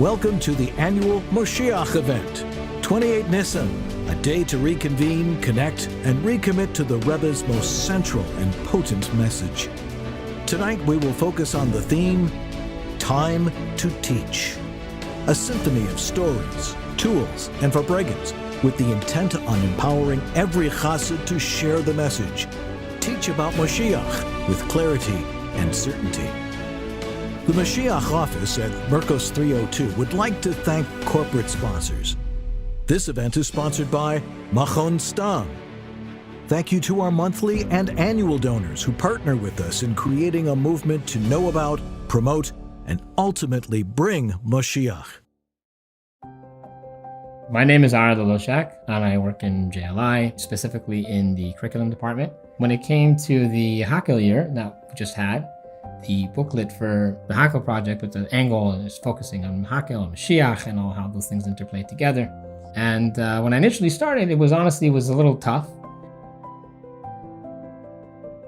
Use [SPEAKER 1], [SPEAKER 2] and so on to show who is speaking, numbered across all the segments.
[SPEAKER 1] Welcome to the annual Moshiach event, 28 Nisan, a day to reconvene, connect, and recommit to the Rebbe's most central and potent message. Tonight we will focus on the theme, Time to Teach. A symphony of stories, tools, and Farbrengens with the intent on empowering every Chassid to share the message. Teach about Moshiach with clarity and certainty. The Moshiach office at Merkos 302 would like to thank corporate sponsors. This event is sponsored by Weinstein. Thank you to our monthly and annual donors who partner with us in creating a movement to know about, promote, and ultimately bring Moshiach.
[SPEAKER 2] My name is Aryeh Loschak, and I work in JLI, specifically in the curriculum department. When it came to the Hakel year that we just had, the booklet for the Hakel project with the angle is focusing on Hakel and Mashiach and all how those things interplay together. And when I initially started, it was a little tough.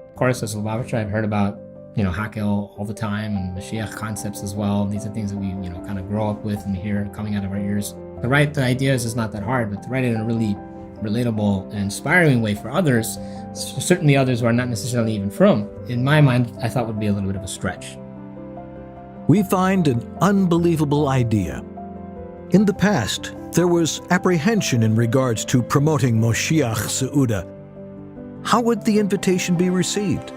[SPEAKER 2] Of course, as a Lubavitcher, I've heard about Hakel all the time and Mashiach concepts as well. These are things that we kind of grow up with and hear coming out of our ears. To write the ideas is not that hard, but to write it in a really relatable and inspiring way for others, certainly others who are not necessarily even from, in my mind, I thought would be a little bit of a stretch.
[SPEAKER 1] We find an unbelievable idea. In the past, there was apprehension in regards to promoting Moshiach Seuda. How would the invitation be received?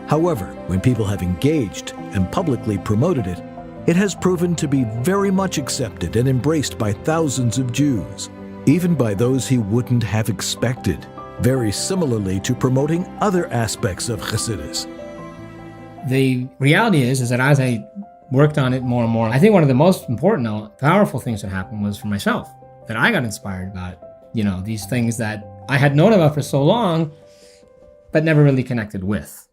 [SPEAKER 1] However, when people have engaged and publicly promoted it, it has proven to be very much accepted and embraced by thousands of Jews, even by those he wouldn't have expected, very similarly to promoting other aspects of Chassidus.
[SPEAKER 2] The reality is that as I worked on it more and more, I think one of the most important, powerful things that happened was for myself, that I got inspired about, these things that I had known about for so long, but never really connected with.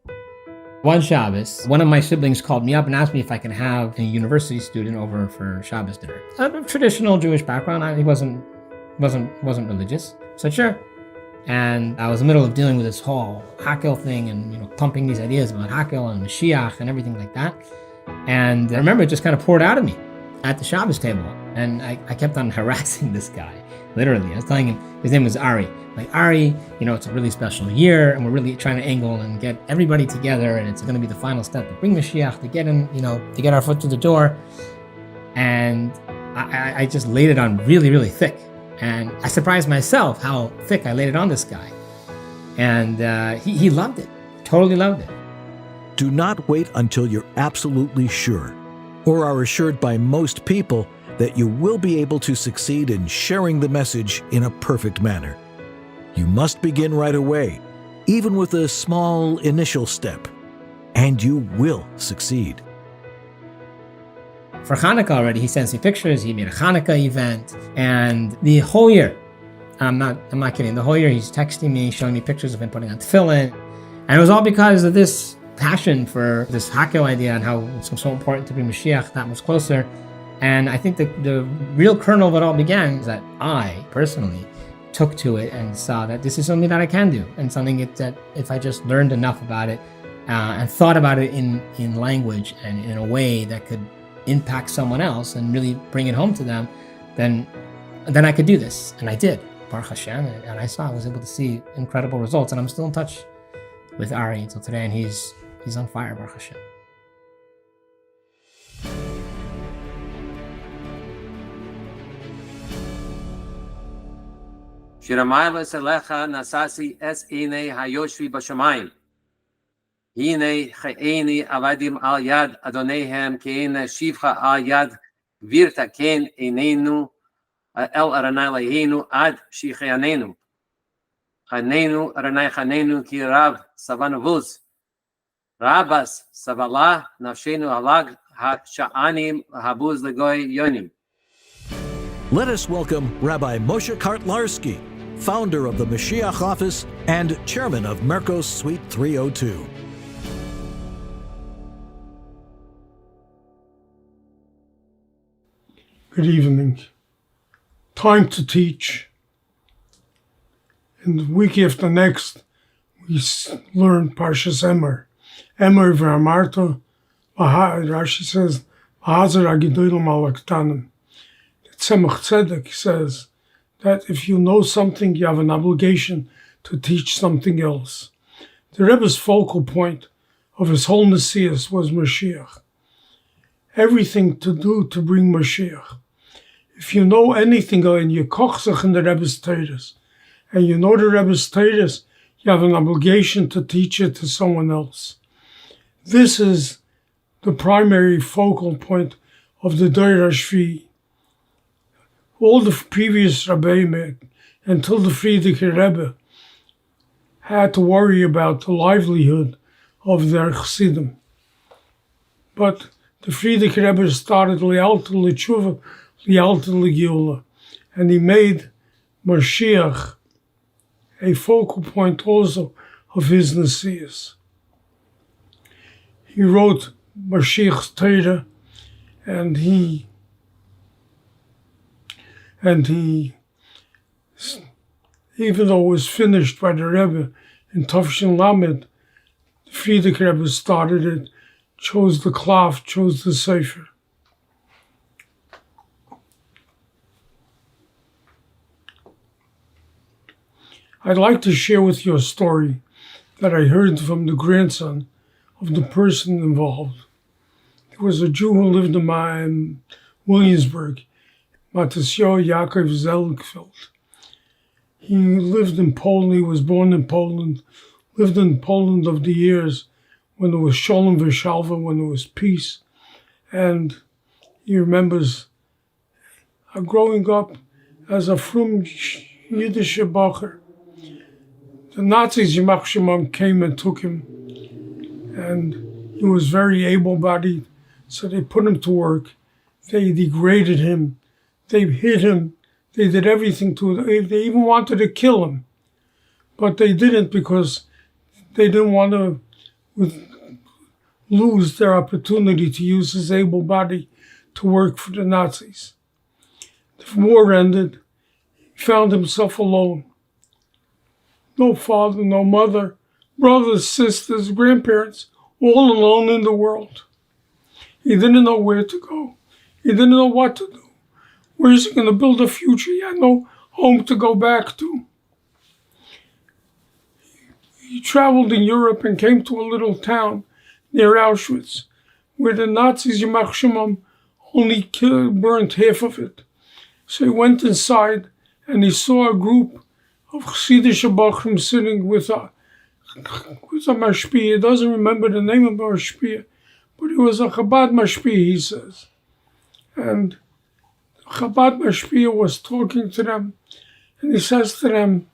[SPEAKER 2] One Shabbos, one of my siblings called me up and asked me if I could have a university student over for Shabbos dinner. A traditional Jewish background, he wasn't religious. I said, sure. And I was in the middle of dealing with this whole Hakel thing and, pumping these ideas about Hakel and Mashiach and everything like that. And I remember it just kind of poured out of me at the Shabbos table. And I kept on harassing this guy, literally. I was telling him, his name was Ari. Like, Ari, it's a really special year, and we're really trying to angle and get everybody together, and it's going to be the final step to bring Mashiach, to get him, to get our foot through the door. And I just laid it on really, really thick. And I surprised myself how thick I laid it on this guy. And he loved it, totally loved it.
[SPEAKER 1] Do not wait until you're absolutely sure, or are assured by most people that you will be able to succeed in sharing the message in a perfect manner. You must begin right away, even with a small initial step, and you will succeed.
[SPEAKER 2] For Hanukkah already, he sends me pictures. He made a Hanukkah event, and the whole year, I'm not kidding, the whole year he's texting me, showing me pictures of him putting on tefillin, and it was all because of this passion for this Hakel idea and how it's so important to bring Mashiach that much closer. And I think the real kernel of it all began is that I, personally, took to it and saw that this is something that I can do, and something that if I just learned enough about it and thought about it in language and in a way that could impact someone else and really bring it home to them, then I could do this. And I did, Baruch Hashem, and I was able to see incredible results, and I'm still in touch with Ari until today, and he's on fire, Baruch Hashem.
[SPEAKER 3] Shiramaylas Elecha Nasasi Es Ine Hayoshvi Bashamayim. Hine Chaini Avadim Al Yad Adonehem Kein Shivcha Al Yad Virta Kein Einenu El Aranai Ad Shicheanenu. Hanenu Aranai Hanenu Ki Rav Savanavuz. Rabas Savala Nafshenu Alag Ha Sha'anim Habuz Legoy Yonim.
[SPEAKER 1] Let us welcome Rabbi Moshe Kotlarsky, founder of the Moshiach office and chairman of Merkos Suite 302.
[SPEAKER 4] Good evening. Time to teach. In the week after next, we learn Parshas Emor. Emor v'amarta, Rashi says, Hazar Agidolim Alaktanim. Tzemach Tzedek says that if you know something, you have an obligation to teach something else. The Rebbe's focal point of his whole Messias was Mashiach. Everything to do to bring Mashiach. If you know anything and you kochzach in the Rebbe's Teres, and you know the Rebbe's Teres, you have an obligation to teach it to someone else. This is the primary focal point of the Doir HaShvi. All the previous Rebbe, until the Frierdiker Rebbe, had to worry about the livelihood of their Chassidim. But the Frierdiker Rebbe started Lialta L'Tshuva, Lialta L'Geula, and he made Moshiach a focal point also of his Nesias. He wrote Mashiach's Torah, and he, even though it was finished by the Rebbe in Tafshin Lamed, the Frierdiker Rebbe started it, chose the Klaf, chose the Sefer. I'd like to share with you a story that I heard from the grandson of the person involved. There was a Jew who lived in Williamsburg, Matasio Yaakov Zelkfeld. He lived in Poland, he was born in Poland, lived in Poland of the years when there was Sholom v'Shalva, when there was peace. And he remembers growing up as a frum Yiddish bacher. The Nazis, Yimach Shemam, came and took him, and he was very able-bodied, so they put him to work. They degraded him, they hit him, they did everything to him. They even wanted to kill him, but they didn't because they didn't want to lose their opportunity to use his able body to work for the Nazis. The war ended, he found himself alone. No father, no mother, brothers, sisters, grandparents, all alone in the world. He didn't know where to go. He didn't know what to do. Where is he going to build a future? He had no home to go back to. He traveled in Europe and came to a little town near Auschwitz, where the Nazis, Yimach Shemam, only burned half of it. So he went inside and he saw a group of Chassidish Bachrim sitting with a mashpia. He doesn't remember the name of the mashpia, but it was a Chabad mashpia, he says. And Chabad mashpia was talking to them, and he says to them,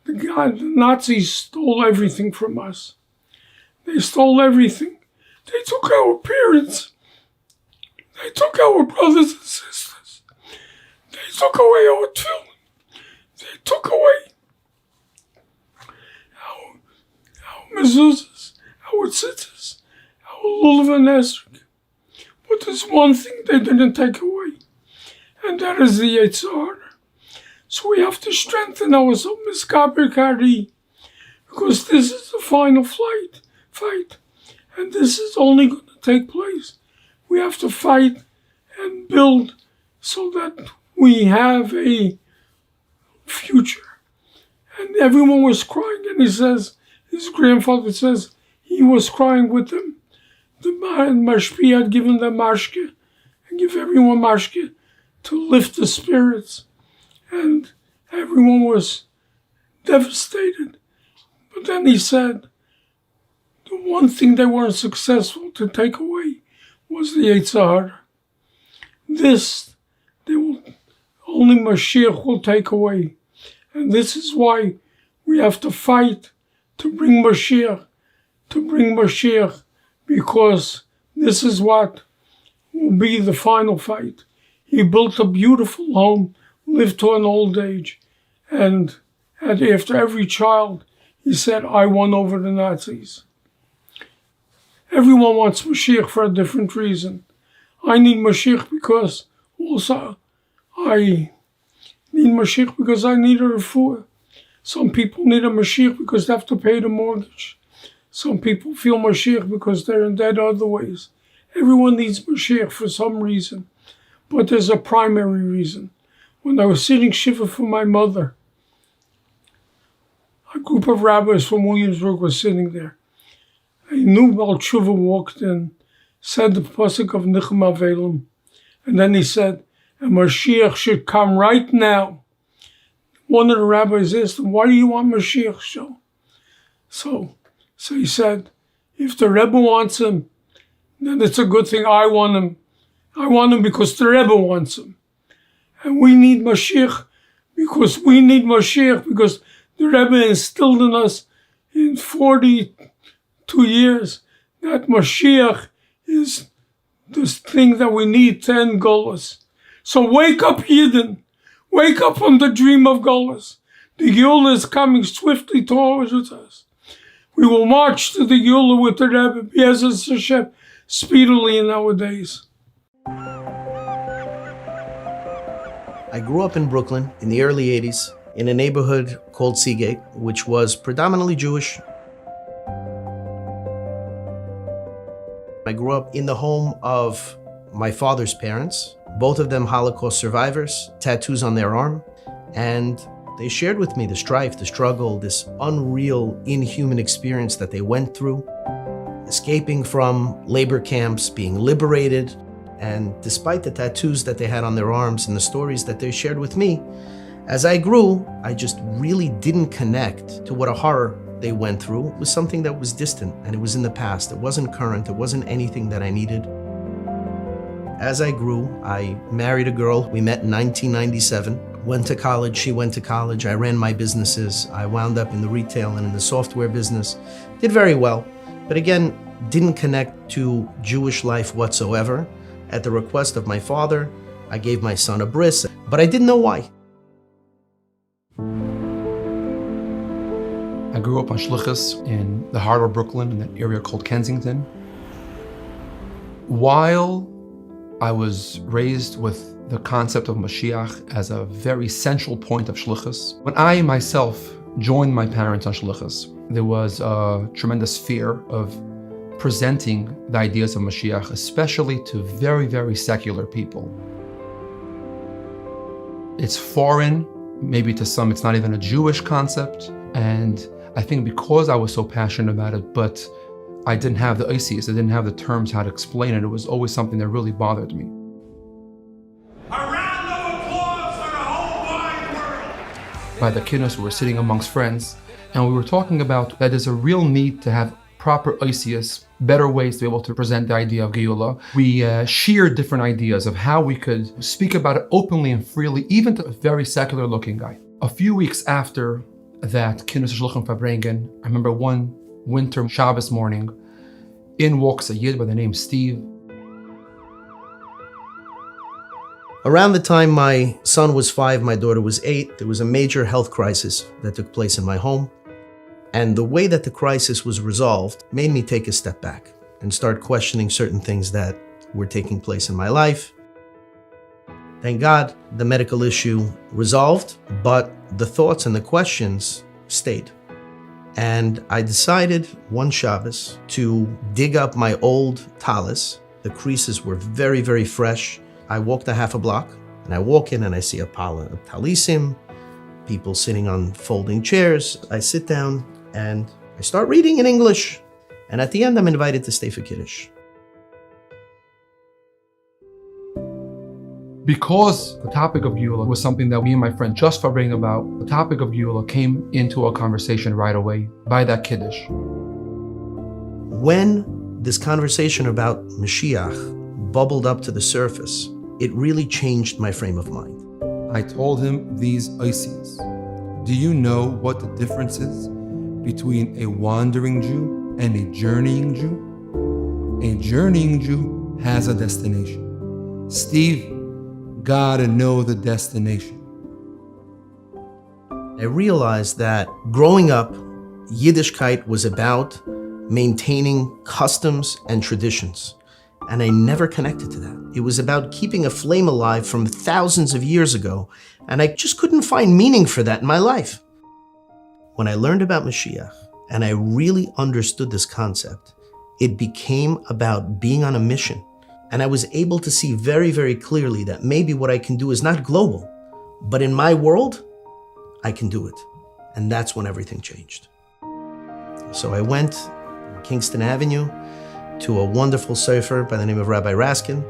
[SPEAKER 4] the Nazis stole everything from us. They stole everything. They took our parents. They took our brothers and sisters. They took away our children. They took away our mezuzahs, our tzitzis, our lulav and esrog. But there's one thing they didn't take away, and that is the Yetzirah. So we have to strengthen ourselves, miskaber kari, because this is the final fight, and this is only going to take place. We have to fight and build so that we have a future. And everyone was crying, and he says, his grandfather says, he was crying with them. The mashpia had given them mashke, and give everyone mashke to lift the spirits. And everyone was devastated. But then he said, the one thing they weren't successful to take away was the Yetzirah. This, only Mashiach will take away. And this is why we have to fight to bring Mashiach, because this is what will be the final fight. He built a beautiful home, lived to an old age, and after every child, he said, I won over the Nazis. Everyone wants Mashiach for a different reason. I need Mashiach because also I need Mashiach because I need a refuah. Some people need a Mashiach because they have to pay the mortgage. Some people feel Mashiach because they're in debt other ways. Everyone needs Moshiach for some reason, but there's a primary reason. When I was sitting shiva for my mother, a group of rabbis from Williamsburg was sitting there. A new Baal Tshuva walked in, said the pasuk of Nichem Avelim, and then he said, and Mashiach should come right now. One of the rabbis asked him, why do you want Mashiach so he said, if the Rebbe wants him, then it's a good thing I want him. I want him because the Rebbe wants him. And we need Mashiach because the Rebbe instilled in us in 42 years that Mashiach is this thing that we need to end Golos. So wake up, Yidden. Wake up from the dream of Golos. The Geula is coming swiftly towards us. We will march to the Geula with the Rebbe, B'ezras Hashem, speedily in our days.
[SPEAKER 5] I grew up in Brooklyn in the early 80s in a neighborhood called Seagate, which was predominantly Jewish. I grew up in the home of my father's parents, both of them Holocaust survivors, tattoos on their arm, and they shared with me the strife, the struggle, this unreal, inhuman experience that they went through, escaping from labor camps, being liberated. And despite the tattoos that they had on their arms and the stories that they shared with me, as I grew, I just really didn't connect to what a horror they went through. It was something that was distant and it was in the past. It wasn't current. It wasn't anything that I needed. As I grew, I married a girl. We met in 1997. Went to college. She went to college. I ran my businesses. I wound up in the retail and in the software business. Did very well, but again, didn't connect to Jewish life whatsoever. At the request of my father, I gave my son a bris, but I didn't know why.
[SPEAKER 6] I grew up on Shlichus in the heart of Brooklyn, in that area called Kensington. While I was raised with the concept of Mashiach as a very central point of Shlichus, when I myself joined my parents on Shlichus, there was a tremendous fear of presenting the ideas of Mashiach, especially to very, very secular people. It's foreign, maybe to some it's not even a Jewish concept, and I think because I was so passionate about it, but I didn't have the ICs, I didn't have the terms how to explain it, it was always something that really bothered me.
[SPEAKER 7] A round of applause for the whole wide world!
[SPEAKER 6] By the kiddos, we were sitting amongst friends, and we were talking about that there's a real need to have proper ICs, better ways to be able to present the idea of Geula. We shared different ideas of how we could speak about it openly and freely, even to a very secular looking guy. A few weeks after that Kinus Shulchan Farbrengen, I remember one winter Shabbos morning, in walks a Yid by the name Steve.
[SPEAKER 5] Around the time my son was 5, my daughter was 8, there was a major health crisis that took place in my home. And the way that the crisis was resolved made me take a step back and start questioning certain things that were taking place in my life. Thank God the medical issue resolved, but the thoughts and the questions stayed. And I decided one Shabbos to dig up my old talis. The creases were very, very fresh. I walked a half a block and I walk in and I see a pile of talisim, people sitting on folding chairs. I sit down and I start reading in English. And at the end, I'm invited to stay for Kiddush.
[SPEAKER 6] Because the topic of Geula was something that me and my friend just Farbrengen about, the topic of Geula came into a conversation right away by that Kiddush.
[SPEAKER 5] When this conversation about Mashiach bubbled up to the surface, it really changed my frame of mind.
[SPEAKER 6] I told him these ices. Do you know what the difference is between a wandering Jew and a journeying Jew? A journeying Jew has a destination. Steve, gotta know the destination.
[SPEAKER 5] I realized that growing up, Yiddishkeit was about maintaining customs and traditions. And I never connected to that. It was about keeping a flame alive from thousands of years ago, and I just couldn't find meaning for that in my life. When I learned about Mashiach, and I really understood this concept, It became about being on a mission. And I was able to see very, very clearly that maybe what I can do is not global, but in my world, I can do it. And that's when everything changed. So I went Kingston Avenue to a wonderful surfer by the name of Rabbi Raskin,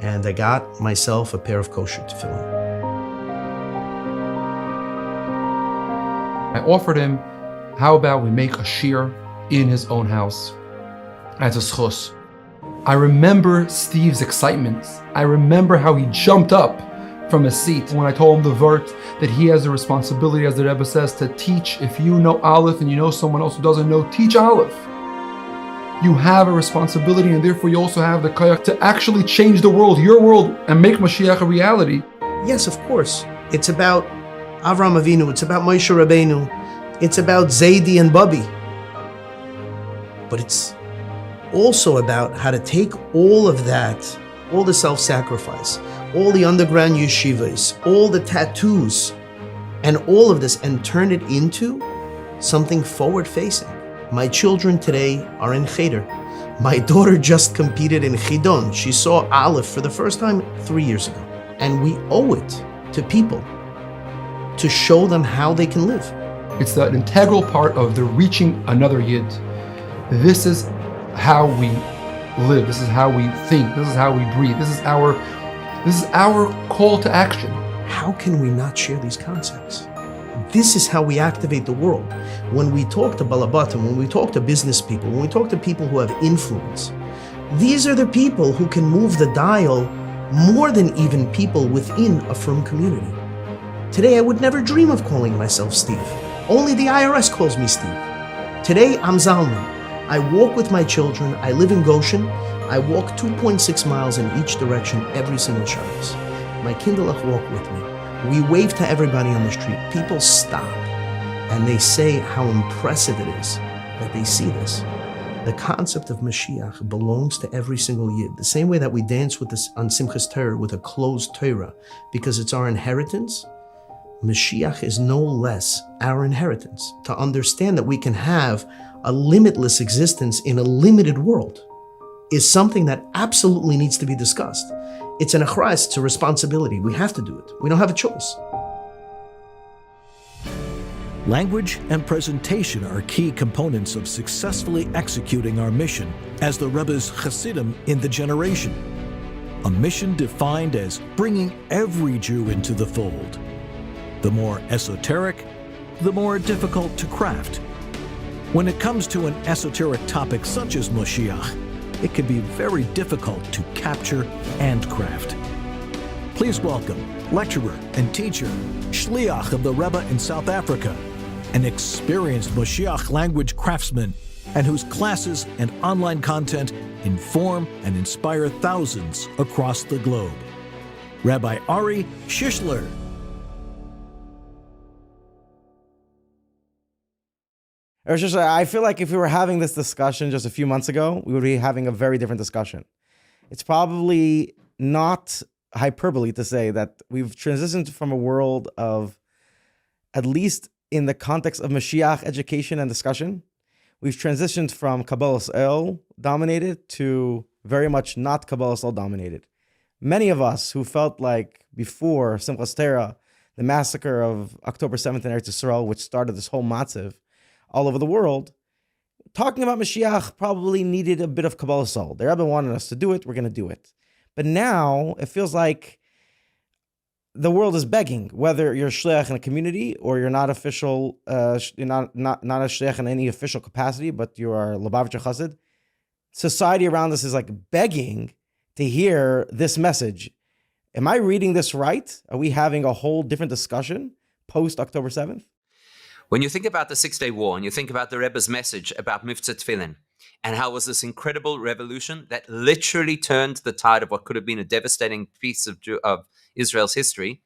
[SPEAKER 5] and I got myself a pair of kosher tefillin.
[SPEAKER 6] I offered him, how about we make a shir in his own house as a schus. I remember Steve's excitement. I remember how he jumped up from his seat when I told him the vert that he has the responsibility, as the Rebbe says, to teach. If you know Aleph and you know someone else who doesn't know, teach Aleph. You have a responsibility, and therefore you also have the koyach to actually change the world, your world, and make Mashiach a reality.
[SPEAKER 5] Yes, of course. It's about Avraham Avinu. It's about Moshe Rabbeinu. It's about Zaidi and Bubby. But it's also about how to take all of that, all the self-sacrifice, all the underground yeshivas, all the tattoos, and all of this, and turn it into something forward-facing. My children today are in Cheder. My daughter just competed in Chidon. She saw Aleph for the first time 3 years ago. And we owe it to people to show them how they can live.
[SPEAKER 6] It's the integral part of the reaching another Yid. This is how we live. This is how we think. This is how we breathe. This is our call to action.
[SPEAKER 5] How can we not share these concepts? This is how we activate the world. When we talk to Balabatim, when we talk to business people, when we talk to people who have influence, these are the people who can move the dial more than even people within a firm community. Today, I would never dream of calling myself Steve. Only the IRS calls me Steve. Today, I'm Zalman. I walk with my children. I live in Goshen. I walk 2.6 miles in each direction every single Shabbos. My kindlech walk with me. We wave to everybody on the street. People stop and they say how impressive it is that they see this. The concept of Mashiach belongs to every single Yid. The same way that we dance with this on Simchas Torah with a closed Torah because it's our inheritance, Mashiach is no less our inheritance. To understand that we can have a limitless existence in a limited world is something that absolutely needs to be discussed. It's an achras, it's a responsibility. We have to do it. We don't have a choice.
[SPEAKER 1] Language and presentation are key components of successfully executing our mission as the Rebbe's Chassidim in the generation. A mission defined as bringing every Jew into the fold. The more esoteric, the more difficult to craft. When it comes to an esoteric topic such as Moshiach, it can be very difficult to capture and craft. Please welcome lecturer and teacher, Shliach of the Rebbe in South Africa, an experienced Moshiach language craftsman, and whose classes and online content inform and inspire thousands across the globe. Rabbi Ari Shishler.
[SPEAKER 8] I feel like if we were having this discussion just a few months ago, we would be having a very different discussion. It's probably not hyperbole to say that we've transitioned from a world of, at least in the context of Mashiach education and discussion, we've transitioned from Kabbalas El dominated to very much not Kabbalas El dominated. Many of us who felt like before Simchas Torah, the massacre of October 7th in Eretz Yisrael, which started this whole matziv all over the world, talking about Mashiach probably needed a bit of Kabbalas El. The Rebbe wanted us to do it, we're going to do it. But now it feels like the world is begging, whether you're a shliach in a community or you're not official, you're not a shliach in any official capacity, but you are Lubavitcher Chassid. Society around us is like begging to hear this message. Am I reading this right? Are we having a whole different discussion post October 7th?
[SPEAKER 9] When you think about the Six-Day War and you think about the Rebbe's message about Mivtza Tefillin and how it was this incredible revolution that literally turned the tide of what could have been a devastating piece of Israel's history,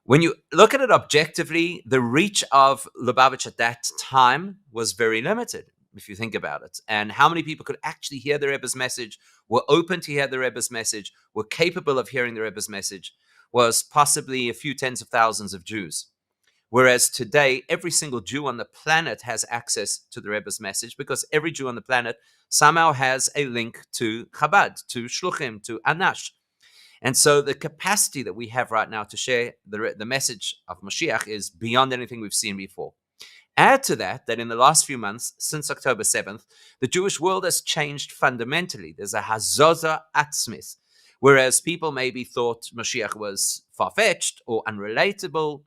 [SPEAKER 9] when you look at it objectively, the reach of Lubavitch at that time was very limited, if you think about it. And how many people could actually hear the Rebbe's message, were open to hear the Rebbe's message, were capable of hearing the Rebbe's message, was possibly a few tens of thousands of Jews. Whereas today, every single Jew on the planet has access to the Rebbe's message, because every Jew on the planet somehow has a link to Chabad, to Shluchim, to Anash. And so the capacity that we have right now to share the message of Moshiach is beyond anything we've seen before. Add to that in the last few months, since October 7th, the Jewish world has changed fundamentally. There's a hazoza atzmith, whereas people maybe thought Moshiach was far-fetched or unrelatable,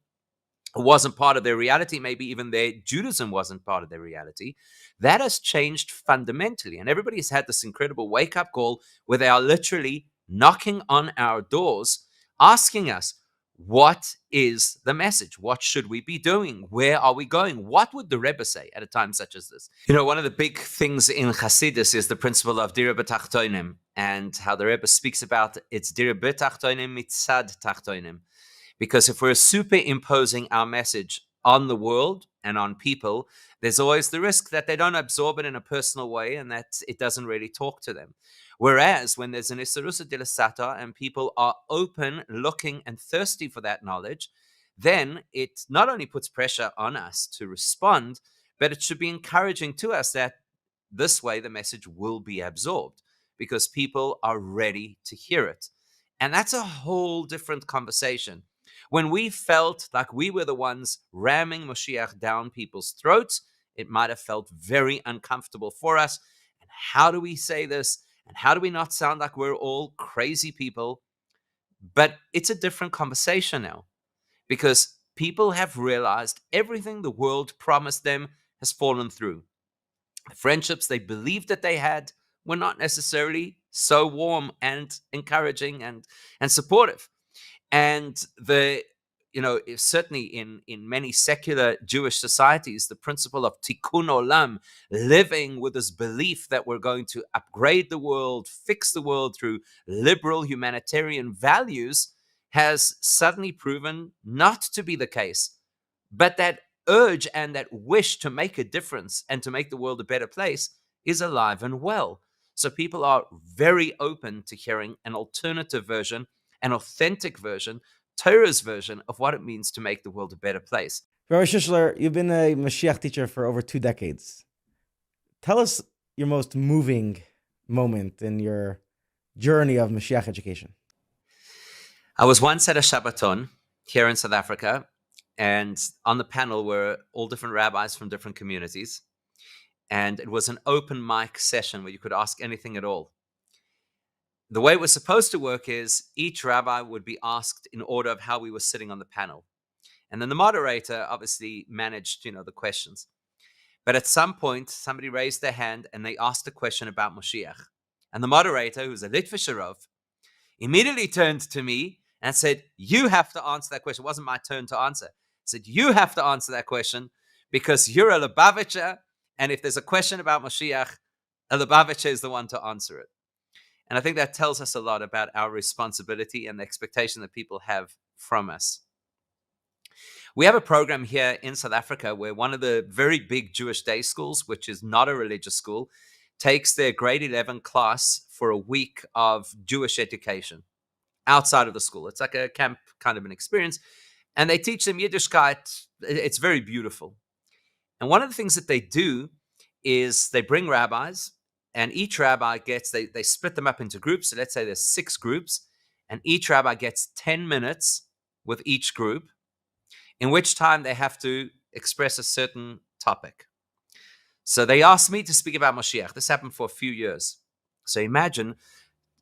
[SPEAKER 9] wasn't part of their reality, maybe even their Judaism wasn't part of their reality. That has changed fundamentally. And everybody has had this incredible wake-up call where they are literally knocking on our doors, asking us, what is the message? What should we be doing? Where are we going? What would the Rebbe say at a time such as this? You know, one of the big things in Chassidus is the principle of dira b'tachtonim, and how the Rebbe speaks about it's dira b'tachtonim mitzad tachtonim. Because if we're superimposing our message on the world and on people, there's always the risk that they don't absorb it in a personal way and that it doesn't really talk to them. Whereas when there's an Isarusa Dilasata and people are open, looking and thirsty for that knowledge, then it not only puts pressure on us to respond, but it should be encouraging to us that this way the message will be absorbed because people are ready to hear it. And that's a whole different conversation. When we felt like we were the ones ramming Moshiach down people's throats, it might have felt very uncomfortable for us. And how do we say this? And how do we not sound like we're all crazy people? But it's a different conversation now, because people have realized everything the world promised them has fallen through. The friendships they believed that they had were not necessarily so warm and encouraging and supportive. And certainly in many secular Jewish societies, the principle of tikkun olam, living with this belief that we're going to upgrade the world, fix the world through liberal humanitarian values, has suddenly proven not to be the case. But that urge and that wish to make a difference and to make the world a better place is alive and well. So people are very open to hearing an alternative version, an authentic version, Torah's version of what it means to make the world a better place.
[SPEAKER 8] Rabbi Shishler, you've been a Mashiach teacher for over 2 decades. Tell us your most moving moment in your journey of Mashiach education.
[SPEAKER 9] I was once at a Shabbaton here in South Africa, and on the panel were all different rabbis from different communities. And it was an open mic session where you could ask anything at all. The way it was supposed to work is each rabbi would be asked in order of how we were sitting on the panel. And then the moderator obviously managed, the questions. But at some point, somebody raised their hand and they asked a question about Moshiach. And the moderator, who's a Litvisherov, immediately turned to me and said, you have to answer that question. It wasn't my turn to answer. He said, you have to answer that question because you're a Lubavitcher, and if there's a question about Moshiach, a Lubavitcher is the one to answer it. And I think that tells us a lot about our responsibility and the expectation that people have from us. We have a program here in South Africa where one of the very big Jewish day schools, which is not a religious school, takes their grade 11 class for a week of Jewish education outside of the school. It's like a camp kind of an experience. And they teach them Yiddishkeit. It's very beautiful. And one of the things that they do is they bring rabbis, and each rabbi gets, they split them up into groups. So let's say there's 6 groups, and each rabbi gets 10 minutes with each group, in which time they have to express a certain topic. So they asked me to speak about Moshiach. This happened for a few years. So imagine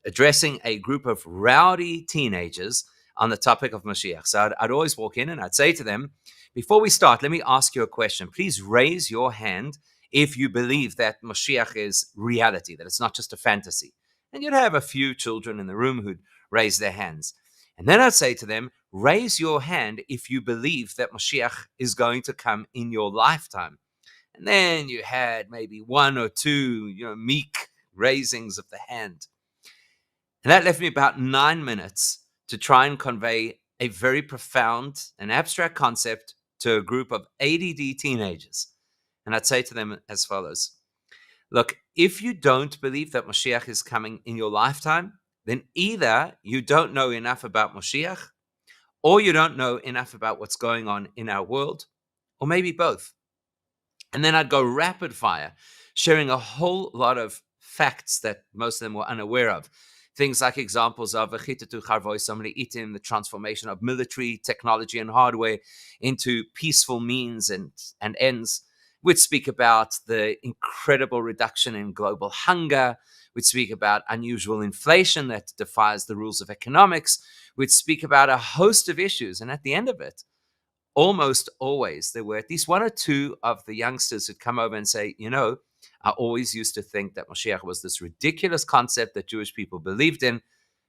[SPEAKER 9] addressing a group of rowdy teenagers on the topic of Moshiach. So I'd always walk in and I'd say to them, before we start, let me ask you a question. Please raise your hand if you believe that Moshiach is reality, that it's not just a fantasy. And you'd have a few children in the room who'd raise their hands. And then I'd say to them, raise your hand if you believe that Moshiach is going to come in your lifetime. And then you had maybe 1 or 2, meek raisings of the hand. And that left me about 9 minutes to try and convey a very profound and abstract concept to a group of ADD teenagers. And I'd say to them as follows. Look, if you don't believe that Moshiach is coming in your lifetime, then either you don't know enough about Moshiach, or you don't know enough about what's going on in our world, or maybe both. And then I'd go rapid fire, sharing a whole lot of facts that most of them were unaware of. Things like examples of the transformation of military technology and hardware into peaceful means and ends. We'd speak about the incredible reduction in global hunger. We'd speak about unusual inflation that defies the rules of economics. We'd speak about a host of issues. And at the end of it, almost always, there were at least one or two of the youngsters who'd come over and say, I always used to think that Moshiach was this ridiculous concept that Jewish people believed in,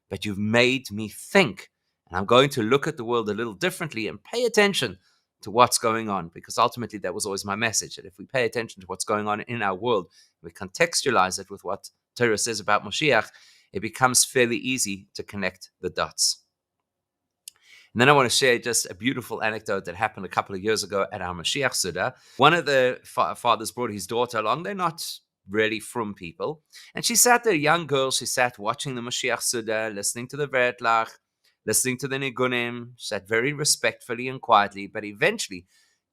[SPEAKER 9] but you've made me think. And I'm going to look at the world a little differently and pay attention to what's going on, because ultimately that was always my message, that if we pay attention to what's going on in our world, we contextualize it with what Torah says about Moshiach, it becomes fairly easy to connect the dots. And then I want to share just a beautiful anecdote that happened a couple of years ago at our Mashiach Suda. One of the fathers brought his daughter along. They're not really from people. And she sat there, a young girl. She sat watching the Mashiach Suda, listening to the Vertlach, listening to the Nigunim. She sat very respectfully and quietly. But eventually,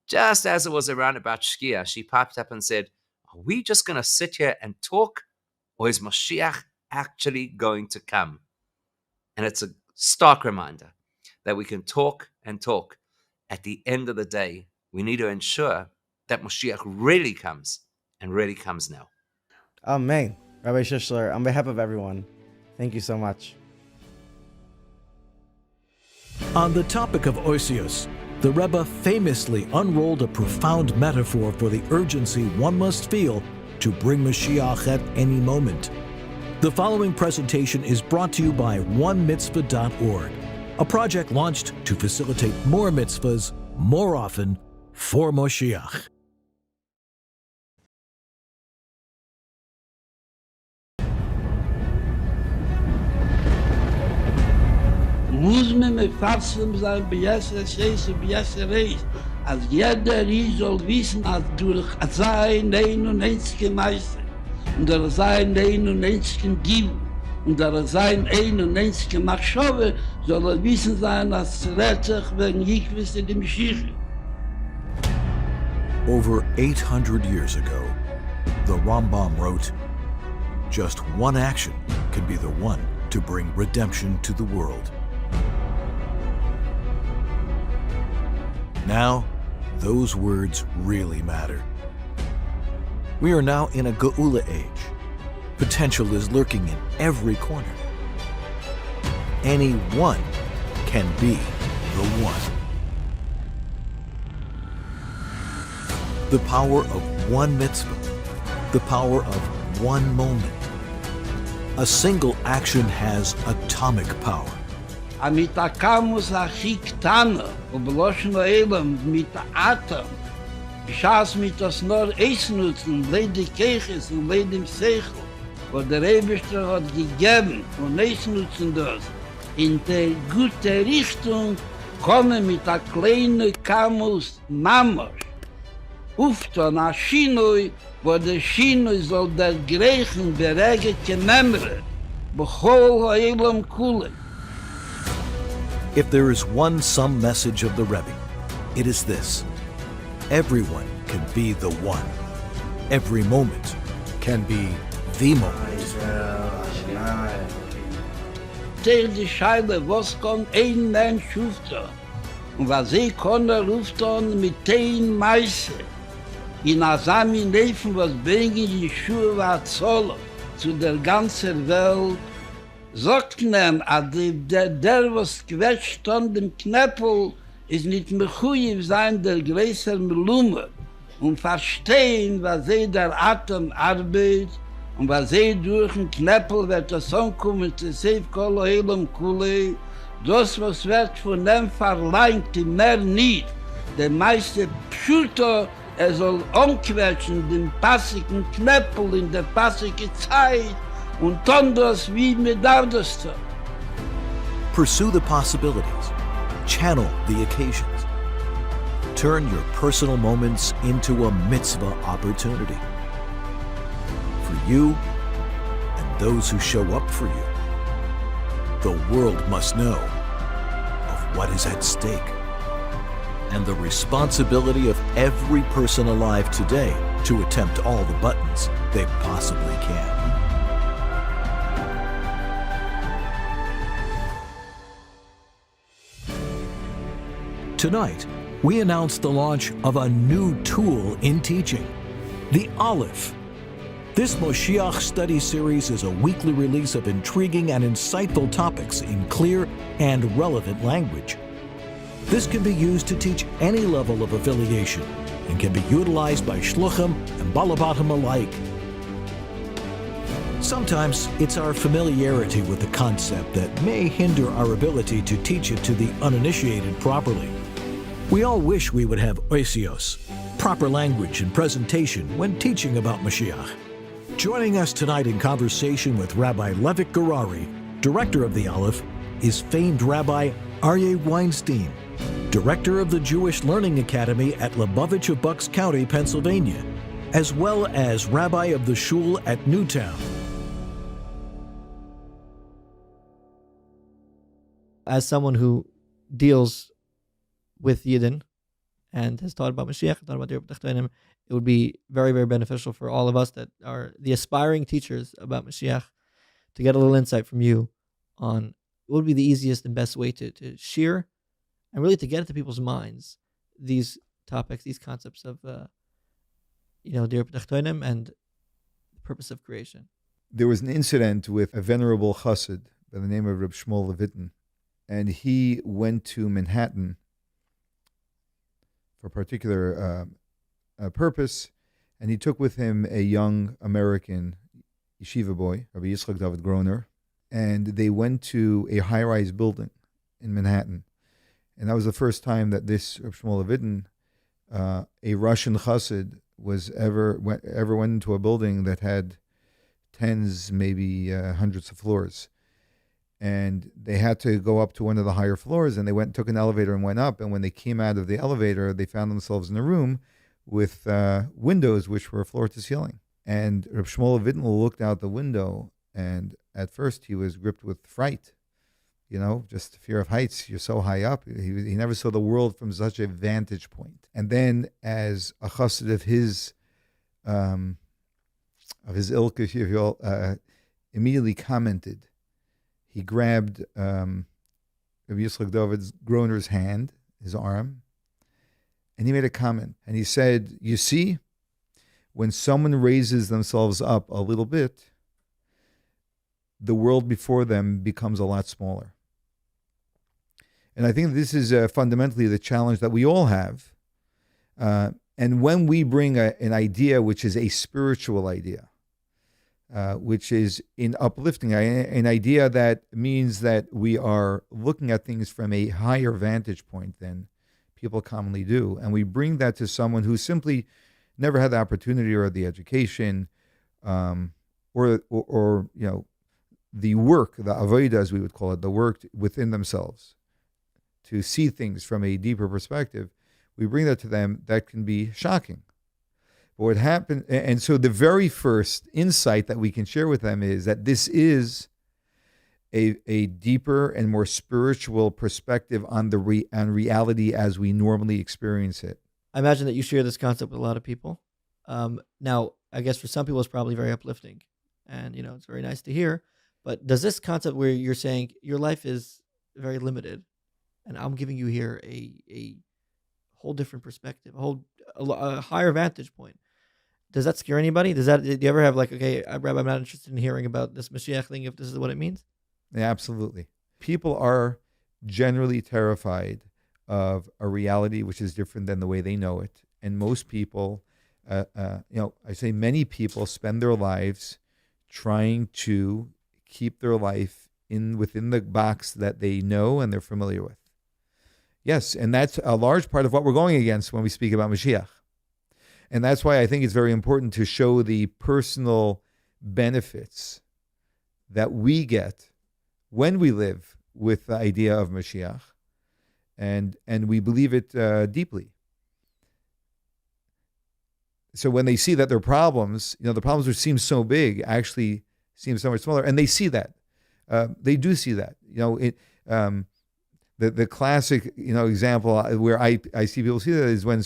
[SPEAKER 9] just as it was around about Shkia, she piped up and said, are we just going to sit here and talk? Or is Mashiach actually going to come? And it's a stark reminder that we can talk and talk. At the end of the day, we need to ensure that Moshiach really comes, and really comes now.
[SPEAKER 8] Amen. Rabbi Shishler, on behalf of everyone, thank you so much.
[SPEAKER 1] On the topic of Oisius, the Rebbe famously unrolled a profound metaphor for the urgency one must feel to bring Mashiach at any moment. The following presentation is brought to you by onemitzvah.org, a project launched to facilitate more mitzvahs more often for Moshiach.
[SPEAKER 10] Muss man mit Fassem sein, Biasse Scheisse, Biasse Reis, als jeder soll wissen, als durch sein 91. Meister und durch sein 91. Gibel und durch sein 91. Machschowe soll wissen sein, als Retzach wegen Jikwisse dem Mashiach.
[SPEAKER 1] Over 800 years ago, the Rambam wrote, "Just one action can be the one to bring redemption to the world." Now, those words really matter. We are now in a Geula age. Potential is lurking in every corner. Any one can be the one. The power of one mitzvah, the power of one moment. A single action has atomic power.
[SPEAKER 10] Mit der Kamus Achik-Tana, und Loschak Elam mit der Atom, Schaß mit das nur Eisnutzen, Lady Keches und Lady Seichel, wo der Rebbe hat gegeben und Eisnutzen das, in der gute Richtung kommen mit der kleinen Kamus Mamos. Ufton a Shinoi, wo der Shinoi soll der Griechen beregen kememre, bechol ha'elam kule.
[SPEAKER 1] If there is one sum message of the Rebbe, it is this: everyone can be the one. Every moment can be the moment.
[SPEAKER 10] Teil die Scheide, was kann ein Mensch schuften? Und was kann ruften mit ein Meister? In Asami Neffen, was bringen die Schuhe war Zoll zu der ganzen Welt, sagt man, der was quetscht an dem Knäppel, ist nicht mechuiv sein der größer Melume und verstehen, was der Atem arbeitet und was durch den Knäppel wird das ankommen zu Seif Kol Olam Kule, das was wird von dem verlangt, mehr nicht. Der meiste Pschuter, soll anquetschen den passigen Knäppel in der passigen Zeit, und dann das wie mit das.
[SPEAKER 1] Pursue the possibilities. Channel the occasions. Turn your personal moments into a mitzvah opportunity. For you and those who show up for you. The world must know of what is at stake and the responsibility of every person alive today to attempt all the buttons they possibly can. Tonight, we announce the launch of a new tool in teaching, the Aleph. This Moshiach study series is a weekly release of intriguing and insightful topics in clear and relevant language. This can be used to teach any level of affiliation and can be utilized by shluchim and balabatim alike. Sometimes it's our familiarity with the concept that may hinder our ability to teach it to the uninitiated properly. We all wish we would have oisios, proper language and presentation when teaching about Mashiach. Joining us tonight in conversation with Rabbi Levi Gerari, director of the Aleph, is famed Rabbi Aryeh Weinstein, director of the Jewish Learning Academy at Lubavitch of Bucks County, Pennsylvania, as well as rabbi of the shul at Newtown.
[SPEAKER 11] As someone who deals with Yidden and has taught about Mashiach, thought about the Rebbe Tachtonim, it would be very, very beneficial for all of us that are the aspiring teachers about Mashiach to get a little insight from you on what would be the easiest and best way to share and really to get into people's minds these topics, these concepts of, the Rebbe Tachtonim and the purpose of creation.
[SPEAKER 12] There was an incident with a venerable Chassid by the name of Reb Shmuel Levin, and he went to Manhattan for a particular purpose, and he took with him a young American yeshiva boy, Rabbi Yitzchak David Groner, and they went to a high-rise building in Manhattan. And that was the first time that this Reb Shmuel Levin, a Russian Chassid, ever went into a building that had tens, maybe hundreds of floors. And they had to go up to one of the higher floors, and they took an elevator and went up. And when they came out of the elevator, they found themselves in a room with windows which were floor to ceiling. And Reb Shmuel Levin looked out the window, and at first he was gripped with fright, just fear of heights. You're so high up. He never saw the world from such a vantage point. And then, as a chassid of his ilk, if you will, immediately commented. He grabbed Rabbi Yitzchak David Groner's hand, his arm, and he made a comment. And he said, "You see, when someone raises themselves up a little bit, the world before them becomes a lot smaller." And I think this is fundamentally the challenge that we all have. And when we bring an idea which is a spiritual idea, which is in uplifting, an idea that means that we are looking at things from a higher vantage point than people commonly do, and we bring that to someone who simply never had the opportunity or the education, or the work, the avodah as we would call it, the work within themselves, to see things from a deeper perspective. We bring that to them. That can be shocking. But what happened, and so the very first insight that we can share with them is that this is a deeper and more spiritual perspective on reality as we normally experience it.
[SPEAKER 11] I imagine that you share this concept with a lot of people. Now, I guess for some people it's probably very uplifting, and it's very nice to hear. But does this concept where you're saying your life is very limited, and I'm giving you here a whole different perspective, a higher vantage point, does that scare anybody? Do you ever have okay, Rabbi, I'm not interested in hearing about this Mashiach thing if this is what it means?
[SPEAKER 12] Yeah, absolutely. People are generally terrified of a reality which is different than the way they know it. And most people, I say many people spend their lives trying to keep their life within the box that they know and they're familiar with. Yes, and that's a large part of what we're going against when we speak about Mashiach. And that's why I think it's very important to show the personal benefits that we get when we live with the idea of Mashiach, and we believe it deeply. So when they see that their problems, the problems which seem so big actually seem so much smaller, and they see that. They do see that. The classic, example where I see people see that is when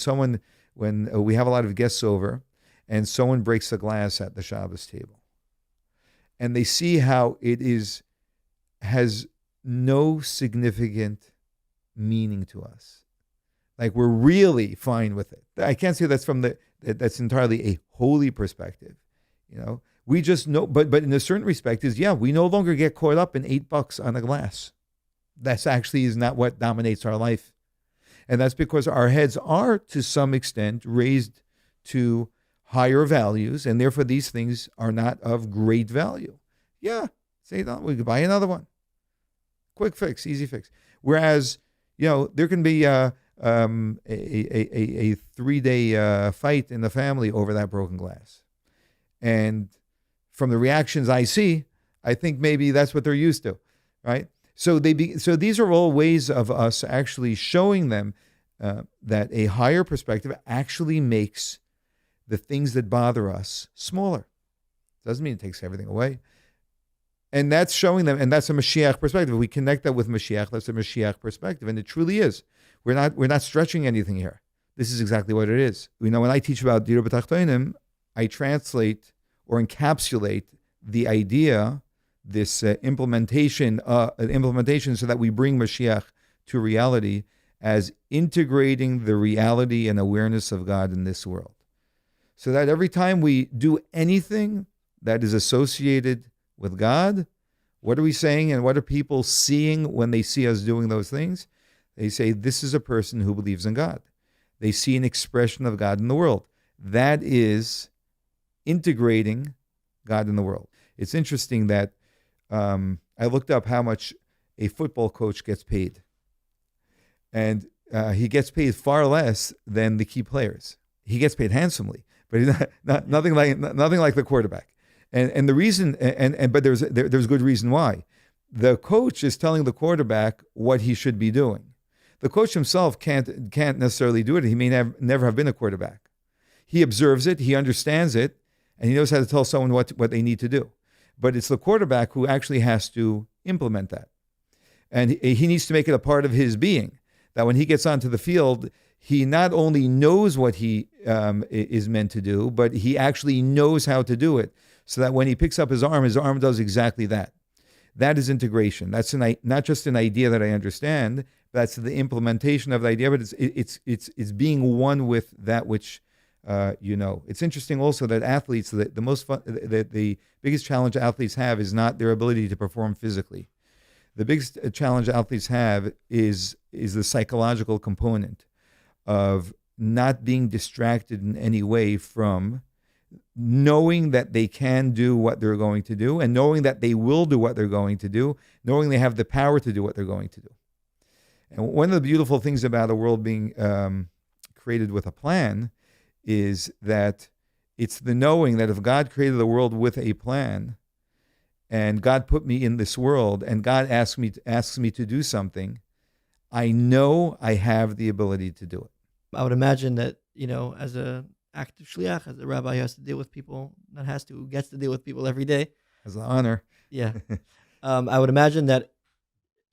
[SPEAKER 12] we have a lot of guests over, and someone breaks the glass at the Shabbos table, and they see how it has no significant meaning to us. Like, we're really fine with it. I can't say that's entirely a holy perspective. We just know, but in a certain respect we no longer get caught up in $8 on a glass. That's actually is not what dominates our life. And that's because our heads are, to some extent, raised to higher values, and therefore these things are not of great value. Yeah, say no, we could buy another one. Quick fix, easy fix. Whereas, there can be a 3-day fight in the family over that broken glass. And from the reactions I see, I think maybe that's what they're used to, right? So these are all ways of us actually showing them that a higher perspective actually makes the things that bother us smaller. Doesn't mean it takes everything away. And that's showing them, and that's a Mashiach perspective. We connect that with Mashiach, that's a Mashiach perspective, and it truly is. We're not stretching anything here. This is exactly what it is. When I teach about Dira B'Tachtonim, I translate or encapsulate the idea, this implementation so that we bring Mashiach to reality as integrating the reality and awareness of God in this world. So that every time we do anything that is associated with God, what are we saying and what are people seeing when they see us doing those things? They say, this is a person who believes in God. They see an expression of God in the world. That is integrating God in the world. It's interesting that I looked up how much a football coach gets paid. And he gets paid far less than the key players. He gets paid handsomely, but he's nothing like the quarterback. And the reason, but there's good reason why. The coach is telling the quarterback what he should be doing. The coach himself can't necessarily do it. He may never have been a quarterback. He observes it, he understands it, and he knows how to tell someone what they need to do. But it's the quarterback who actually has to implement that. And he needs to make it a part of his being, that when he gets onto the field, he not only knows what he is meant to do, but he actually knows how to do it, so that when he picks up his arm does exactly that. That is integration. That's not just an idea that I understand, that's the implementation of the idea, but it's being one with that which It's interesting also that athletes, the biggest challenge athletes have is not their ability to perform physically. The biggest challenge athletes have is the psychological component of not being distracted in any way from knowing that they can do what they're going to do, and knowing that they will do what they're going to do, knowing they have the power to do what they're going to do. And one of the beautiful things about a world being created with a plan is that it's the knowing that if God created the world with a plan, and God put me in this world, and God asks me to do something, I know I have the ability to do it.
[SPEAKER 11] I would imagine that, as a active shliach, as a rabbi who has to deal with people, who gets to deal with people every day.
[SPEAKER 12] As an honor.
[SPEAKER 11] Yeah. I would imagine that,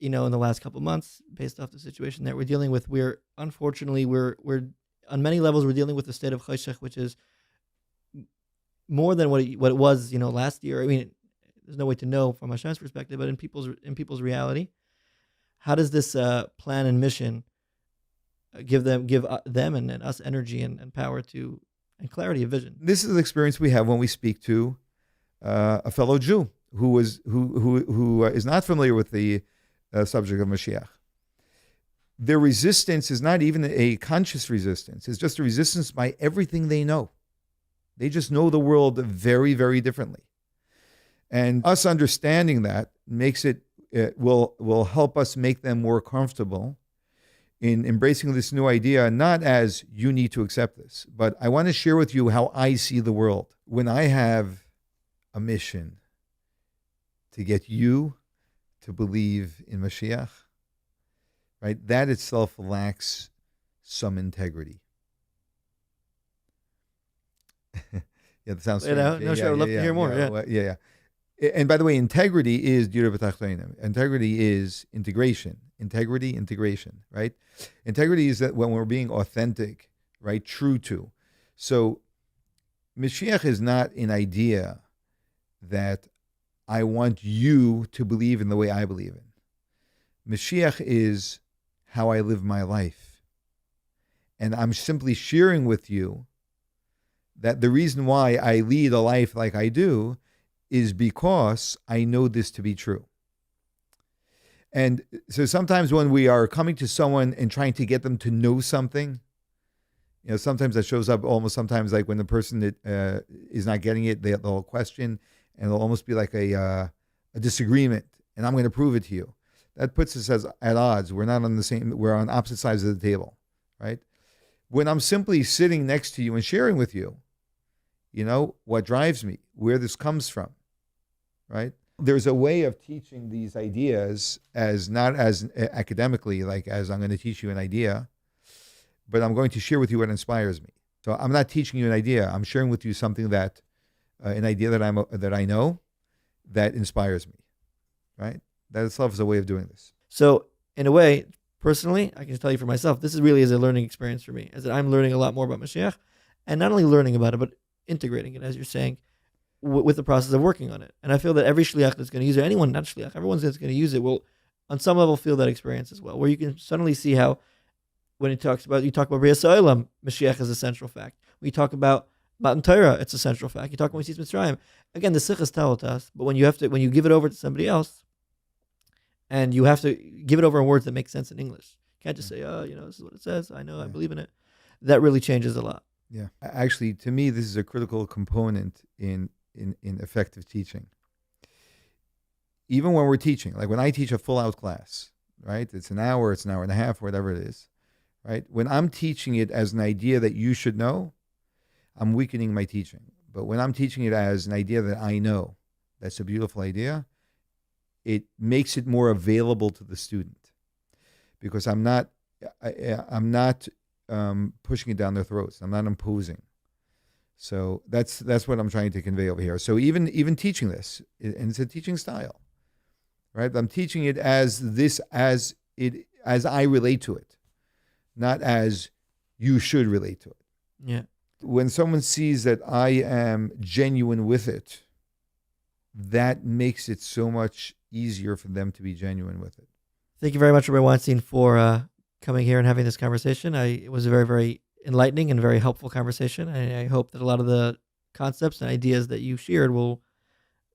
[SPEAKER 11] in the last couple of months, based off the situation that we're dealing with, we're on many levels, we're dealing with a state of chosech, which is more than what it was, last year. I mean, there's no way to know from Hashem's perspective, but in people's reality, how does this plan and mission give them and us energy and power and clarity of vision?
[SPEAKER 12] This is the experience we have when we speak to a fellow Jew who is not familiar with the subject of Mashiach. Their resistance is not even a conscious resistance. It's just a resistance by everything they know. They just know the world very, very differently. And us understanding that will help us make them more comfortable in embracing this new idea, not as you need to accept this, but I want to share with you how I see the world. When I have a mission to get you to believe in Mashiach, right, that itself lacks some integrity. Yeah, that sounds strange.
[SPEAKER 11] Sure, I'd love to hear more.
[SPEAKER 12] Yeah. And by the way, integrity is Dira B'Tachtonim. Integrity is integration. integrity, integration, right? Integrity is that when we're being authentic, right? True to. So Mashiach is not an idea that I want you to believe in the way I believe in. Mashiach is how I live my life. And I'm simply sharing with you that the reason why I lead a life like I do is because I know this to be true. And so sometimes when we are coming to someone and trying to get them to know something, sometimes that shows up almost sometimes like when the person that is not getting it, they'll question, and it'll almost be like a disagreement, and I'm going to prove it to you. That puts us at odds. We're not on the same, we're on opposite sides of the table, right? When I'm simply sitting next to you and sharing with you, what drives me, where this comes from, right? There's a way of teaching these ideas as not as academically, like as I'm going to teach you an idea, but I'm going to share with you what inspires me. So I'm not teaching you an idea. I'm sharing with you something that, an idea that I know that inspires me, right? That itself is a way of doing this.
[SPEAKER 11] So in a way, personally, I can tell you for myself, this is really is a learning experience for me, as that I'm learning a lot more about Mashiach, and not only learning about it, but integrating it, as you're saying, with the process of working on it. And I feel that every shliach that's going to use it, anyone not shliach, everyone that's going to use it will, on some level, feel that experience as well, where you can suddenly see how, when you talk about B'riyas Ha'olam, Mashiach is a central fact. When you talk about Matan Torah, it's a central fact. You talk about Yossi Mitzrayim. Again, the sichas tell us, but when you give it over to somebody else, and you have to give it over in words that make sense in English. You can't just say, this is what it says. I know, I believe in it. That really changes a lot.
[SPEAKER 12] Yeah. Actually, to me, this is a critical component in effective teaching. Even when we're teaching, like when I teach a full-out class, right? It's an hour and a half, whatever it is, right? When I'm teaching it as an idea that you should know, I'm weakening my teaching. But when I'm teaching it as an idea that I know, that's a beautiful idea, it makes it more available to the student, because I'm not pushing it down their throats. I'm not imposing. So that's what I'm trying to convey over here. So even teaching this, and it's a teaching style, right? I'm teaching it as I relate to it, not as you should relate to it.
[SPEAKER 11] Yeah.
[SPEAKER 12] When someone sees that I am genuine with it, that makes it so much easier for them to be genuine with it.
[SPEAKER 11] Thank you very much, Rabbi Weinstein, for coming here and having this conversation. It was a very, very enlightening and very helpful conversation. I hope that a lot of the concepts and ideas that you shared will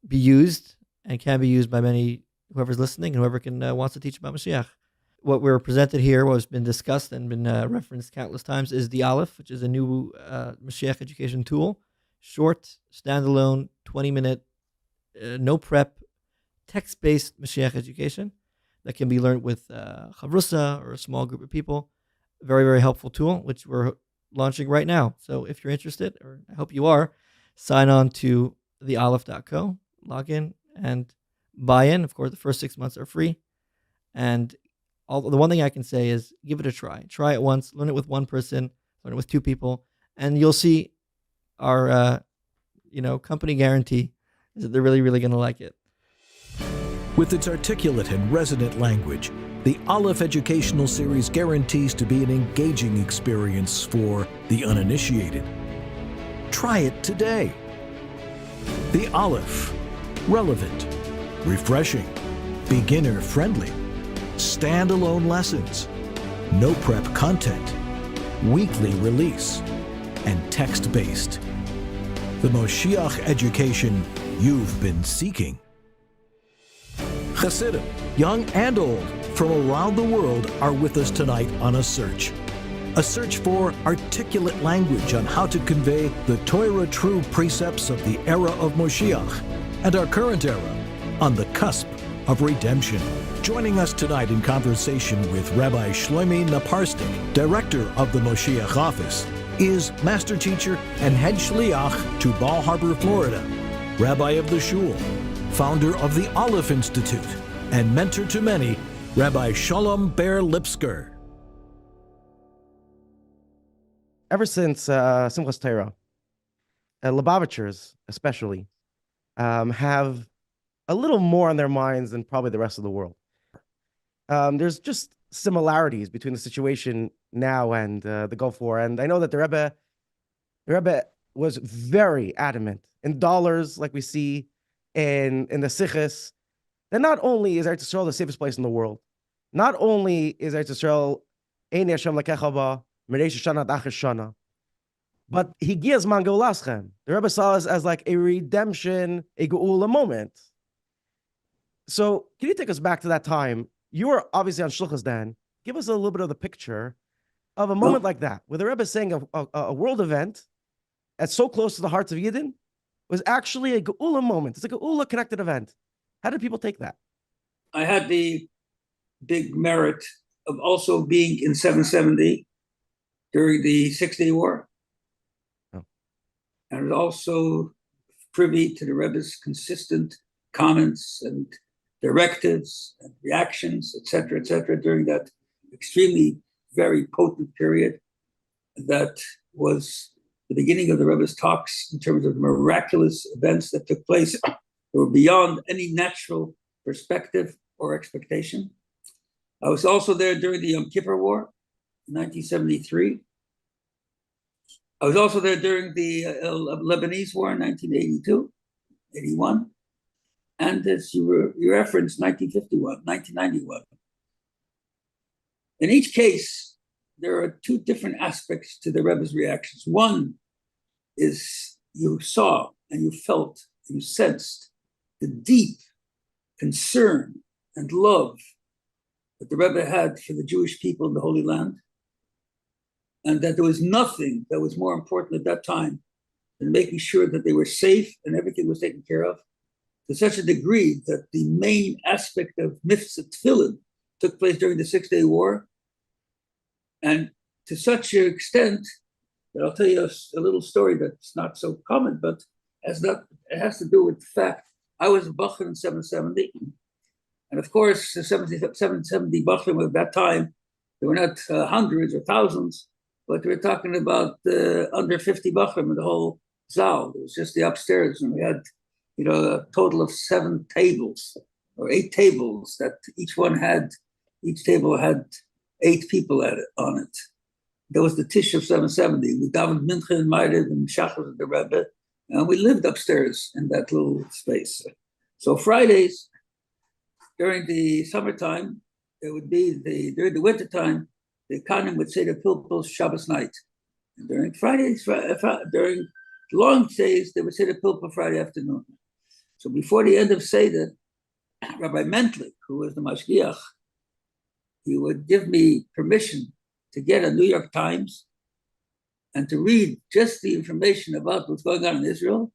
[SPEAKER 11] be used and can be used by whoever's listening and whoever wants to teach about Mashiach. What we're presented here, what has been discussed and been referenced countless times, is the Aleph, which is a new Mashiach education tool. Short, standalone, 20-minute, no prep, text-based Mashiach education that can be learned with chavrusa or a small group of people. Very, very helpful tool, which we're launching right now. So if you're interested, or I hope you are, sign on to thealeph.co, log in, and buy in. Of course, the first 6 months are free. And the one thing I can say is give it a try. Try it once, learn it with one person, learn it with two people, and you'll see our company guarantee is that they're really, really going to like it.
[SPEAKER 1] With its articulate and resonant language, the Aleph educational series guarantees to be an engaging experience for the uninitiated. Try it today. The Aleph. Relevant, refreshing, beginner-friendly, standalone lessons, no prep content, weekly release, and text-based. The Moshiach education you've been seeking. Chassidim, young and old, from around the world are with us tonight on a search for articulate language on how to convey the Torah true precepts of the era of Moshiach and our current era on the cusp of redemption. Joining us tonight in conversation with Rabbi Shlomi Naparstik, director of the Moshiach office, is master teacher and head shliach to Bal Harbor, Florida, rabbi of the Shul, founder of the Aleph Institute, and mentor to many, Rabbi Sholom Ber Lipskar.
[SPEAKER 8] Ever since Simchas Torah, Lubavitchers especially have a little more on their minds than probably the rest of the world. there's just similarities between the situation now and the Gulf War. And I know that the Rebbe was very adamant in dollars, like we see in the Sichos, that not only is Eretz Yisrael the safest place in the world, not only is Eretz Yisrael Ein Hashem Lekecha Ba, Mereish Shana Ad Achar Shana, but Higias Man Geulaschem. The Rebbe saw us as like a redemption, a geula moment. So can you take us back to that time? You were obviously on Shluchas then. Give us a little bit of the picture of a moment like that, where the Rebbe is saying a world event that's so close to the hearts of Yidden was actually a geula moment. It's a geula connected event. How did people take that?
[SPEAKER 13] I had the big merit of also being in 770 during the 6-Day War.
[SPEAKER 8] Oh.
[SPEAKER 13] And was also privy to the Rebbe's consistent comments and directives and reactions, etc., during that extremely very potent period that was the beginning of the Rebbe's talks in terms of miraculous events that took place that were beyond any natural perspective or expectation. I was also there during the Yom Kippur War in 1973. I was also there during the Lebanese War in 1982, 81. And as you referenced, 1951, 1991. In each case, there are two different aspects to the Rebbe's reactions. One is you saw and you felt, and you sensed the deep concern and love that the Rebbe had for the Jewish people in the Holy Land, and that there was nothing that was more important at that time than making sure that they were safe and everything was taken care of, to such a degree that the main aspect of Mitzvah Tefillin took place during the 6-Day War, and to such an extent that I'll tell you a little story that's not so common, but it has to do with the fact I was a Bachar in 770, and of course, the 770 Bachrim at that time, there were not hundreds or thousands, but we're talking about under 50 Bachrim in the whole Zal. It was just the upstairs, and we had, a total of 7 tables or 8 tables that each table had 8 people on it. That was the Tish of 770. We davened Mincha and Ma'ariv and Shachar at the Rebbe, and we lived upstairs in that little space. So Fridays, during the summertime, there would be during the wintertime, the Kohanim would say the Pilpul Shabbos night. And during Fridays, during long days, they would say the Pilpul Friday afternoon. So before the end of Seder, Rabbi Mentlik, who was the Moshiach, he would give me permission to get a New York Times and to read just the information about what's going on in Israel.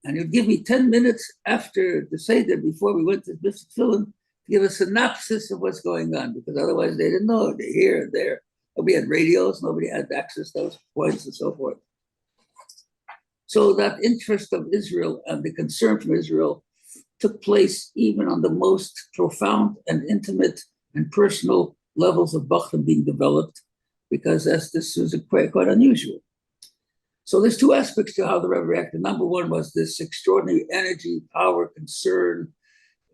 [SPEAKER 13] And he would give me 10 minutes after the Seder, before we went to Mitzvah Tefillin, to give a synopsis of what's going on, because otherwise they didn't know. They're here and there. Nobody had radios, nobody had access to those points and so forth. So that interest of Israel and the concern for Israel took place even on the most profound and intimate and personal levels of Bachrim being developed, because this was quite unusual. So there's 2 aspects to how the Rebbe reacted. Number one was this extraordinary energy, power, concern.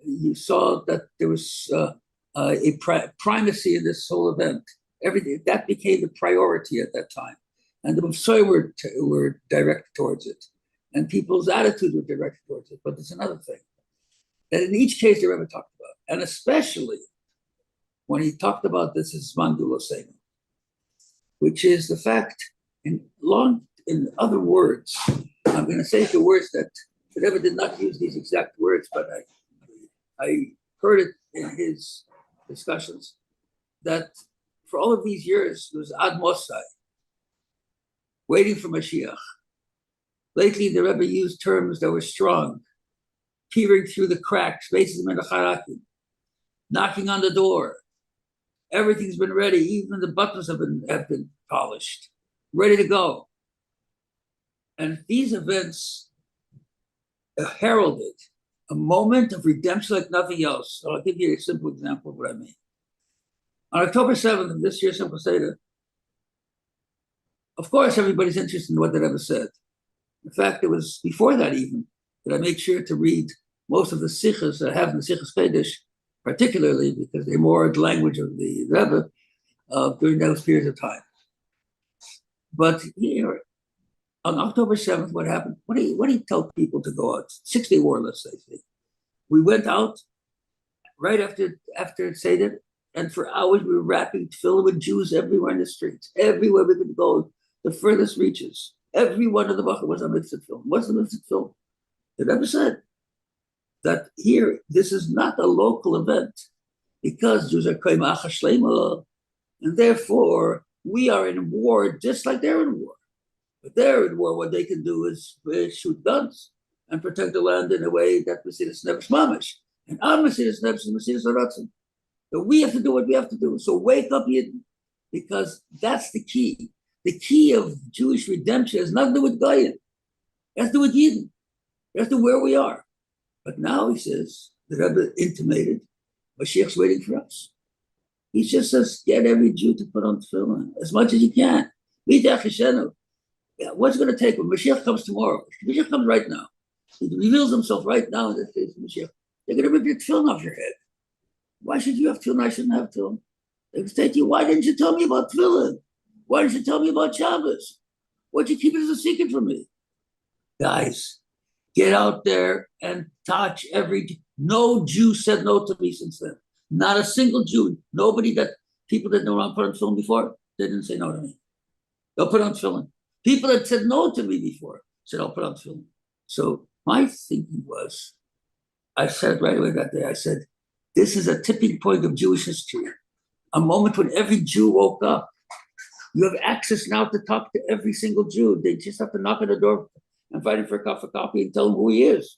[SPEAKER 13] You saw that there was a primacy in this whole event. Everything that became the priority at that time, and the Moshe were directed towards it, and people's attitudes were directed towards it. But there's another thing that in each case the Rebbe talked about, and especially when he talked about this as Mandulosenu, which is the fact, in other words, I'm going to say the words that the Rebbe did not use these exact words, but I heard it in his discussions, that for all of these years, it was Ad Mosai, waiting for Mashiach. Lately, the Rebbe used terms that were strong, peering through the cracks, spaces in the charakim, knocking on the door. Everything's been ready. Even the buttons have been polished, ready to go. And these events heralded a moment of redemption like nothing else. So I'll give you a simple example of what I mean. On October 7th of this year's Simple Seder, of course, everybody's interested in what the Rebbe said. In fact, it was before that even that I made sure to read most of the sichos that I have in the Sichos Kodesh particularly because they more the language of the Rebbe during those periods of time. But here, on October 7th, what happened? What do you tell people to go out? 6-day war, let's say. We went out right after Seder, and for hours we were wrapping tefillin with Jews everywhere in the streets, everywhere we could go, the furthest reaches. Every one of the Bachar was a mitzvah film. What's the mitzvah film? The Rebbe said that here, this is not a local event because Jews are koim acha shlema, and therefore we are in war just like they're in war. But they're in war, what they can do is shoot guns and protect the land in a way that Mesilas Nefesh mamish. And our Mesilas Nefesh is Mesilas Haratzon. So we have to do what we have to do. So wake up, Yidden, because that's the key. The key of Jewish redemption has nothing to do with Goyim. It has to do with Yidden. It has to do where we are. But now he says, the Rebbe intimated, Mashiach's waiting for us. He just says, get every Jew to put on tefillin as much as you can. What's it going to take when Mashiach comes tomorrow? Mashiach comes right now. He reveals himself right now in the face of Mashiach. They're going to rip your tefillin off your head. Why should you have tefillin? I shouldn't have tefillin. They can say to you, why didn't you tell me about tefillin? Why didn't you tell me about Shabbos? Why'd you keep it as a secret from me? Guys, get out there and touch every... No Jew said no to me since then. Not a single Jew. Nobody that... People that know I'm put on tefillin before, they didn't say no to me. They'll put on tefillin. People that said no to me before said, I'll put on tefillin. So my thinking was, I said right away that day, I said, this is a tipping point of Jewish history. A moment when every Jew woke up. You have access now to talk to every single Jew. They just have to knock on the door and invite him for a cup of coffee and tell him who he is.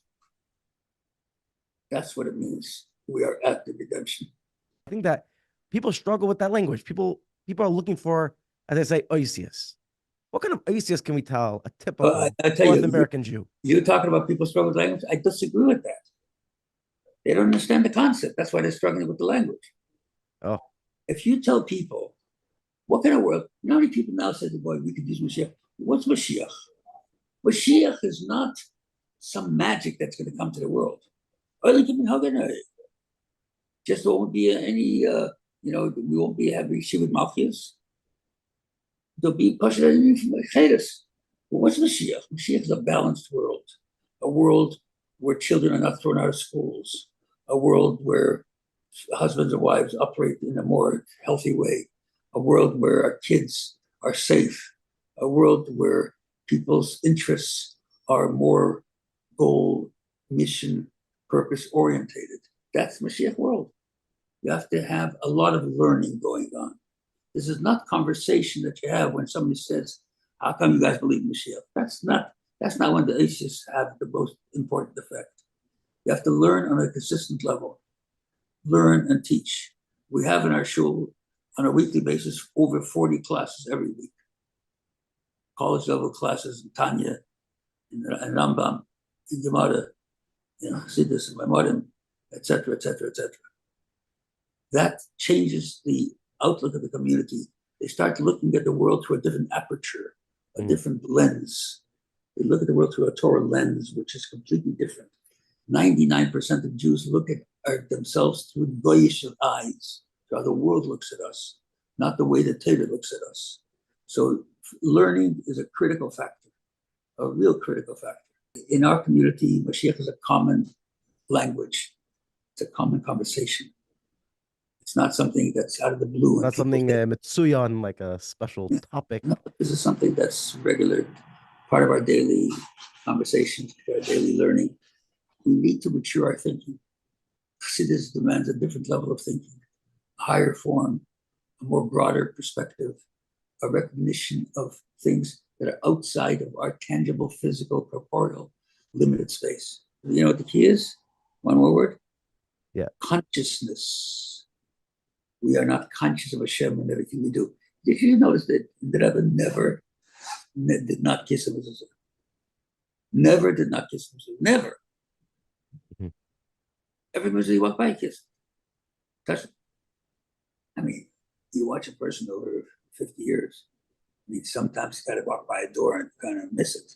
[SPEAKER 13] That's what it means. We are at the redemption.
[SPEAKER 8] I think that people struggle with that language. People are looking for, as I say, oisius. What kind of oisius can we tell a typical North American Jew?
[SPEAKER 13] You're talking about people struggling with language? I disagree with that. They don't understand the concept. That's why they're struggling with the language.
[SPEAKER 8] Oh.
[SPEAKER 13] If you tell people, what kind of world? You know how many people now say, boy, we could use Mashiach. What's Mashiach? Mashiach is not some magic that's going to come to the world. Just there won't be any, we won't be having Shivit Malchias. There'll be Pashadim from Chassid. But what's Mashiach? Mashiach is a balanced world. A world where children are not thrown out of schools. A world where husbands and wives operate in a more healthy way. A world where our kids are safe, a world where people's interests are more goal, mission, purpose orientated. That's Mashiach world. You have to have a lot of learning going on. This is not conversation that you have when somebody says, how come you guys believe in Mashiach? That's not when the issues have the most important effect. You have to learn on a consistent level. Learn and teach. We have in our shul on a weekly basis, over 40 classes every week. College level classes in Tanya, in Rambam, in Gemara, Chassidus, and Maimonim, etc., etc., etc. That changes the outlook of the community. They start looking at the world through a different aperture, a different lens. They look at the world through a Torah lens, which is completely different. 99% of Jews look at themselves through goyish eyes. How the world looks at us, not the way the Torah looks at us. So learning is a critical factor, a real critical factor. In our community, Mashiach is a common language. It's a common conversation. It's not something that's out of the blue.
[SPEAKER 8] Not something mitsuyan, like a special topic.
[SPEAKER 13] No, this is something that's regular, part of our daily conversations, our daily learning. We need to mature our thinking. Chassidus demands a different level of thinking. Higher form, a more broader perspective, a recognition of things that are outside of our tangible, physical, corporeal, limited space. You know what the key is? One more word?
[SPEAKER 8] Yeah.
[SPEAKER 13] Consciousness. We are not conscious of Hashem in everything we do. Did you notice that the Rebbe never did not kiss a mezuzah? Never did not kiss a mezuzah. Never. Mm-hmm. Every mezuzah he walked by, he kissed. Touched it. I mean, you watch a person over 50 years. I mean, sometimes you got to walk by a door and kind of miss it.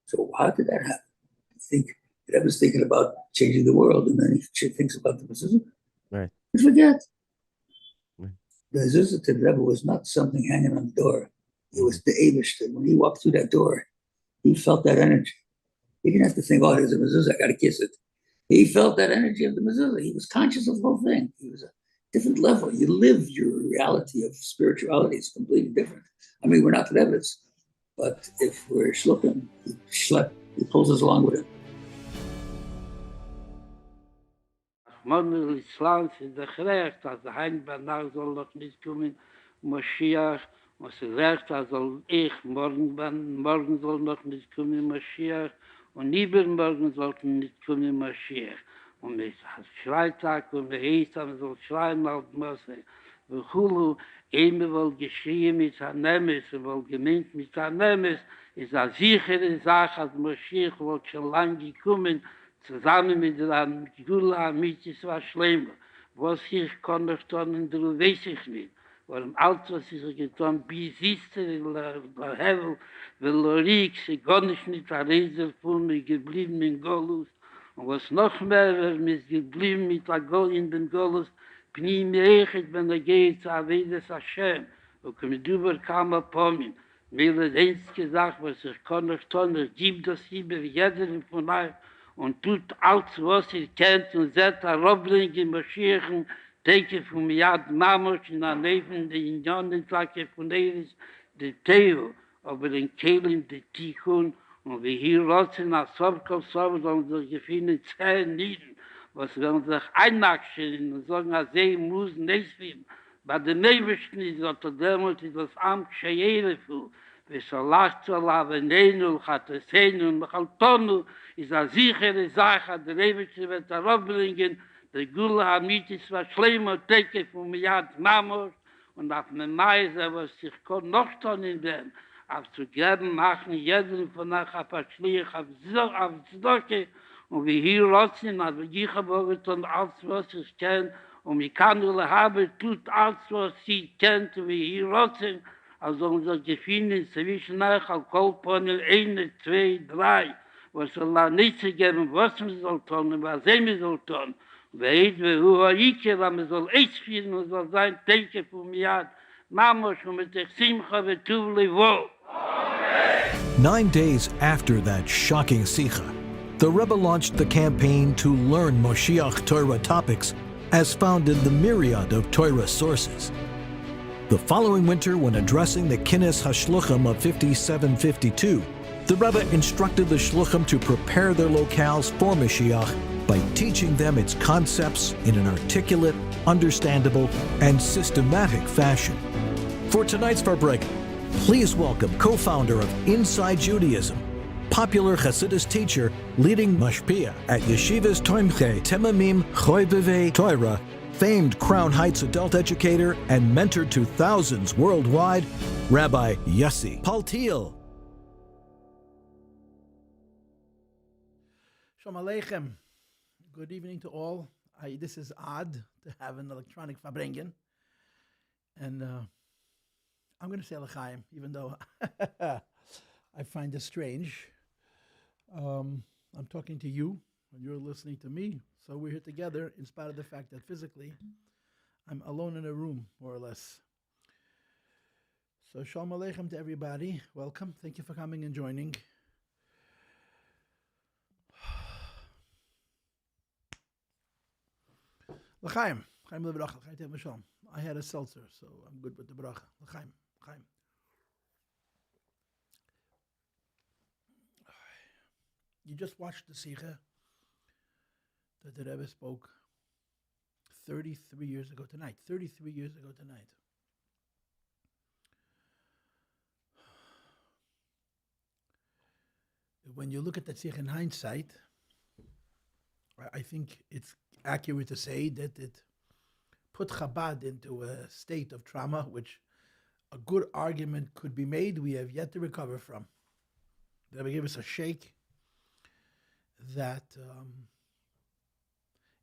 [SPEAKER 13] So how did that happen? I think The Rebbe's thinking about changing the world, and then he thinks about the mezuzah.
[SPEAKER 8] Right.
[SPEAKER 13] You forget.
[SPEAKER 8] Right.
[SPEAKER 13] The mezuzah to the Rebbe was not something hanging on the door. It was the Eibishter. When he walked through that door, he felt that energy. He didn't have to think, oh, there's a mezuzah, I got to kiss it. He felt that energy of the mezuzah. He was conscious of the whole thing. He was a different level. You live your reality of spirituality. It's completely different. I mean, we're not Rebbe's, but if we're shluchim, he pulls us along with him.
[SPEAKER 10] Mann Islam ist der Recht, als der Hein Banach soll noch nicht kommen, Moshiach, was recht, als soll ich morgen soll noch nicht kommen, Moshiach, und übermorgen sollte nicht kommen, Moshiach. Und es hat Freitag und heißt, man soll schreien auf Moshe. Und Hulu, wohl geschrien mit Hanemes, wohl gemeint mit Hanemes, ist eine sichere Sache, als Moshiach wird schon lange gekommen, zusammen mit der Gula Mitzis war schlimm. Was ich kann noch tun, du weiß ich nicht. Weil alles, was ich getan, bis ist der Hevel, weil Lorik, sie gar nicht der Reise von mir geblieben in Golus. Und was noch mehr, wir ist geblieben mit der Gol in den Golus, bin ich mir echt, wenn geht, zu Avedes Hashem. Und kommt über kam Pomim. Mir ist eins gesagt, was ich kann noch tun, ich gebe das über jeder von euch, und tut alles, was ihr kennt, und seht Farbrengen, Moshiach, denke von Yad Mamosh, in der Levin, die Unionen-Tlake von Eris, die Teo, aber den Kehlen, die Tikkun, und wie hier rotzen, als Sobkov, sollen sich gefühlen 10 Nieden, was werden sich einnackschen und sagen, als sie muss nicht werden. Bei den Nebesten ist das damals das Amt Scheyerefu, ושלח צולה ונינו וחתסנו ומחלטונו, ist eine sichere Sache, der Rebbe wird darauf bringen, der Gula Amitis war schlimm und Teke von Miyad Mamos und auf dem Meise, was sich kann noch tun in dem, auf zu geben, machen jeden von euch auf der Schliech, auf Zdoke und wie hier rotzen, aber ich habe getan, alles was ich kenne und ich kann nur haben, tut alles was sie kennt, wie hier rotzen, also unser Gefühl zwischen euch auf Kolponel 1, 2, 3, was Allah nicht zu geben, was man soll tun und was er soll tun. Weil man soll echt fühlen und soll sein, denke von mir, Mama, schon mit der Simcha betuv levo.
[SPEAKER 1] 9 days after that shocking Sikha, the Rebbe launched the campaign to learn Moshiach Torah topics as found in the myriad of Torah sources. The following winter, when addressing the Kinnis HaShluchim of 5752, the Rebbe instructed the Shluchim to prepare their locales for Mashiach by teaching them its concepts in an articulate, understandable, and systematic fashion. For tonight's Farbrengen, please welcome co-founder of Inside Judaism, popular Chassidus teacher, leading mashpia at Yeshivas Toimche Temamim Choybeve Torah, famed Crown Heights adult educator and mentor to thousands worldwide, Rabbi Yossi. Paltiel.
[SPEAKER 14] Shalom Aleichem. Good evening to all. This is odd to have an electronic Farbrengen. And I'm going to say L'chaim, even though I find this strange. I'm talking to you, and you're listening to me. So we're here together, in spite of the fact that physically I'm alone in a room, more or less. So Shalom Aleichem to everybody. Welcome. Thank you for coming and joining. L'chaim. Chaim lebracha. Chaim shalom. I had a seltzer, so I'm good with the bracha. L'chaim. Chaim. You just watched the Sikha that the Rebbe spoke 33 years ago tonight. 33 years ago tonight. When you look at that Sikha in hindsight, I think it's accurate to say that it put Chabad into a state of trauma, which a good argument could be made we have yet to recover from. The Rebbe gave us a shake that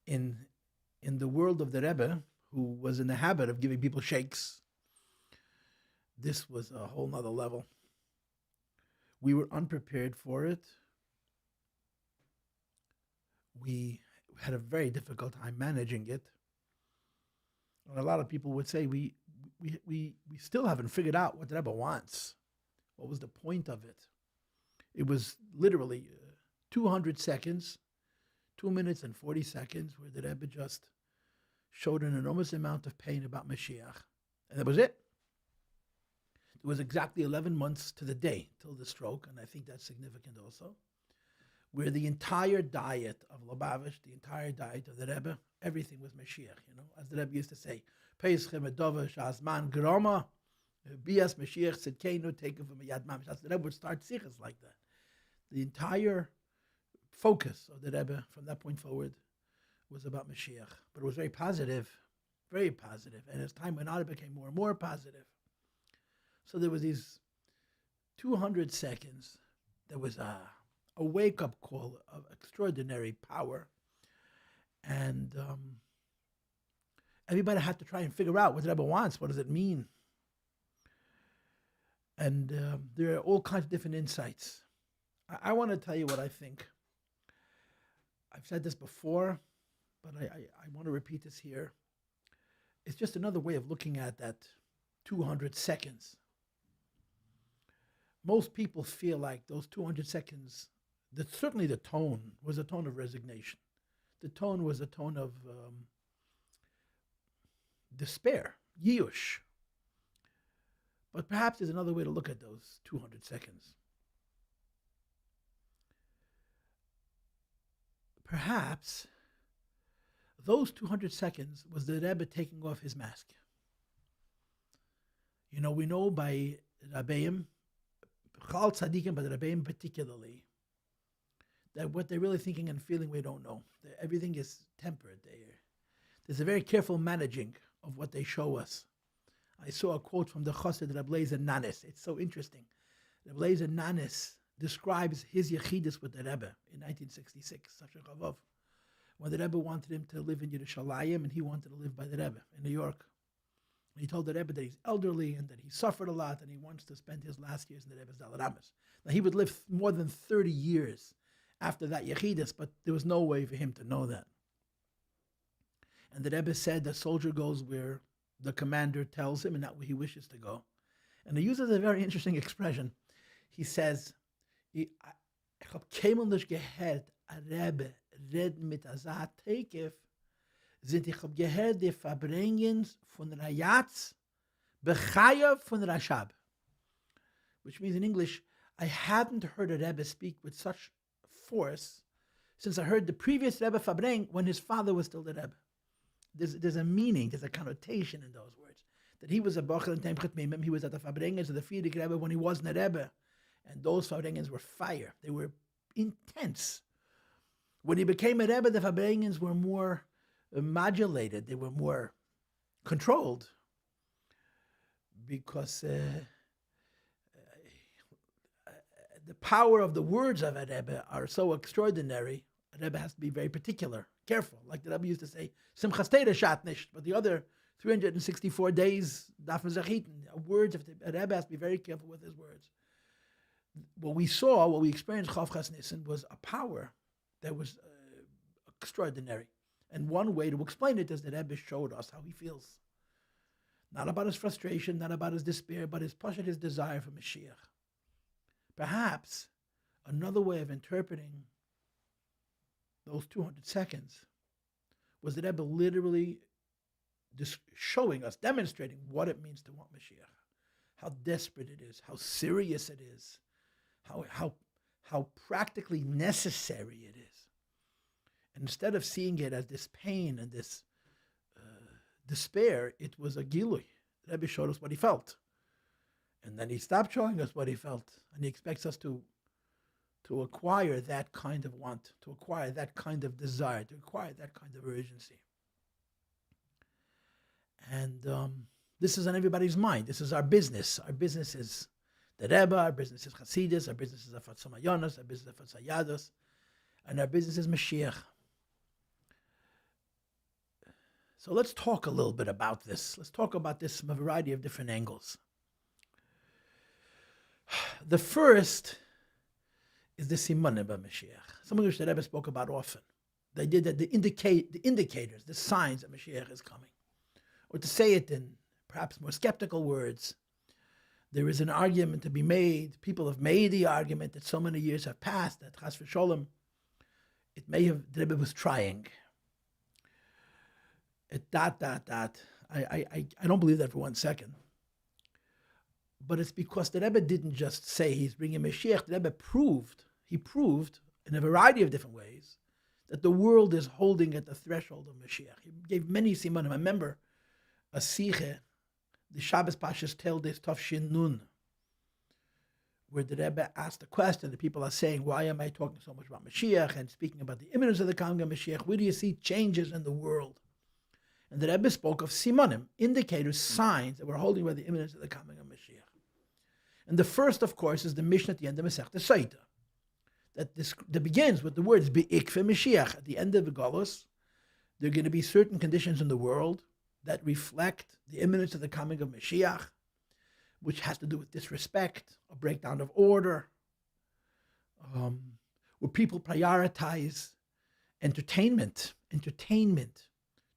[SPEAKER 14] in the world of the Rebbe, who was in the habit of giving people shakes, this was a whole nother level. We were unprepared for it. we had a very difficult time managing it. And a lot of people would say we still haven't figured out what the Rebbe wants. What was the point of it? It was literally 200 seconds, 2 minutes and 40 seconds, where the Rebbe just showed an enormous amount of pain about Mashiach. And that was it. It was exactly 11 months to the day till the stroke, and I think that's significant also, where the entire diet of Lubavitch, the entire diet of the Rebbe, everything was Mashiach, as the Rebbe used to say, Peschem Edovish Azman Groma, Bias Mashiach Sidkeinu, take from Yad Mamish. That's the Rebbe would start sichas like that. The entire focus of the Rebbe from that point forward was about Mashiach. But it was very positive, very positive. And as time went on, it became more and more positive. So there was these 200 seconds. There was a wake-up call of extraordinary power. And everybody had to try and figure out what the Rebbe wants. What does it mean? And there are all kinds of different insights. I want to tell you what I think. I've said this before, but I want to repeat this here. It's just another way of looking at that 200 seconds. Most people feel like those 200 seconds, that certainly the tone was a tone of resignation. The tone was a tone of despair, yiush. But perhaps there's another way to look at those 200 seconds. Perhaps those 200 seconds was the Rebbe taking off his mask. We know by Rabbeim, Chal Tzadikim, but the Rebbeim particularly, that what they're really thinking and feeling, we don't know. Everything is tempered. There's a very careful managing of what they show us. I saw a quote from the Chassid, Rabbi Nanis. It's so interesting. Rabbi Nanis describes his yechidus with the Rebbe in 1966, when the Rebbe wanted him to live in Yerushalayim and he wanted to live by the Rebbe in New York. And he told the Rebbe that he's elderly and that he suffered a lot and he wants to spend his last years in the Rebbe's Dalaramas. Now he would live more than 30 years after that yechidus, but there was no way for him to know that. And the Rebbe said the soldier goes where the commander tells him and not where he wishes to go. And he uses a very interesting expression. He says, ich hab keinmal gehört, a Rebbe reden mit azat Tekef, sind ich hab gehört die Farbrengens von Rayatz, Bechayev von Rashab. Which means in English, I hadn't heard a Rebbe speak with such force since I heard the previous Rebbe Farbreng when his father was still the Rebbe. There's a meaning, there's a connotation in those words. That he was a Bocher and Temchet Mimim, he was at the Farbrengens of the Friedrich Rebbe when he wasn't a Rebbe. And those Farbrengens were fire. They were intense. When he became a Rebbe, the Farbrengens were more modulated. They were more controlled. Because the power of the words of a Rebbe are so extraordinary, a Rebbe has to be very particular, careful. Like the Rebbe used to say, Simchas Torah shat nicht, but the other 364 days, darf man sich eaten. Words, a Rebbe has to be very careful with his words. What we saw, what we experienced, Chavchas Nissen, was a power that was extraordinary. And one way to explain it is that Rebbe showed us how he feels. Not about his frustration, not about his despair, but his desire for Mashiach. Perhaps another way of interpreting those 200 seconds was that Rebbe literally showing us, demonstrating what it means to want Mashiach, how desperate it is, how serious it is, how practically necessary it is. And instead of seeing it as this pain and this despair, it was a gilui. The Rebbe showed us what he felt. And then he stopped showing us what he felt. And he expects us to acquire that kind of want, to acquire that kind of desire, to acquire that kind of urgency. And this is on everybody's mind. This is our business. Our business is the Rebbe, our business is Chassidus, our business is Afat Somayonos, our business is Afat Sayados, and our business is Mashiach. So let's talk a little bit about this. Let's talk about this from a variety of different angles. The first is the Simanim by Mashiach, something which the Rebbe spoke about often. the idea that the indicators, the signs that Mashiach is coming. Or to say it in perhaps more skeptical words, there is an argument to be made. People have made the argument that so many years have passed that Chas v'Sholom, it may have, the Rebbe was trying. I don't believe that for 1 second. But it's because the Rebbe didn't just say he's bringing Mashiach. The Rebbe proved in a variety of different ways that the world is holding at the threshold of Mashiach. He gave many simanim. I remember a siche, the Shabbos Pashas Tel Des Tov Shin Nun, where the Rebbe asked a question. The people are saying, why am I talking so much about Mashiach and speaking about the imminence of the coming of Mashiach? Where do you see changes in the world? And the Rebbe spoke of simanim, indicators, signs that we're holding by the imminence of the coming of Mashiach. And the first, of course, is the Mishnah at the end of Masechta Sotah, that begins with the words Be'ikve Mashiach. At the end of the Golus, there are going to be certain conditions in the world that reflect the imminence of the coming of Mashiach, which has to do with disrespect, a breakdown of order, where people prioritize entertainment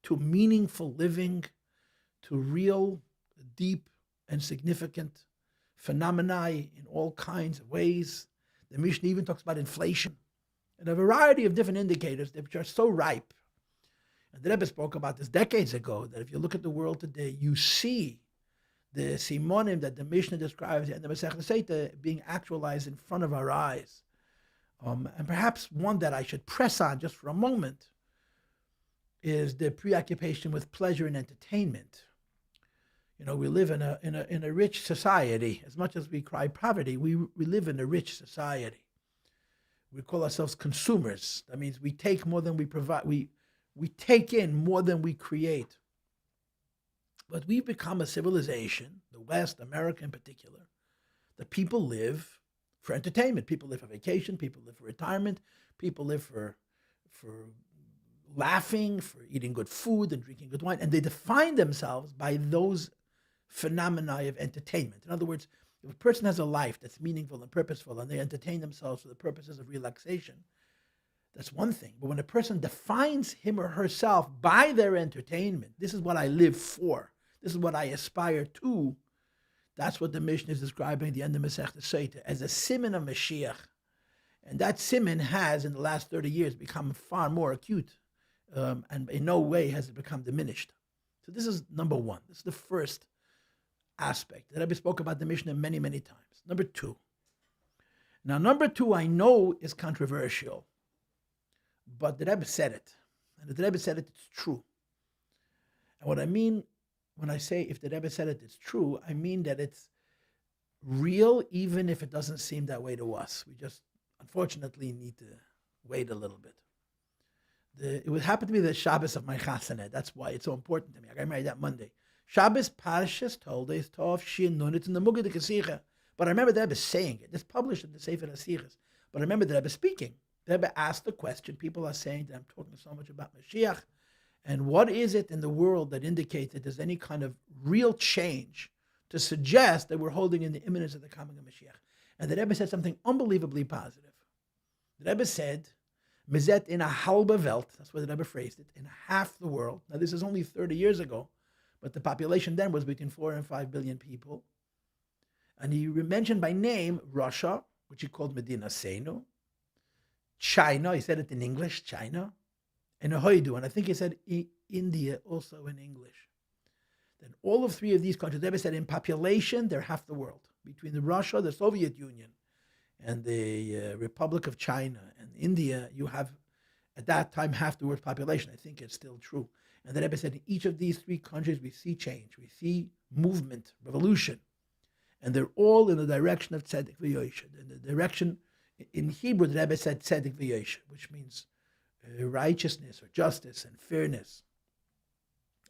[SPEAKER 14] to meaningful living, to real, deep, and significant phenomena in all kinds of ways. The Mishnah even talks about inflation and a variety of different indicators which are so ripe. And the Rebbe spoke about this decades ago, that if you look at the world today, you see the simonim that the Mishnah describes and the Masechta Sotah being actualized in front of our eyes. And perhaps one that I should press on just for a moment is the preoccupation with pleasure and entertainment. You know, we live in a rich society. As much as we cry poverty, we live in a rich society. We call ourselves consumers. That means we take more than we provide. We take in more than we create. But we've become a civilization, the West, America in particular, that people live for entertainment. People live for vacation. People live for retirement. People live for laughing, for eating good food and drinking good wine. And they define themselves by those phenomena of entertainment. In other words, if a person has a life that's meaningful and purposeful and they entertain themselves for the purposes of relaxation, that's one thing. But when a person defines him or herself by their entertainment, this is what I live for, this is what I aspire to, that's what the Mishnah is describing at the end of Masechta Sotah as a siman of Mashiach. And that siman has, in the last 30 years, become far more acute, and in no way has it become diminished. So this is number one. This is the first aspect that Rebbe spoke about the Mishnah many, many times. Number two. Now, number two I know is controversial, but the Rebbe said it. And if the Rebbe said it, it's true. And what I mean when I say if the Rebbe said it, it's true, I mean that it's real even if it doesn't seem that way to us. We just, unfortunately, need to wait a little bit. It would happen to be the Shabbos of my Chassid. That's why it's so important to me. I got married that Monday. Shabbos Parshas told us Tov Shin Nun. It's in the Mugad Kasicha. But I remember the Rebbe saying it. It's published in the Sefer Asichas. But I remember the Rebbe speaking. The Rebbe asked the question. People are saying that I'm talking so much about Mashiach. And what is it in the world that indicates that there's any kind of real change to suggest that we're holding in the imminence of the coming of Mashiach? And the Rebbe said something unbelievably positive. The Rebbe said, Mizet in a halbe Welt, that's where the Rebbe phrased it, in half the world. Now this is only 30 years ago, but the population then was between 4 and 5 billion people. And he mentioned by name Russia, which he called Medina Seinu, China, he said it in English, China, and Hoidu, and I think he said India also in English. Then all of three of these countries, the Rebbe said in population, they're half the world. Between Russia, the Soviet Union, and the Republic of China and India, you have, at that time, half the world's population. I think it's still true. And the Rebbe said, in each of these three countries, we see change. We see movement, revolution. And they're all in the direction of tzedek v'yosher. In the direction, in Hebrew, the Rebbe said tzedek v'yosher, which means righteousness or justice and fairness.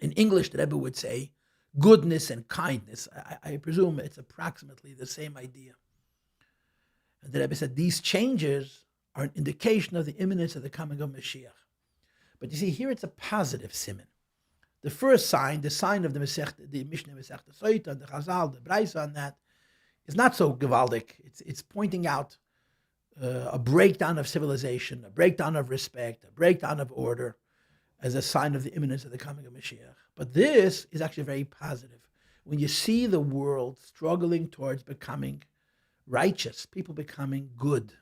[SPEAKER 14] In English, the Rebbe would say goodness and kindness. I presume it's approximately the same idea. And the Rebbe said these changes are an indication of the imminence of the coming of Mashiach. But you see, here it's a positive siman. The first sign, the sign of the Mishnah Masechta Sotah, the Chazal, the Braisa on that, is not so gewaldic. It's pointing out a breakdown of civilization, a breakdown of respect, a breakdown of order, as a sign of the imminence of the coming of Mashiach. But this is actually very positive. When you see the world struggling towards becoming righteous, people becoming good,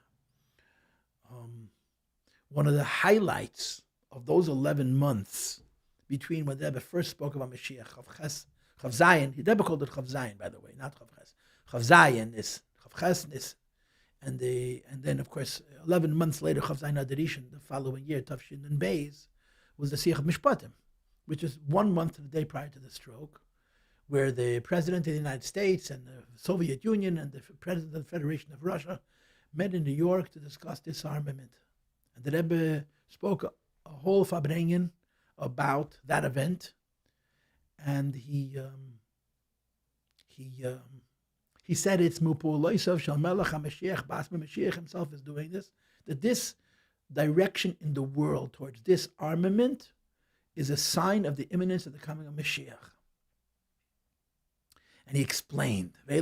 [SPEAKER 14] one of the highlights of those 11 months between when the Rebbe first spoke about Mashiach, Chav Zayin, the Rebbe called it Chav Zayin, by the way, not Chav Ches. Chav Zayin is Chav Ches is, and then of course 11 months later, Chav Zayin Adarishan, the following year, Tavshin and Beis, was the Siach Mishpatim, which is 1 month to the day prior to the stroke, where the President of the United States and the Soviet Union and the President of the Federation of Russia met in New York to discuss disarmament. And the Rebbe spoke a whole Farbrengen about that event, and he said it's Mupuloisav Shal Melech HaMashiach, Basma Mashiach himself is doing this, that this direction in the world towards disarmament is a sign of the imminence of the coming of Mashiach. And he explained, the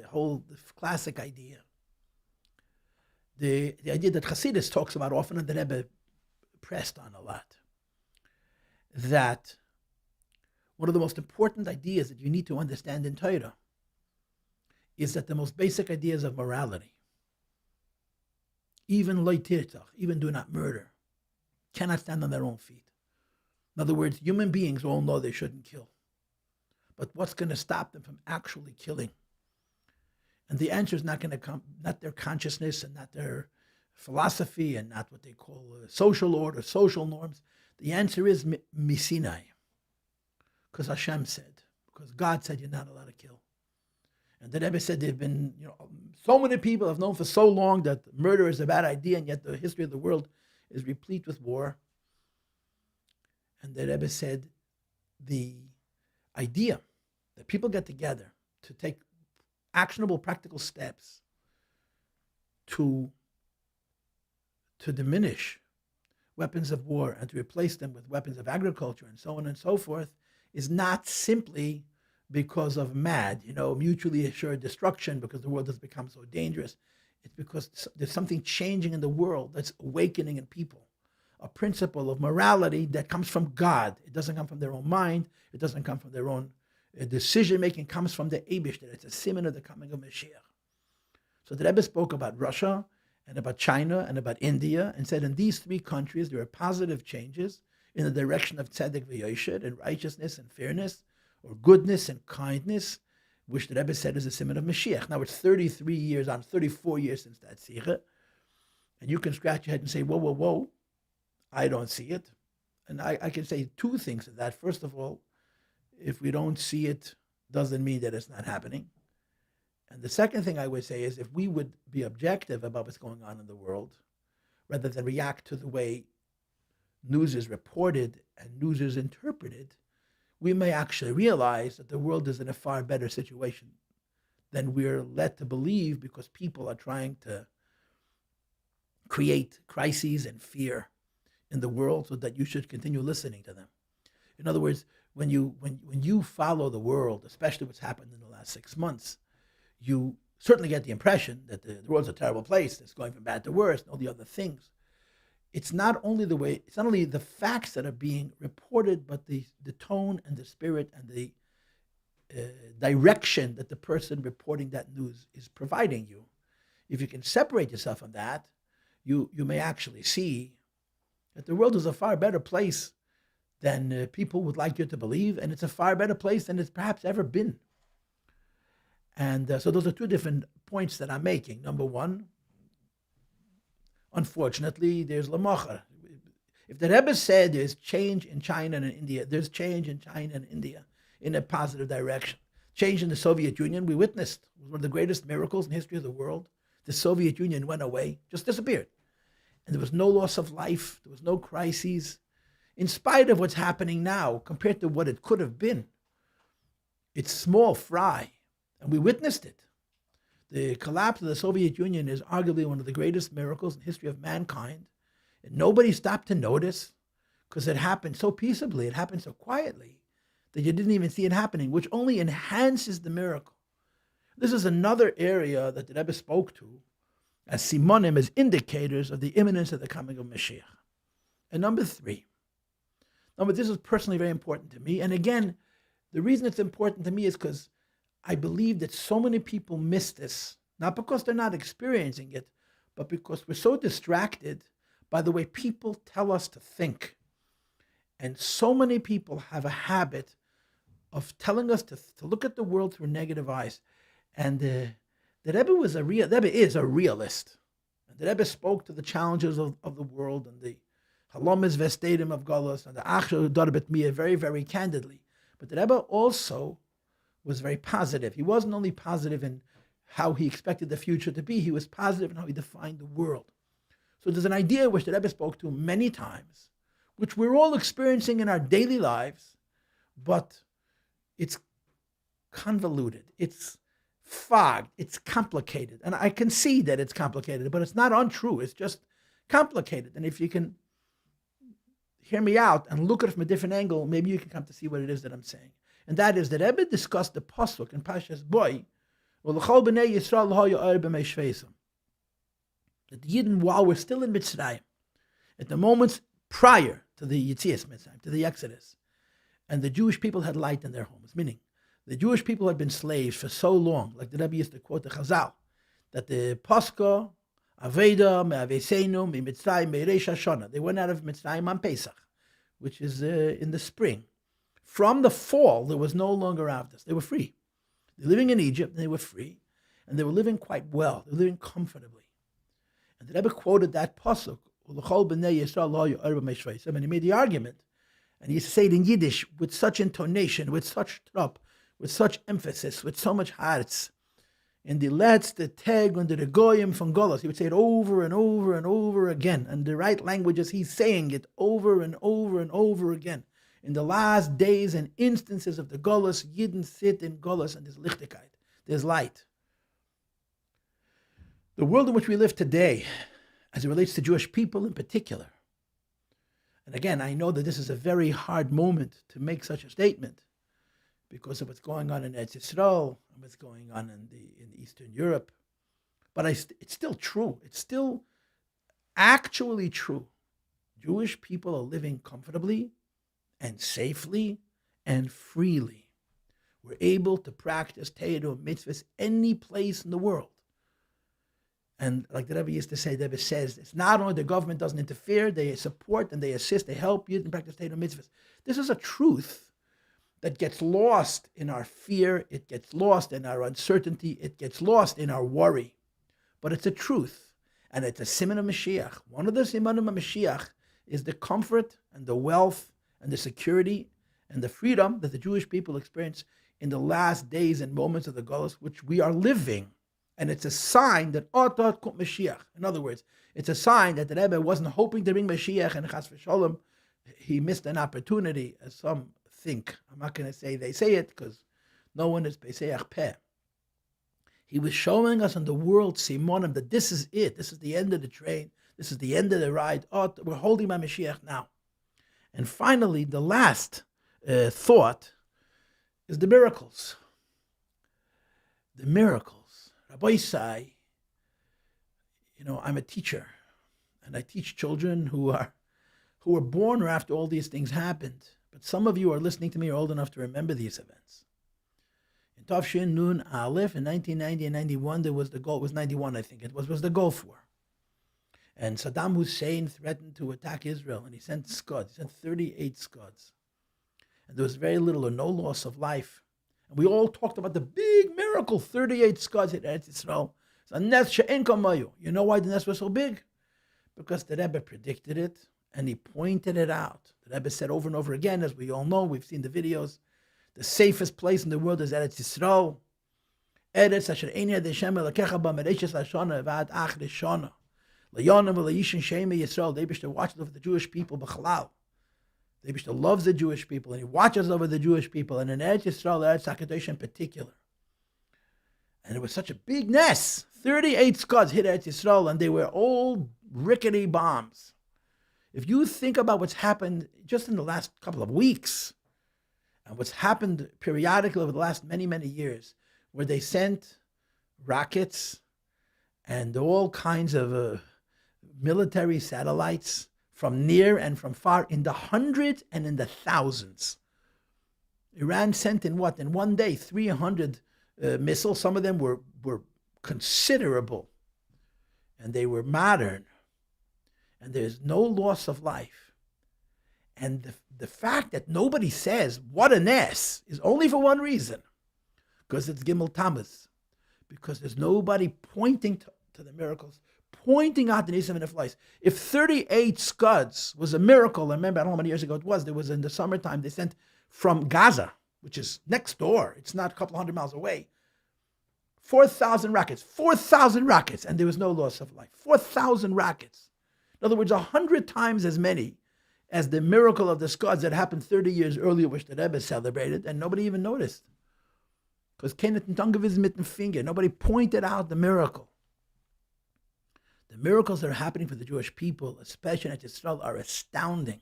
[SPEAKER 14] whole classic idea, the idea that Chassidus talks about often and the Rebbe pressed on a lot, that one of the most important ideas that you need to understand in Torah is that the most basic ideas of morality, even lo tirtzach, even do not murder, cannot stand on their own feet. In other words, human beings all know they shouldn't kill. But what's going to stop them from actually killing? And the answer is not going to come, not their consciousness and not their philosophy and not what they call social order, social norms. The answer is misinai. Because Hashem said, because God said you're not allowed to kill. And the Rebbe said there have been, so many people have known for so long that murder is a bad idea, and yet the history of the world is replete with war. And the Rebbe said the idea that people get together to take actionable, practical steps to diminish weapons of war and to replace them with weapons of agriculture and so on and so forth is not simply because of mutually assured destruction, because the world has become so dangerous. It's because there's something changing in the world that's awakening in people. A principle of morality that comes from God. It doesn't come from their own mind. It doesn't come from their own decision-making. It comes from the Eibishter. It's a simon of the coming of Mashiach. So the Rebbe spoke about Russia and about China and about India and said in these three countries there are positive changes in the direction of tzedek v'yosher and righteousness and fairness, or goodness and kindness, which the Rebbe said is a simon of Mashiach. Now it's 34 years since that sikha, and you can scratch your head and say, whoa, I don't see it. And I can say two things to that. First of all, if we don't see it, doesn't mean that it's not happening. And the second thing I would say is if we would be objective about what's going on in the world, rather than react to the way news is reported and news is interpreted, we may actually realize that the world is in a far better situation than we're led to believe, because people are trying to create crises and fear in the world so that you should continue listening to them. In other words, when you follow the world, especially what's happened in the last 6 months, you certainly get the impression that the world's a terrible place, it's going from bad to worse, and all the other things. It's not only the facts that are being reported, but the tone and the spirit and the direction that the person reporting that news is providing you. If you can separate yourself from that, you may actually see that the world is a far better place than people would like you to believe, and it's a far better place than it's perhaps ever been. And so those are two different points that I'm making. Number one, unfortunately, there's Lamachar. If the Rebbe said there's change in China and in India, there's change in China and India in a positive direction. Change in the Soviet Union, we witnessed. It was one of the greatest miracles in the history of the world. The Soviet Union went away, just disappeared. And there was no loss of life. There was no crises. In spite of what's happening now, compared to what it could have been, it's small fry. And we witnessed it. The collapse of the Soviet Union is arguably one of the greatest miracles in the history of mankind. And nobody stopped to notice, because it happened so peaceably, it happened so quietly, that you didn't even see it happening, which only enhances the miracle. This is another area that the Rebbe spoke to as simonim, as indicators of the imminence of the coming of Mashiach. And number three, this is personally very important to me. And again, the reason it's important to me is because I believe that so many people miss this, not because they're not experiencing it, but because we're so distracted by the way people tell us to think. And so many people have a habit of telling us to look at the world through negative eyes. And the Rebbe is a realist. And the Rebbe spoke to the challenges of the world and the halamas vestadim of Golos and the achshel darbet miyah very, very candidly. But the Rebbe also was very positive. He wasn't only positive in how he expected the future to be, he was positive in how he defined the world. So there's an idea which the Rebbe spoke to many times, which we're all experiencing in our daily lives, but it's convoluted, it's fogged, it's complicated. And I can see that it's complicated, but it's not untrue, it's just complicated. And if you can hear me out and look at it from a different angle, maybe you can come to see what it is that I'm saying. And that is that Rebbe discussed the pasuk in Pashas Boy, that the Yidden, while we're still in Mitzrayim, at the moments prior to the Yitzias Mitzrayim, to the Exodus, and the Jewish people had light in their homes, meaning the Jewish people had been slaves for so long, like the Rebbe used to quote the Chazal, that the Pascha, Aveda, Me'aveseinu, Mitzrayim, Me'reish Hashana, they went out of Mitzrayim on Pesach, which is in the spring. From the fall, there was no longer Avdas. They were free. They were living in Egypt, and they were free, and they were living quite well. They were living comfortably. And the Rebbe quoted that pasuk, and he made the argument, and he used to say it in Yiddish with such intonation, with such trop, with such emphasis, with so much hearts. In the letzte Tag under the Goyim von Golos, he would say it over and over and over again. And the right language is he's saying it over and over and over again. In the last days and instances of the Golos, Yidden sit in Golos, and there's Lichtigkeit, there's light. The world in which we live today, as it relates to Jewish people in particular, and again, I know that this is a very hard moment to make such a statement because of what's going on in Eretz Yisrael and what's going on in Eastern Europe, but it's still true. It's still actually true. Jewish people are living comfortably and safely and freely. We're able to practice Torah and mitzvahs any place in the world. And like the Rebbe used to say, the Rebbe says, it's not only the government doesn't interfere, they support and they assist, they help you to practice Torah and mitzvahs. This is a truth that gets lost in our fear, it gets lost in our uncertainty, it gets lost in our worry. But it's a truth, and it's a siman of Mashiach. One of the simanim of Mashiach is the comfort and the wealth and the security and the freedom that the Jewish people experience in the last days and moments of the Golus, which we are living. And it's a sign that Otot Kum Mashiach. In other words, it's a sign that the Rebbe wasn't hoping to bring Mashiach and Chas v'Sholom. He missed an opportunity, as some think. I'm not going to say they say it because no one is Beseach Peh. He was showing us in the world, Simonim, that this is it. This is the end of the train. This is the end of the ride. We're holding my Mashiach now. And finally, the last thought is the miracles. The miracles. Rabbi Sai, I'm a teacher, and I teach children who were born after all these things happened. But some of you are listening to me are old enough to remember these events. In Tafshin Nun Aleph in 1990 and 91, there was the Gulf. It was 91, I think. It was the Gulf War. And Saddam Hussein threatened to attack Israel, and he sent Scuds. He sent 38 Scuds. And there was very little or no loss of life. And we all talked about the big miracle, 38 Scuds hit Eretz Yisrael. You know why the nest was so big? Because the Rebbe predicted it, and he pointed it out. The Rebbe said over and over again, as we all know, we've seen the videos, the safest place in the world is Eretz Yisrael. Eretz asher ein yad Hashem elokecha ba mereishis hashana v'ad achri shana. L'yonim v'le'yishin shema Yisrael. They wish to watch over the Jewish people b'chalal. They wish to love the Jewish people, and he watches over the Jewish people, and in Eretz Yisrael, Eretz HaKadosh in particular. And it was such a big nest. 38 Scuds hit Eretz Yisrael, and they were old rickety bombs. If you think about what's happened just in the last couple of weeks, and what's happened periodically over the last many, many years, where they sent rockets and all kinds of military satellites from near and from far in the hundreds and in the thousands. Iran sent in one day, 300 missiles. Some of them were considerable, and they were modern, and there's no loss of life. And the fact that nobody says, what a ness, is only for one reason, because it's Gimel Tammuz, because there's nobody pointing to the miracles, pointing out the Nisim and the flies. If 38 Scuds was a miracle, I remember, I don't know how many years ago it was, there was in the summertime, they sent from Gaza, which is next door, it's not a couple hundred miles away, 4,000 rockets, and there was no loss of life. 4,000 rockets. In other words, 100 times as many as the miracle of the Scuds that happened 30 years earlier, which the Rebbe celebrated, and nobody even noticed. Because kenet tongeviz mit finger, nobody pointed out the miracle. The miracles that are happening for the Jewish people, especially at Yisrael, are astounding.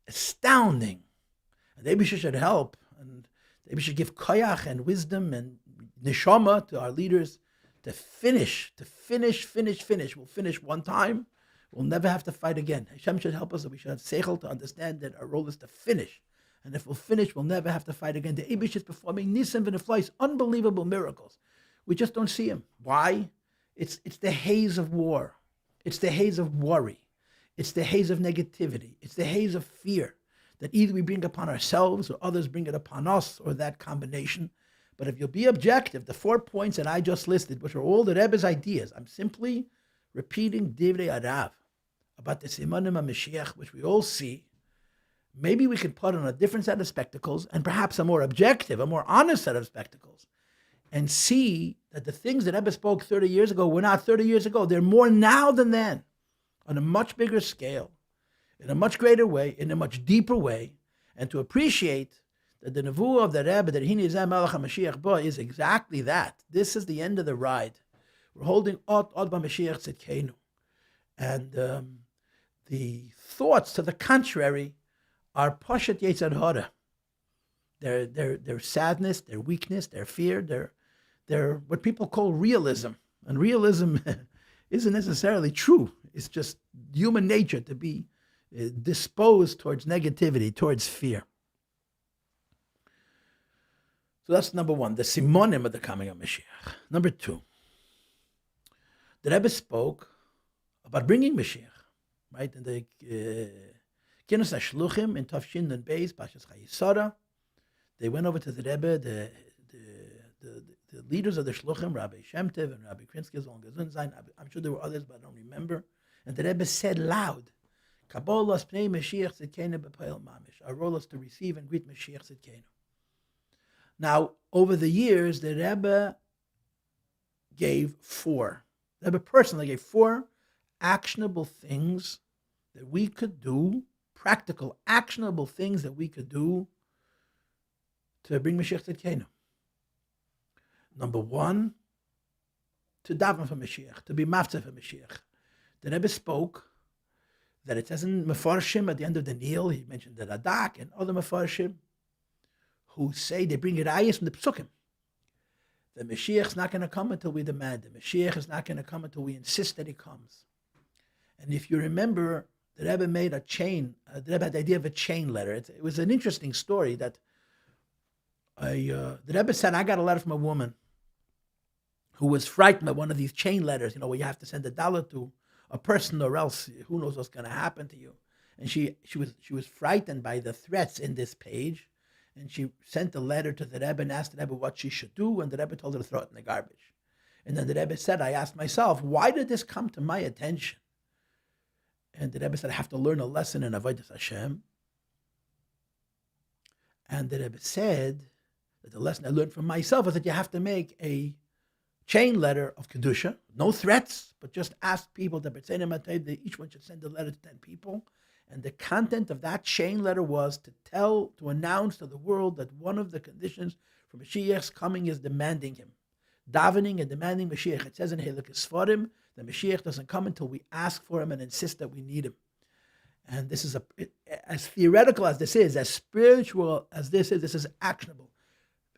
[SPEAKER 14] Astounding. And maybe she should help, and maybe should give koyach and wisdom and neshama to our leaders to finish. We'll finish one time. We'll never have to fight again. Hashem should help us that we should have seichel to understand that our role is to finish. And if we'll finish, we'll never have to fight again. The Eibush is performing nisim v'neflais, unbelievable miracles. We just don't see him. Why? It's the haze of war. It's the haze of worry. It's the haze of negativity. It's the haze of fear that either we bring upon ourselves or others bring it upon us, or that combination. But if you'll be objective, the 4 points that I just listed, which are all the Rebbe's ideas, I'm simply repeating Divrei Arav about the Simanim HaMashiach, which we all see. Maybe we could put on a different set of spectacles, and perhaps a more objective, a more honest set of spectacles, and see that the things that Rebbe spoke 30 years ago were not 30 years ago. They're more now than then, on a much bigger scale, in a much greater way, in a much deeper way, and to appreciate that the nevuah of the Rebbe, that Hini Zeh Melech HaMashiach Ba, is exactly that. This is the end of the ride. We're holding Od B'Mashiach Tzidkeinu. And the thoughts to the contrary are Poshet Yetzer Hara. Their sadness, their weakness, their fear, they're what people call realism. And realism isn't necessarily true. It's just human nature to be disposed towards negativity, towards fear. So that's number one, the simonim of the coming of Mashiach. Number two, the Rebbe spoke about bringing Mashiach, right? In the Kinus HaShluchim in Tafshin and Beis, Pashas Chayisara, they went over to the Rebbe, the leaders of the Shluchim, Rabbi Shem Tev and Rabbi Krinsky, I'm sure there were others, but I don't remember. And the Rebbe said loud, Kabbalas Pnei Mashiach Tzidkeinu B'Poel Mamish. Our role is to receive and greet Mashiach Tzidkeinu. Now, over the years, the Rebbe gave four. The Rebbe personally gave four actionable things that we could do, practical, actionable things that we could do to bring Mashiach Tzidkeinu. Number one, to daven for Mashiach, to be mafzeh for Mashiach. The Rebbe spoke that it says in Mefarshim at the end of the Nil, he mentioned the Radak and other Mefarshim, who say they bring Aryeh from the Psukim. The Mashiach is not going to come until we demand it. The Mashiach is not going to come until we insist that he comes. And if you remember, the Rebbe made a chain, the Rebbe had the idea of a chain letter. It was an interesting story that the Rebbe said, I got a letter from a woman who was frightened by one of these chain letters, where you have to send a dollar to a person or else who knows what's going to happen to you. And she was frightened by the threats in this page. And she sent a letter to the Rebbe and asked the Rebbe what she should do, and the Rebbe told her to throw it in the garbage. And then the Rebbe said, I asked myself, why did this come to my attention? And the Rebbe said, I have to learn a lesson in Avodas Hashem. And the Rebbe said that the lesson I learned from myself is that you have to make a chain letter of Kedusha, no threats, but just ask people that each one should send a letter to 10 people. And the content of that chain letter was to announce to the world that one of the conditions for Mashiach's coming is demanding him. Davening and demanding Mashiach. It says in Hilchos Sfarim that Mashiach doesn't come until we ask for him and insist that we need him. And this is as theoretical as this is, as spiritual as this is actionable.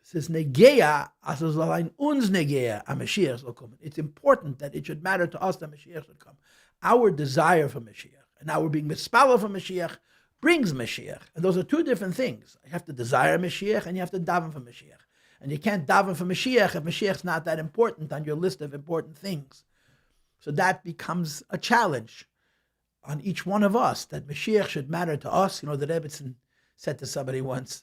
[SPEAKER 14] Es ist Negea, also soll ein uns Negea, a Mashiach soll kommen. It's important that it should matter to us that Mashiach should come. Our desire for Mashiach and our being mispalel for Mashiach brings Mashiach. And those are two different things. You have to desire Mashiach and you have to daven for Mashiach. And you can't daven for Mashiach if Mashiach's not that important on your list of important things. So that becomes a challenge on each one of us, that Mashiach should matter to us. You know, the Rebbe said to somebody once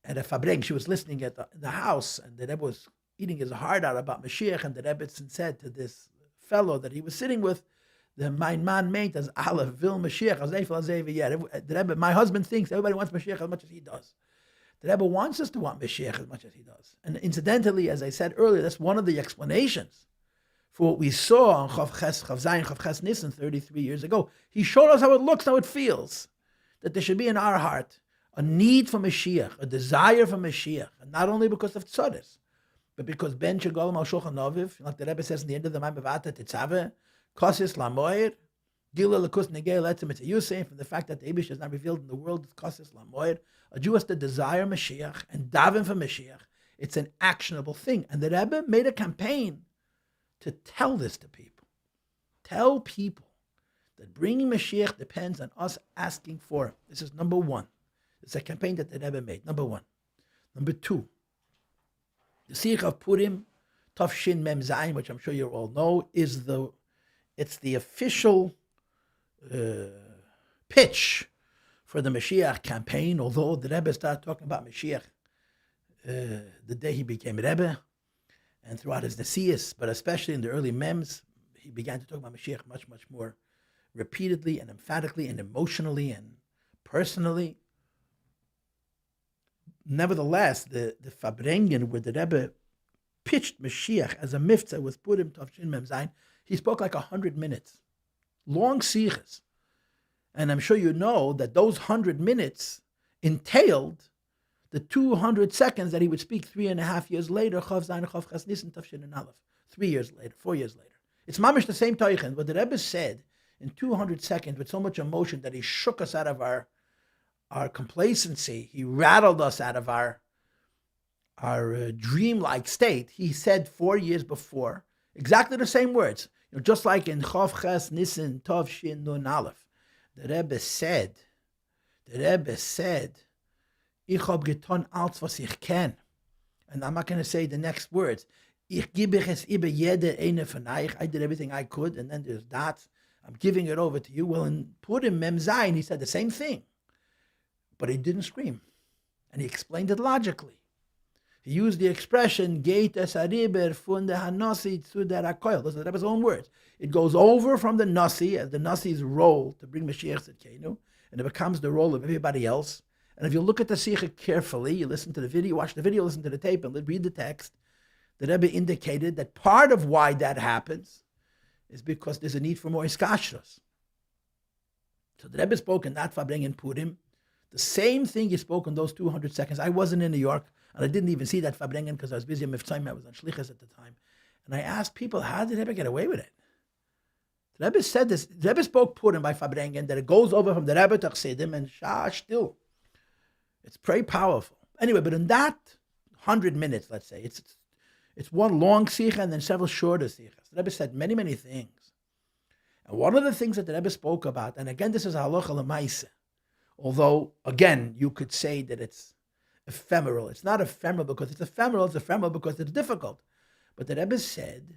[SPEAKER 14] at a Farbrengen, she was listening at the house, and the Rebbe was eating his heart out about Mashiach, and the Rebbe said to this fellow that he was sitting with, the mein man meint as alle will Mashiach, as Eifel as the Rebbe, my husband thinks everybody wants Mashiach as much as he does. The Rebbe wants us to want Mashiach as much as he does. And incidentally, as I said earlier, that's one of the explanations for what we saw on Chav Zayin, Chav Ches Nisan 33 years ago. He showed us how it looks, how it feels, that there should be in our heart a need for Mashiach, a desire for Mashiach, and not only because of tzodes, but because Ben Shegolim al Shulchan Aviv, like the Rebbe says in the end of the Maim Bavata Tetzaveh, Kosis Lamoyer, Gila Lakus Negei Letzim, it's a Yossi, from the fact that the Eibush is not revealed in the world, it's Kosis Lamoyer. A Jew has to desire Mashiach and daven for Mashiach. It's an actionable thing. And the Rebbe made a campaign to tell this to people. Tell people that bringing Mashiach depends on us asking for him. This is number one. It's a campaign that the Rebbe made, number one. Number two, the Sikh of Purim, Tafshin Mem Zayin, which I'm sure you all know, it's the official pitch for the Mashiach campaign, although the Rebbe started talking about Mashiach the day he became Rebbe, and throughout his Nesias, but especially in the early Mems, he began to talk about Mashiach much, much more repeatedly and emphatically and emotionally and personally. Nevertheless, the Farbrengen, where the Rebbe pitched Mashiach as a mitzvah with Purim Tavshin Mem Zayin, he spoke like 100 minutes, long sichas. And I'm sure you know that those 100 minutes entailed the 200 seconds that he would speak 3.5 years later, Chav Zayin, Chav Ches Nisan, Tavshin and Aleph, 3 years later, 4 years later. It's mamish the same teichen. What the Rebbe said in 200 seconds with so much emotion that he shook us out of our complacency, he rattled us out of our dreamlike state. He said 4 years before exactly the same words. You know, just like in Chav Ches Nisan Tov Shin Nun Aleph, the Rebbe said, Ich hab getan alles, was ich kann. And I'm not going to say the next words. Ich gebe es über jede eine von euch. I did everything I could, and then there's that. I'm giving it over to you. Well, in Purim Mem Zayin, he said the same thing. But he didn't scream. And he explained it logically. He used the expression, Geit es hariber von der Hanassi zu der Akoil. Those are the Rebbe's own words. It goes over from the Nasi, as the Nasi's role to bring Mashiach Tzidkenu, and it becomes the role of everybody else. And if you look at the Sikha carefully, you listen to the video, watch the video, listen to the tape, and read the text, the Rebbe indicated that part of why that happens is because there's a need for more iskashros. So the Rebbe spoke in that Farbrengen Purim, the same thing he spoke in those 200 seconds. I wasn't in New York, and I didn't even see that Farbrengen because I was busy in Miftzayim. I was on Shlichus at the time. And I asked people, how did the Rebbe get away with it? The Rebbe said this. The Rebbe spoke Purim by Farbrengen, that it goes over from the Rebbe to Chassidim and Shah still. It's very powerful. Anyway, but in that 100 minutes, let's say, it's one long sikha and then several shorter sikhas. The Rebbe said many, many things. And one of the things that the Rebbe spoke about, and again, this is halacha l'maaseh, although, again, you could say that it's ephemeral. It's not ephemeral because it's ephemeral because it's difficult. But the Rebbe said,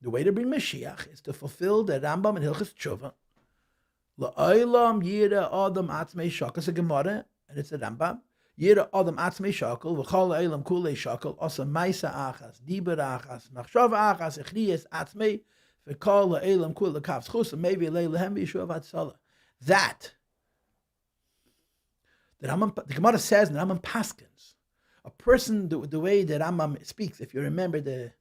[SPEAKER 14] the way to bring Mashiach is to fulfill the Rambam in Hilchos Tshuva. La'olam yira adam atzmei shakal. It's a Gemara, and it's a Rambam. Yira adam atzmei shakal, v'chol ha'olam kulei shakal, asa maisa achas, diber achas, machshav achas, echriyes atzmei, v'kol ha'olam kulei kaf schus, maybe leilehem v'yishuv atzala. That, the Gemara says in the Rambam Paskins, a person, the way that Rambam speaks, if you remember the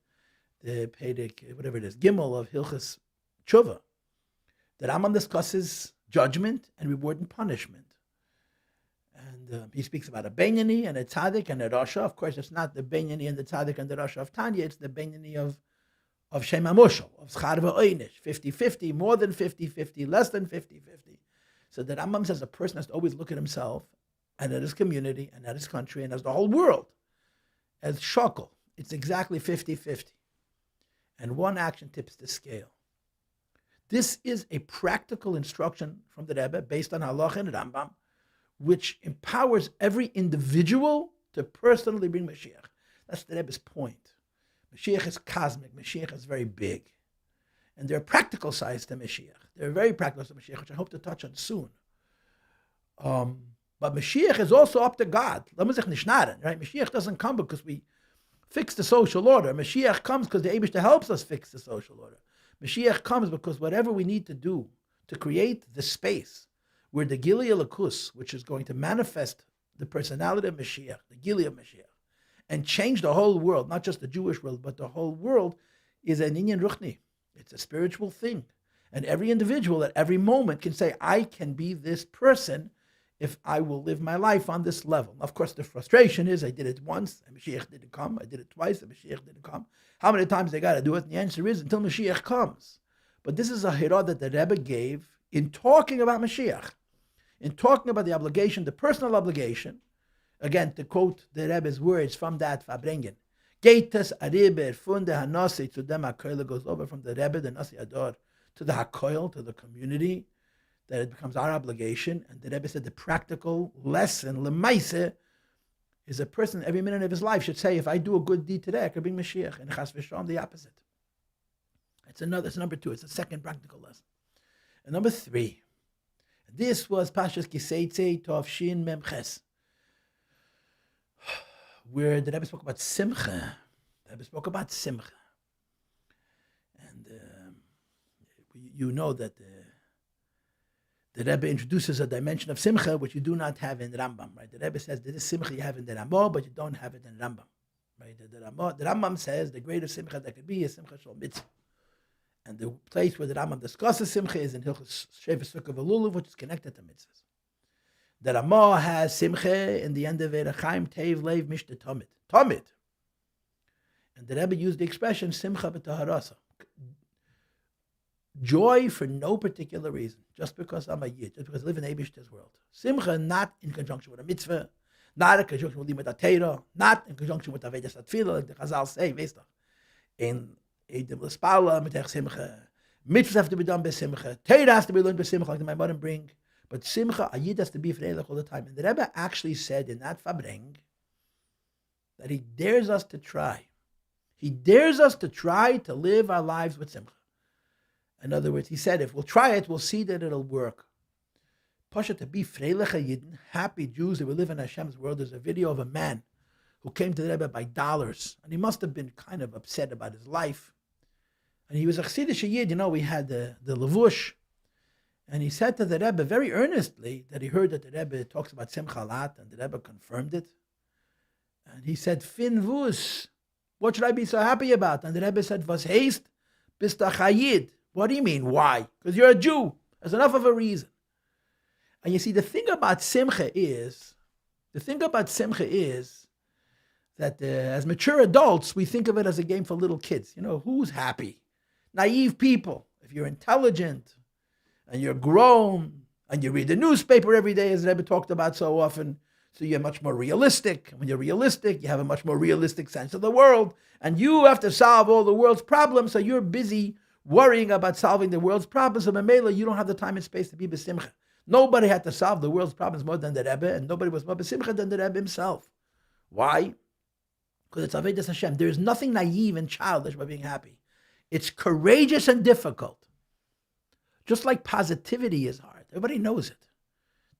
[SPEAKER 14] Pedic, whatever it is, Gimel of Hilchos Tshuva, the Rambam discusses judgment and reward and punishment. And he speaks about a Beinani and a Tzaddik and a Rasha. Of course, it's not the Beinani and the Tzaddik and the Rasha of Tanya, it's the Beinani of Shem HaMoshel, of Schar v'Oinish, 50-50, more than 50-50, less than 50-50. So the Rambam says a person has to always look at himself and at his community and at his country and as the whole world as shekel. It's exactly 50-50. And one action tips the scale. This is a practical instruction from the Rebbe based on Halacha and Rambam, which empowers every individual to personally bring Mashiach. That's the Rebbe's point. Mashiach is cosmic. Mashiach is very big. And there are practical sides to Mashiach. There are very practical sides to Mashiach, which I hope to touch on soon. But Mashiach is also up to God. Right? Mashiach doesn't come because we fix the social order. Mashiach comes because the Eibishter helps us fix the social order. Mashiach comes because whatever we need to do to create the space where the Gili Elikus, which is going to manifest the personality of Mashiach, the Gili of Mashiach, and change the whole world, not just the Jewish world, but the whole world, is an inyan ruchni. It's a spiritual thing. And every individual at every moment can say, I can be this person if I will live my life on this level. Of course, the frustration is I did it once and Mashiach didn't come. I did it twice and Mashiach didn't come. How many times they got to do it? And the answer is until Mashiach comes. But this is a hirah that the Rebbe gave in talking about Mashiach, in talking about the obligation, the personal obligation. Again, to quote the Rebbe's words from that Farbrengen, Geitas Ariber funde Hanasi to them HaKoil goes over from the Rebbe, the Nasi Ador, to the HaKoil, to the community, that it becomes our obligation. And the Rebbe said the practical lesson, Lemaise, is a person every minute of his life should say, if I do a good deed today, I could bring Mashiach. And Chas v'Shalom, the opposite. It's number 2. It's the second practical lesson. And number 3, this was Pashas Kiseitze Tov Shin Mem Ches, where the Rebbe spoke about Simcha. The Rebbe spoke about Simcha. And you know that the Rebbe introduces a dimension of Simcha which you do not have in Rambam, right? The Rebbe says there is Simcha you have in the Ramah, but you don't have it in Rambam, right? The Rambam says the greatest Simcha that could be is Simcha Shel Mitzvah. And the place where the Rambam discusses Simcha is in Hilchos Shevet Sukkah V'Lulav, which is connected to mitzvahs. The Ramah has Simcha in the end of it, Chaim Teiv Leiv Mishta Tomid. Tomid. And the Rebbe used the expression Simcha B'Taharasa. Joy for no particular reason, just because I'm a Yid, just because I live in Eibishter's world. Simcha not in conjunction with a mitzvah, not in conjunction with Limud HaTorah, not in conjunction with Avedas HaTfilah, like the Chazal say, Vesta. In Eidim L'Spala, Mitech Simcha. Mitzvahs have to be done by Simcha. Torah has to be learned by Simcha, like the Maimonim bring. But Simcha, a Yid has to be Freilich all the time. And the Rebbe actually said in that Farbrengen that he dares us to try. He dares us to try to live our lives with Simcha. In other words, he said, if we'll try it, we'll see that it'll work. Pasha, to be Freilich Yidden, happy Jews that will live in Hashem's world. There's a video of a man who came to the Rebbe by dollars. And he must have been kind of upset about his life. And he was a Chassidish Yid. You know, we had the Levush. And he said to the Rebbe very earnestly that he heard that the Rebbe talks about Simcha a lot, and the Rebbe confirmed it. And he said, Fin vus, what should I be so happy about? And the Rebbe said, Was heist bist a Chayid. What do you mean, why? Because you're a Jew. There's enough of a reason. And you see, the thing about Simcha is that as mature adults, we think of it as a game for little kids. You know, who's happy? Naive people. If you're intelligent, and you're grown, and you read the newspaper every day, as Rebbe talked about so often, so you're much more realistic. When you're realistic, you have a much more realistic sense of the world, and you have to solve all the world's problems, so you're busy worrying about solving the world's problems, so Mamela, you don't have the time and space to be besimcha. Nobody had to solve the world's problems more than the Rebbe, and nobody was more besimcha than the Rebbe himself. Why? Because it's Avedas Hashem. There is nothing naive and childish about being happy. It's courageous and difficult. Just like positivity is hard. Everybody knows it.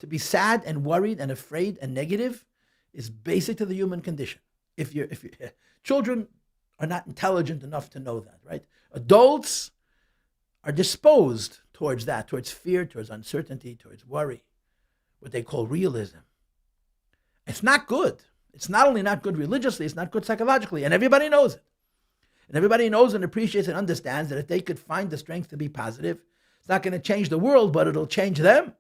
[SPEAKER 14] To be sad and worried and afraid and negative is basic to the human condition. If children are not intelligent enough to know that, right? Adults are disposed towards that, towards fear, towards uncertainty, towards worry, what they call realism. It's not good. It's not only not good religiously, it's not good psychologically, and everybody knows it. And everybody knows and appreciates and understands that if they could find the strength to be positive, it's not going to change the world, but it'll change them.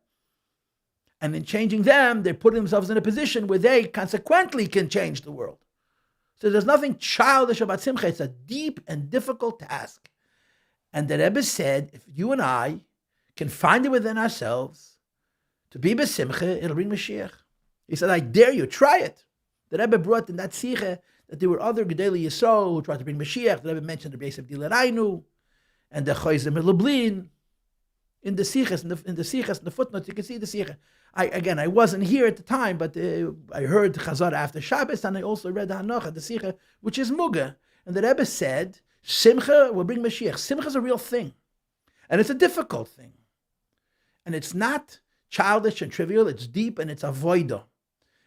[SPEAKER 14] And in changing them, they're putting themselves in a position where they consequently can change the world. So there's nothing childish about Simcha. It's a deep and difficult task. And the Rebbe said, if you and I can find it within ourselves to be besimcha, it'll bring Mashiach. He said, I dare you, try it. The Rebbe brought in that Sikha that there were other Gedali Yisrael who tried to bring Mashiach. The Rebbe mentioned the base of Dilarainu and the Chayzim Lublin in the Sichas, in the Sichas, in the footnotes. You can see the Sichas. I wasn't here at the time, but I heard Chazar after Shabbos, and I also read the Hanocha, the Sicha, which is Muga. And the Rebbe said, Simcha will bring Mashiach. Simcha is a real thing. And it's a difficult thing. And it's not childish and trivial, it's deep and it's avoida.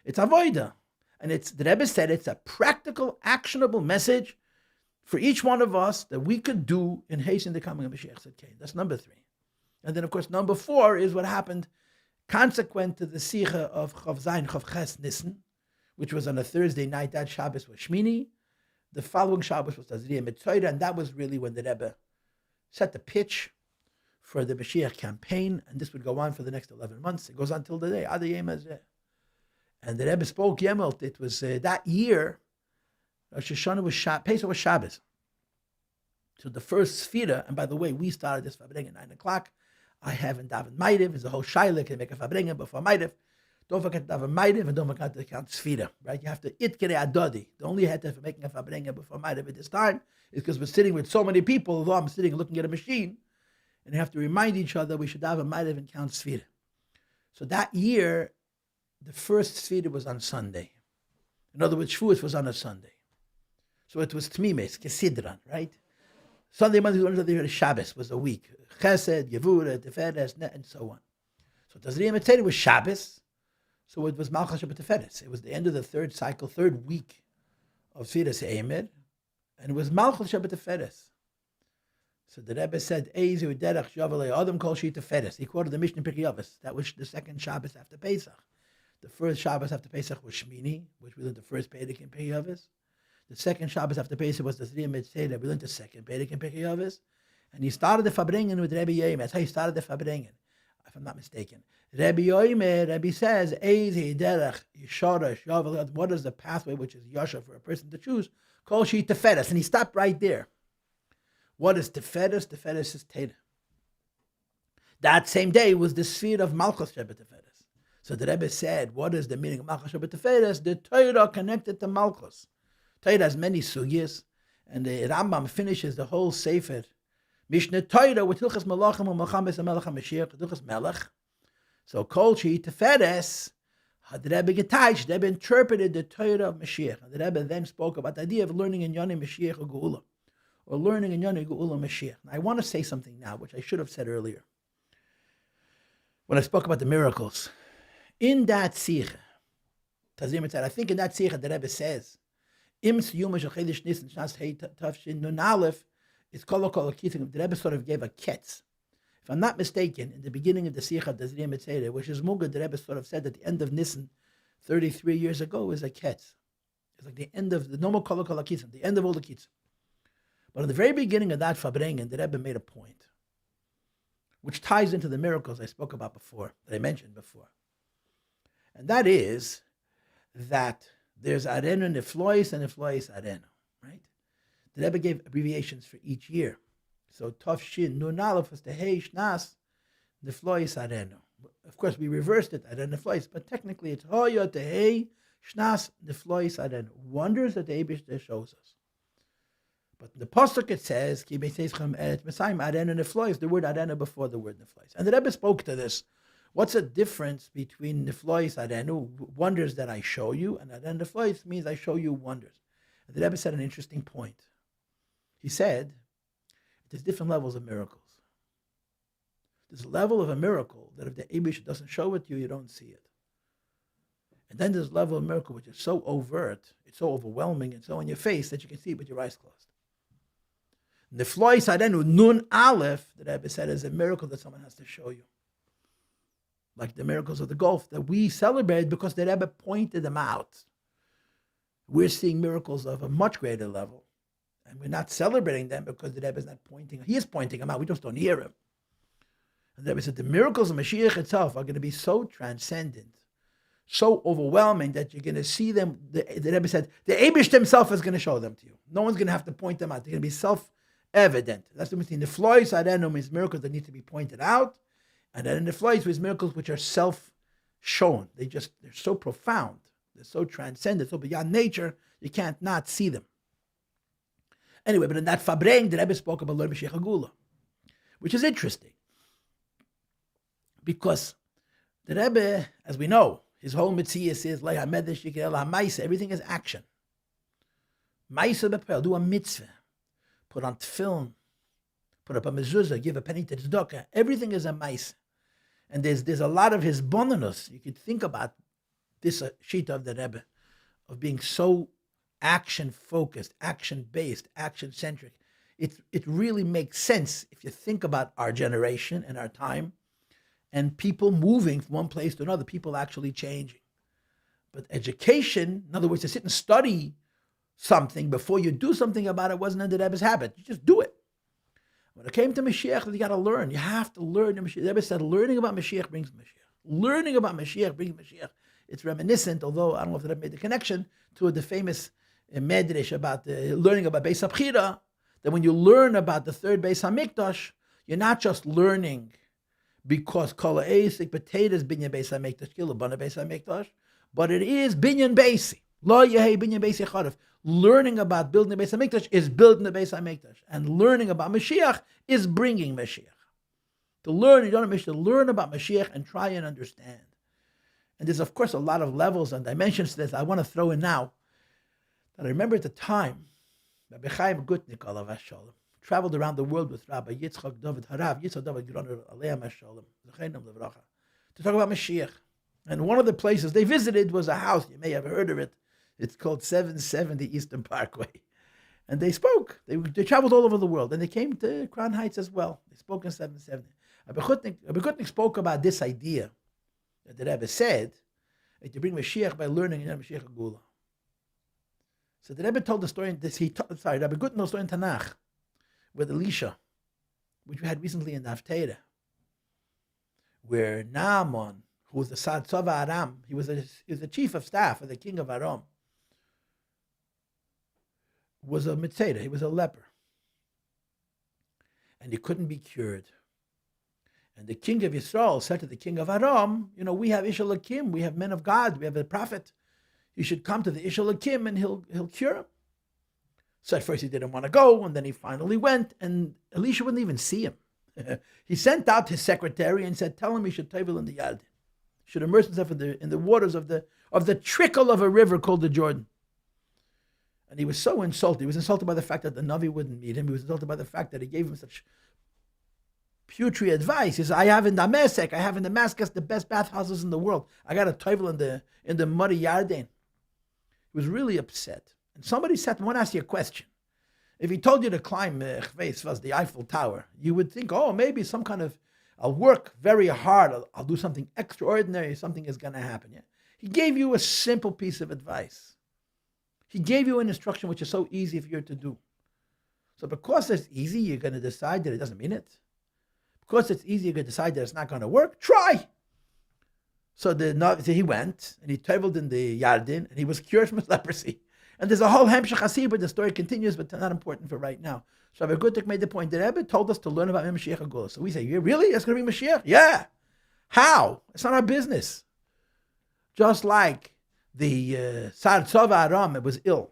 [SPEAKER 14] It's avoida. And the Rebbe said it's a practical, actionable message for each one of us that we could do in hastening the coming of Mashiach. That's number 3. And then, of course, number 4 is what happened consequent to the Sicha of Chav Zayin, Chav Ches Nissen, which was on a Thursday night. That Shabbos was Shmini. The following Shabbos was Tazriya Mitzvah, and that was really when the Rebbe set the pitch for the Mashiach campaign, and this would go on for the next 11 months. It goes on till the day, Ad Yom Hazeh. And the Rebbe spoke Yemelt. It was that year, Rosh Hashanah was Pesach was Shabbos. So the first Sfira, and by the way, we started this Farbrengen at 9 o'clock. I haven't davened Maidev. It's a whole Shaila. Can make a Farbrengen before Maidev. Don't forget to daven Maidev and don't forget to count Sfira. Right? You have to Itkere Adodi. The only head for making a Farbrengen before Maidev at this time is because we're sitting with so many people. Although I'm sitting looking at a machine, and you have to remind each other we should daven Maidev and count Sfira. So that year, the first Sfira was on Sunday. In other words, Shavuos was on a Sunday. So it was Tmimes, Kesidran, right? Sunday, Monday, Wednesday, Shabbos was a week. Chesed, Yehuda, Teferes, and so on. So Tazriya Mitzvah was Shabbos. So it was Malchus Shabbat Teferes. It was the end of the third cycle, third week of Sfiras Eimer. And it was Malchus Shabbat Teferes. So the Rebbe said, Eizu derech shavalei adam kol shi teferes. He quoted the Mishnah Pirkei Avos. That was the second Shabbos after Pesach. The first Shabbos after Pesach was Shmini, which we learned the first Perek in Pirkei Avos. The second Shabbos after Pesach was the Tazriya Mitzvah. We learned the second Perek in Pirkei Avos. And he started the Farbrengen with Rebbe Yoimer. That's how he started the Farbrengen, if I'm not mistaken. Rebbe Yoimer, Rebbe says, Eizu derech yishara shavalei. What is the pathway which is yasha for a person to choose? Kol shi teferes. And he stopped right there. What is Teferes? Teferes is Teda. That same day was the sphere of Malchus Shabbat Teferes. So the Rebbe said, what is the meaning of Malchus Shabbat Teferes? The Torah connected to Malchus. Torah has many sugyas, and the Rambam finishes the whole Sefer Mishnah Torah with Hilchas Malachim and Malchames and Melech HaMashiach, Hilchas Melech. So Kol Shi Teferes, the Rebbe Getaish, the Rebbe interpreted the Torah of Mashiach. And the Rebbe then spoke about the idea of learning in Yoni Mashiach or Geula, or learning in Yoni Geula Mashiach. I want to say something now, which I should have said earlier. When I spoke about the miracles, in that Sikha, I think in that Sikha the Rebbe says, Im Siyuma Shel Chedesh Nisan Shnas Hei Tavshin Nun Aleph, it's Kol Kithim. The Rebbe sort of gave a ketz. If I'm not mistaken, in the beginning of the Sikha, the Tazriya Mitzvah, which is Muga, the Rebbe sort of said at the end of Nisan, 33 years ago, is a ketz. It's like the end of the normal Kol Kithim, the end of all the kitzim. But at the very beginning of that Farbrengen, the Rebbe made a point, which ties into the miracles I spoke about before, that I mentioned before. And that is that there's Arenu Neflois and Neflois Arenu, right? The Rebbe gave abbreviations for each year. So Tov Shin Nun Aleph was the Hey Shnas Neflois Arenu. Of course, we reversed it, Arenu Neflois, but technically it's Hoya Tehei Shnas Neflois Arenu. Wonders that the Eibishter shows us. But in the Pasuk it says, Ki Beiseichem Eret Messiah Arenu Neflois, the word Arenu before the word Neflois. And the Rebbe spoke to this. What's the difference between Neflois Arenu, wonders that I show you, and Arenu Neflois means I show you wonders. And the Rebbe said an interesting point. He said, there's different levels of miracles. There's a level of a miracle that if the Eibush doesn't show it to you, you don't see it. And then there's a level of miracle which is so overt, it's so overwhelming and so in your face that you can see it with your eyes closed. Neflois Arenu Nun Aleph, the Rebbe said, is a miracle that someone has to show you. Like the miracles of the Gulf that we celebrate because the Rebbe pointed them out. We're seeing miracles of a much greater level. And we're not celebrating them because the Rebbe is not pointing. He is pointing them out. We just don't hear him. And the Rebbe said the miracles of Mashiach itself are going to be so transcendent, so overwhelming that you're going to see them. The Rebbe said the Eibush himself is going to show them to you. No one's going to have to point them out. They're going to be self-evident. That's the meaning. The Flois Arenu means miracles that need to be pointed out. And then in the Flois means miracles which are self-shown. They're so profound. They're so transcendent, so beyond nature, you can't not see them. Anyway, but in that Farbrengen, the Rebbe spoke about Lord Mashiach Agula, which is interesting. Because the Rebbe, as we know, his whole mitzvah is like everything is action. Ma'aseh b'pel, do a mitzvah, put on tefillin, put up a mezuzah, give a penny to tzedakah. Everything is a ma'aseh. And there's a lot of his bonus. You could think about this sheet of the Rebbe, of being so action-focused, action-based, action-centric. It really makes sense if you think about our generation and our time, and people moving from one place to another, people actually changing. But education, in other words, to sit and study something before you do something about it, wasn't in the Rebbe's habit. You just do it. When it came to Mashiach, you got to learn. You have to learn the Mashiach. The Rebbe said, learning about Mashiach brings Mashiach. Learning about Mashiach brings Mashiach. It's reminiscent, although I don't know if the Rebbe made the connection, to the famous medrash about learning about Beis HaBchira, that when you learn about the third Beis HaMikdash, you're not just learning because kol ha'esik potatoes binyan Beis HaMikdash, kilabana Beis HaMikdash, but it is binyan Beisi. Lo yehei binyan Beisi chadif. Learning about building the Beis HaMikdash is building the Beis HaMikdash. And learning about Mashiach is bringing Mashiach. To learn, you don't have to learn about Mashiach and try and understand. And there's, of course, a lot of levels and dimensions to this I want to throw in now. That I remember at the time, Rabbi Chaim Gutnik, alav Sholom, traveled around the world with Rabbi Yitzchak David Harav, Yitzchak David Groner, Aleim Sholom, Zechenam Levracha, to talk about Mashiach. And one of the places they visited was a house, you may have heard of it. It's called 770 Eastern Parkway. And they spoke. They traveled all over the world. And they came to Crown Heights as well. They spoke in 770. Rabbi Gutnik spoke about this idea that the Rebbe said that you bring Mashiach by learning Mashiach Agula. So the Rebbe told the story, Rabbi Gutnik told the story in Tanakh with Elisha, which we had recently in the Haftarah, where Naaman, who was the Tzava Aram, he was the chief of staff of the king of Aram, was a mitzvah, he was a leper. And he couldn't be cured. And the king of Yisrael said to the king of Aram, we have Ish Elokim, we have men of God, we have a prophet. You should come to the Ish Elokim and he'll cure him. So at first he didn't want to go, and then he finally went, and Elisha wouldn't even see him. He sent out his secretary and said, tell him he should tevel in the Yard. He should immerse himself in the waters of the trickle of a river called the Jordan. And he was so insulted. He was insulted by the fact that the Navi wouldn't meet him. He was insulted by the fact that he gave him such putrid advice. He said, I have in Damascus, the best bathhouses in the world. I got a tevel in the muddy Yarden. He was really upset. And somebody said, I want to ask you a question. If he told you to climb the Eiffel Tower, you would think, maybe some kind of, I'll work very hard, I'll do something extraordinary, something is going to happen. Yeah? He gave you a simple piece of advice. He gave you an instruction which is so easy for you to do. So because it's easy, you're going to decide that it doesn't mean it. Because it's easy, you're going to decide that it's not going to work. Try! So he went, and he traveled in the Yarden, and he was cured from his leprosy. And there's a whole Hemshech Chassid, but the story continues, but not important for right now. So Rabbi Gutnik made the point. The Rebbe told us to learn about Mashiach Agula. So we say, really? That's going to be Mashiach? Yeah. How? It's not our business. Just like the Sar Tzava Aram, it was ill.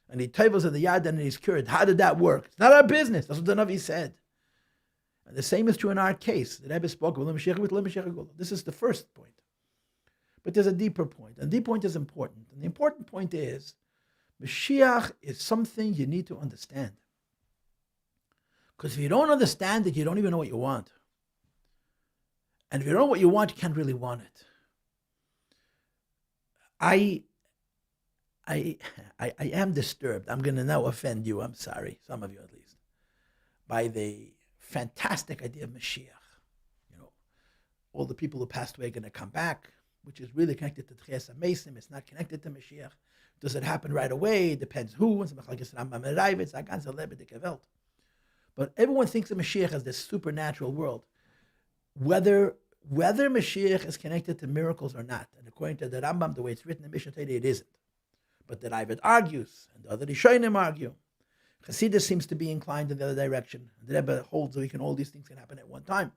[SPEAKER 14] And he travels in the Yarden and he's cured. How did that work? It's not our business. That's what the Navi said. And the same is true in our case. The Rebbe spoke with Mashiach Agula. This is the first point. But there's a deeper point. And the deeper point is important. And the important point is, Mashiach is something you need to understand. Because if you don't understand it, you don't even know what you want. And if you don't know what you want, you can't really want it. I am disturbed. I'm going to now offend you. I'm sorry, some of you at least, by the fantastic idea of Mashiach. All the people who passed away are going to come back, which is really connected to Tchias HaMeisim. It's not connected to Mashiach. Does it happen right away? It depends who. But everyone thinks of Mashiach as this supernatural world. Whether Mashiach is connected to miracles or not, and according to the Rambam, the way it's written in Mishnah Torah, it isn't. But the Rebbe argues, and the other Rishonim argue. Chassid seems to be inclined in the other direction. The Rebbe holds that all these things can happen at one time.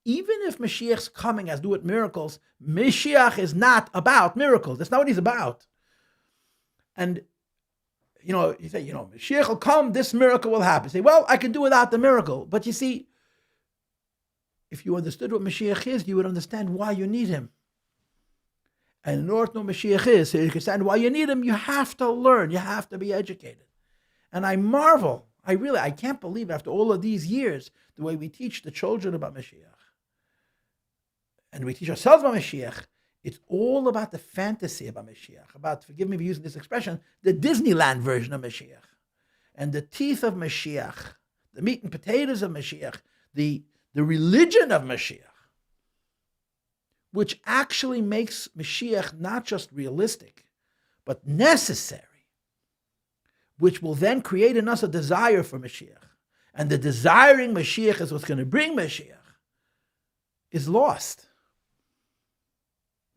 [SPEAKER 14] even if Mashiach's coming has to do with miracles, Mashiach is not about miracles. That's not what he's about. And, you say, Mashiach will come, this miracle will happen. You say, well, I can do without the miracle. But you see, if you understood what Mashiach is, you would understand why you need him. And in order to know what Mashiach is, so you understand why you need him, you have to learn, you have to be educated. And I marvel, I can't believe after all of these years, the way we teach the children about Mashiach. And we teach ourselves about Mashiach. It's all about the fantasy about Mashiach, about, forgive me for using this expression, the Disneyland version of Mashiach. And the teeth of Mashiach, the meat and potatoes of Mashiach, the religion of Mashiach, which actually makes Mashiach not just realistic, but necessary, which will then create in us a desire for Mashiach. And the desiring Mashiach is what's going to bring Mashiach, is lost.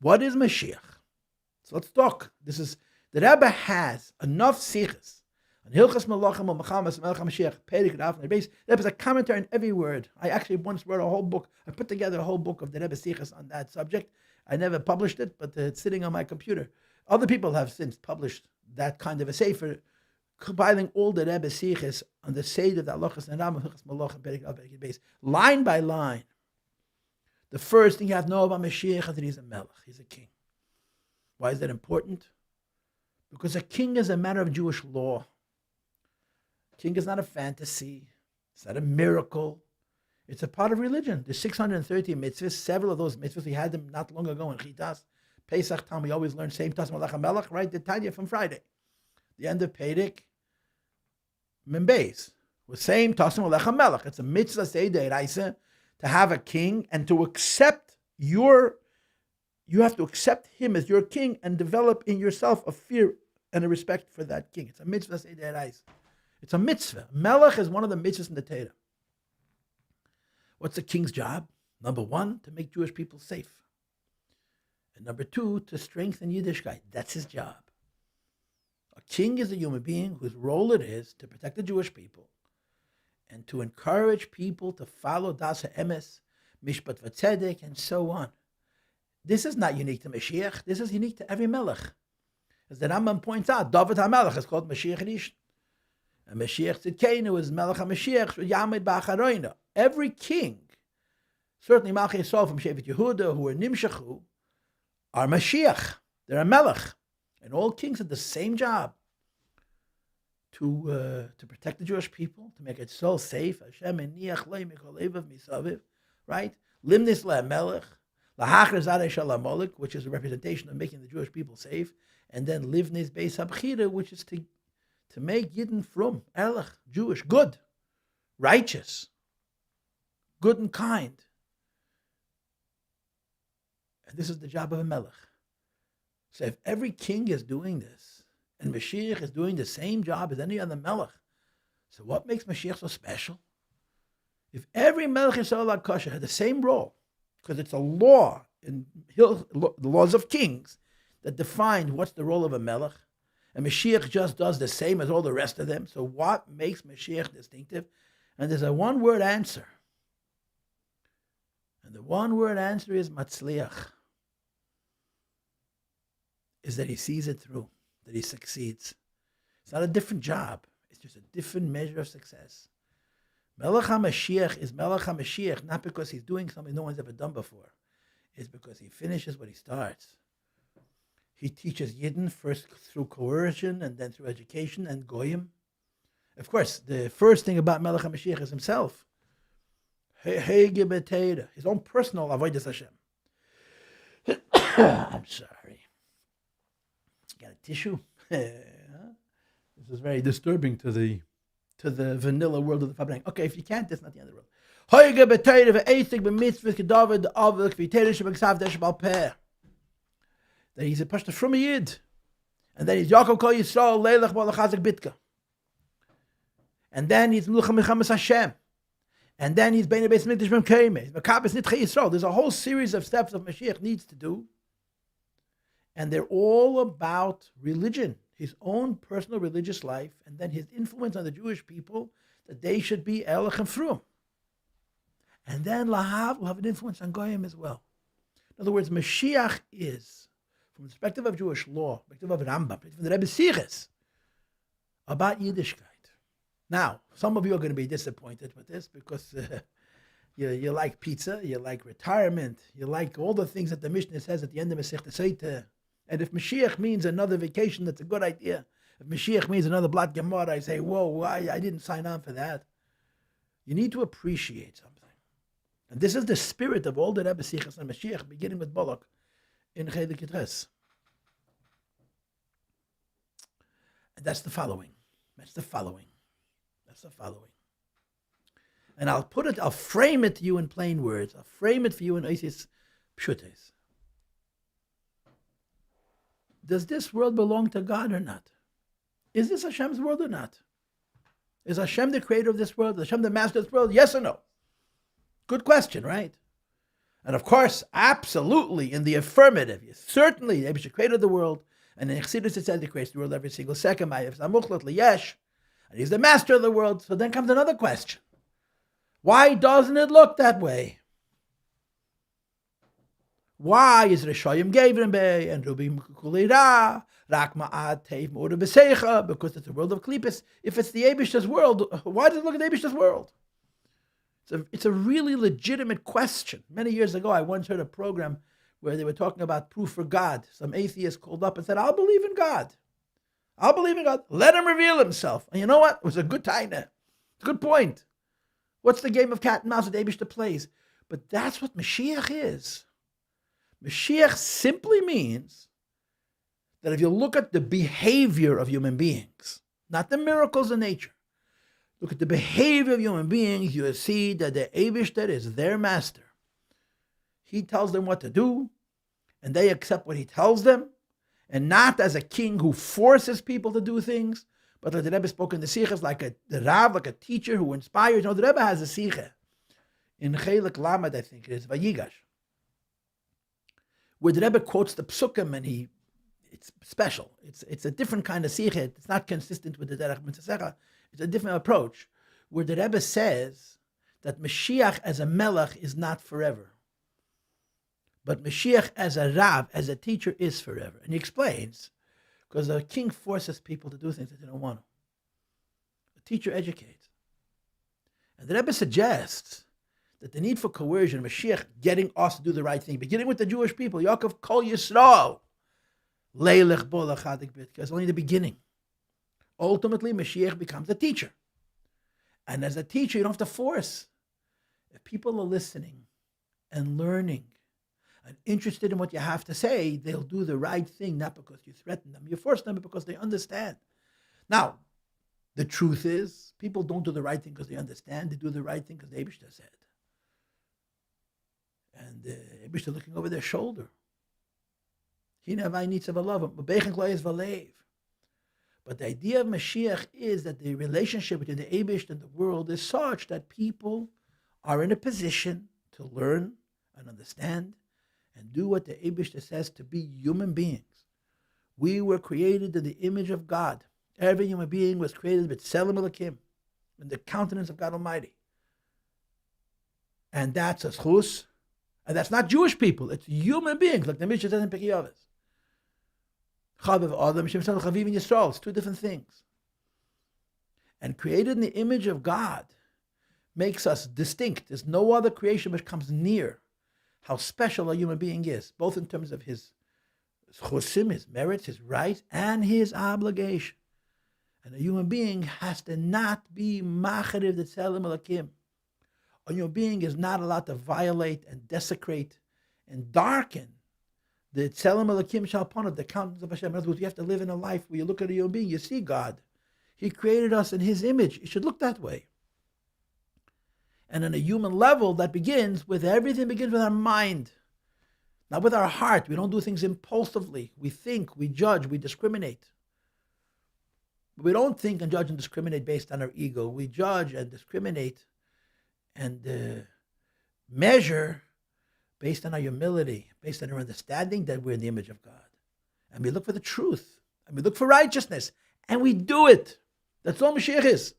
[SPEAKER 14] What is Mashiach? So let's talk. The Rebbe has enough sichos on Hilchas Malachim and Mechamas Melech HaMashiach, Perek Rav and Rebbe. There was a commentary on every word. I actually once wrote a whole book. I put together a whole book of the Rebbe sichos on that subject. I never published it, but it's sitting on my computer. Other people have since published that kind of a sefer, compiling all the Rebbe sichos on the Seder of the Halachos and Ram, Hilchas Malachim, Perek Rav, Perek Rebbe, line by line. The first thing you have to know about Mashiach is that he's a melech, he's a king. Why is that important? Because a king is a matter of Jewish law. King is not a fantasy, it's not a miracle. It's a part of religion. There's 630 mitzvahs, several of those mitzvahs, we had them not long ago in Chitas. Pesach time, we always learn same Tas Malach HaMelech, right? The Tanya from Friday. The end of Perek, Membeis, was same Tas Malach HaMelech. It's a mitzvah, say de'iraisa, to have a king and to accept you have to accept him as your king and develop in yourself a fear and a respect for that king. It's a mitzvah, say de'iraisa. It's a mitzvah. Melech is one of the mitzvahs in the Torah. What's the king's job? Number one, to make Jewish people safe. And number two, to strengthen Yiddishkeit. That's his job. A king is a human being whose role it is to protect the Jewish people and to encourage people to follow Das HaEmes, Mishpat V'Tzedek, and so on. This is not unique to Mashiach. This is unique to every melech. As the Rambam points out, David HaMelech is called Mashiach Rishon. And Mashiach Tzidkenu is Melech HaMashiach, Yamed Ba'acharoina. Every king, certainly Malchei Yisrael from Shevet Yehuda, who are Nimshachu, are Mashiach. They're a melech. And all kings have the same job. To protect the Jewish people, to make it so safe. Hashem eniach lo mikolevav misaviv, right? Limnis le'melech, lahachar zarei shalamolik, which is a representation of making the Jewish people safe, and then livnis beis habchira, which is to make Yidden from Erlich, Jewish, good, righteous, good and kind. And this is the job of a melech. So if every king is doing this, and Mashiach is doing the same job as any other melech, so what makes Mashiach so special? If every melech Yisrael HaKosher had the same role, because it's a law in the laws of kings that define what's the role of a melech, and Mashiach just does the same as all the rest of them, so what makes Mashiach distinctive? And there's a one-word answer. And the one-word answer is Matzliach. Is that he sees it through, that he succeeds. It's not a different job. It's just a different measure of success. Melech HaMashiach is Melech HaMashiach, not because he's doing something no one's ever done before. It's because he finishes what he starts. He teaches Yidden first through coercion and then through education and Goyim. Of course, the first thing about Melech HaMashiach is himself. His own personal avodas Hashem. I'm sorry. Got a tissue? This is very disturbing to the vanilla world of the Farbrengen. Okay, if you can't, that's not the end of the world. That he's a Pashta from a Yid. And then he's Yaakov Kol Yisrael, Leilach Balachazik Bitka. And then he's Melech Mechamas Hashem. And then he's Bein Beis Mikdash Bem Keimeh. Makabes Nitchei Yisrael. There's a whole series of steps of Mashiach needs to do. And they're all about religion, his own personal religious life, and then his influence on the Jewish people that they should be Erlich and Frum. And then Lahav will have an influence on Goyim as well. In other words, Mashiach is, from the perspective of Jewish law, perspective of Rambam, from the Rebbe Siches, about Yiddishkeit. Now, some of you are going to be disappointed with this because you like pizza, you like retirement, you like all the things that the Mishnah says at the end of Masechta Seita. And if Mashiach means another vacation, that's a good idea. If Mashiach means another Blat Gemara, I say, whoa, why? I didn't sign on for that. You need to appreciate something. And this is the spirit of all the Rebbe Sichas and Mashiach, beginning with Balak in Chelik Yitches. And that's the following. And I'll frame it to you in plain words. I'll frame it for you in Oisis Pshutes. Does this world belong to God or not? Is this Hashem's world or not? Is Hashem the creator of this world? Is Hashem the master of this world? Yes or no? Good question, right? And of course, absolutely in the affirmative. Certainly, the Rebbe created the world, and in Chassidus it says he creates the world every single second. And he's the master of the world. So then comes another question. Why doesn't it look that way? Why is Rishayim Gevrim Bey and Rubim Kulira, Rak Ma'at Teiv Mura Besecha? Because it's the world of Klipis. If it's the Eibishter's world, why does it look at the Eibishter's world? It's a really legitimate question. Many years ago, I once heard a program where they were talking about proof for God. Some atheist called up and said, I'll believe in God. Let him reveal himself. And you know what? It was a good taina. It's a good point. What's the game of cat and mouse that Eibishter plays? But that's what Mashiach is. Mashiach simply means that if you look at the behavior of human beings, not the miracles of nature, look at the behavior of human beings, you will see that the Eibishter is their master. He tells them what to do, and they accept what he tells them, and not as a king who forces people to do things, but like the Rebbe spoke in the Sichas, the Rav, like a teacher who inspires. You know, the Rebbe has a Sicha in Chelik Lamed, I think it is, Vayigash, where the Rebbe quotes the Psukim, and it's special. It's a different kind of Sicha. It's not consistent with the Derech Mitzvah. It's a different approach, where the Rebbe says that Mashiach as a Melech is not forever. But Mashiach as a Rav, as a teacher, is forever. And he explains, because a king forces people to do things that they don't want to. A teacher educates. And the Rebbe suggests that the need for coercion, Mashiach getting us to do the right thing, beginning with the Jewish people, Yaakov Kol Yisrael, Leilech Bo Lachadik Bit, is only the beginning. Ultimately, Mashiach becomes a teacher. And as a teacher, you don't have to force. If people are listening and learning and interested in what you have to say, they'll do the right thing, not because you threaten them. You force them because they understand. Now, the truth is, people don't do the right thing because they understand. They do the right thing because the Eibishter said. And the Eibishter looking over their shoulder. But the idea of Mashiach is that the relationship between the Eibishter and the world is such that people are in a position to learn and understand and do what the Eibishter says to be human beings. We were created in the image of God. Every human being was created with Tselem Elokim, in the countenance of God Almighty. And that's a schus. And that's not Jewish people. It's human beings, like the Mishnah says in Pirkei Avos. It's two different things. And created in the image of God makes us distinct. There's no other creation which comes near how special a human being is, both in terms of his chosim, his merits, his rights, and his obligation. And a human being has to not be macharev the tzelem alakim. A human being is not allowed to violate and desecrate and darken the tzelem alakim shalpanot, the countenance of Hashem. In other words, you have to live in a life where you look at a human being, you see God. He created us in His image. It should look that way. And on a human level, that begins with everything begins with our mind, not with our heart. We don't do things impulsively. We think, we judge, we discriminate. But we don't think and judge and discriminate based on our ego. We judge and discriminate and measure based on our humility, based on our understanding that we're in the image of God. And we look for the truth, and we look for righteousness, and we do it. That's all Mashiach is.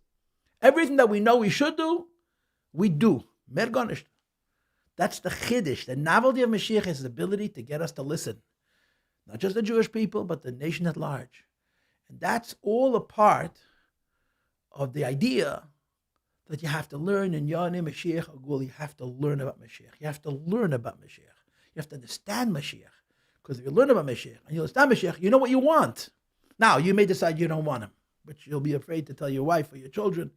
[SPEAKER 14] Everything that we know we should do, we do. Mer gar nicht. That's the chiddush. The novelty of Mashiach is his ability to get us to listen. Not just the Jewish people, but the nation at large. And that's all a part of the idea that you have to learn in Yoneh Mashiach Agul. You have to learn about Mashiach. You have to learn about Mashiach. You have to understand Mashiach. Because if you learn about Mashiach and you understand Mashiach, you know what you want. Now, you may decide you don't want him, but you'll be afraid to tell your wife or your children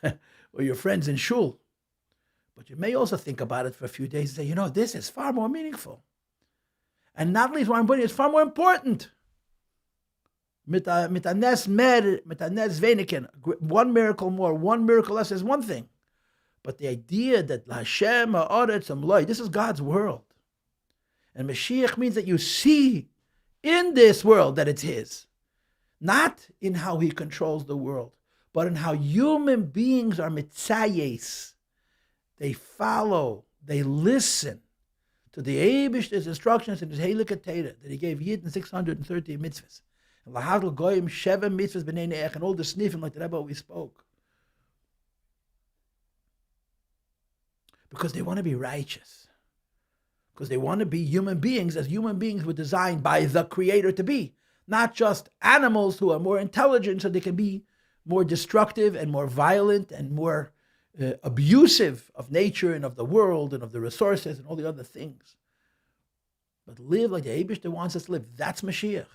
[SPEAKER 14] or your friends in shul. But you may also think about it for a few days and say, this is far more meaningful. And not only is more important, it's far more important. Mit a nes mer, mit a nes wenigen. One miracle more, one miracle less is one thing. But the idea that Hashem ha'aretz hamloi, this is God's world. And Mashiach means that you see in this world that it's his. Not in how he controls the world, but in how human beings are mitzayes. They follow, they listen to the Eibishter's instructions in his Heilige Torah that he gave Yidden 630 mitzvahs. And Lahadl Goyim Sheva mitzvahs b'nei ne'ech, and all the sniffing like the Rebbe always spoke. Because they want to be righteous. Because they want to be human beings as human beings were designed by the Creator to be. Not just animals who are more intelligent so they can be more destructive and more violent and more abusive of nature and of the world and of the resources and all the other things. But live like the Eibishter wants us to live. That's Mashiach.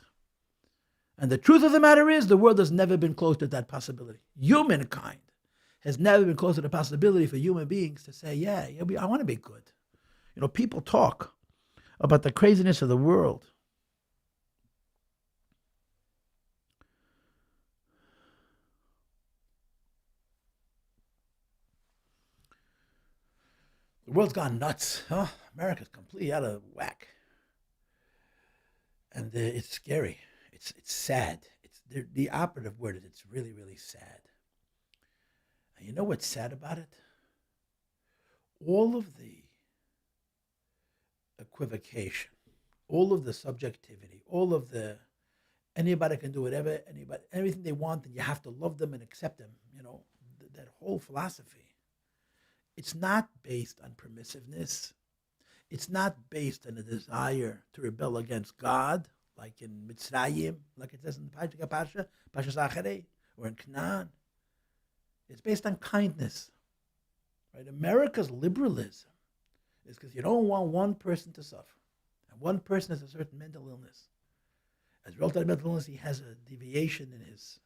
[SPEAKER 14] And the truth of the matter is, the world has never been close to that possibility. Humankind has never been close to the possibility for human beings to say, I want to be good. People talk about the craziness of the world. The world's gone nuts. America's completely out of whack. And it's scary. It's sad. It's the operative word is it's really, really sad. And you know what's sad about it? All of the equivocation, all of the subjectivity, all of the anybody can do whatever, everything they want, and you have to love them and accept them, that whole philosophy. It's not based on permissiveness. It's not based on a desire to rebel against God, like in Mitzrayim, like it says in the Pasha Aharon, or in Canaan. It's based on kindness. Right? America's liberalism is because you don't want one person to suffer. And one person has a certain mental illness. As a result of mental illness, he has a deviation in his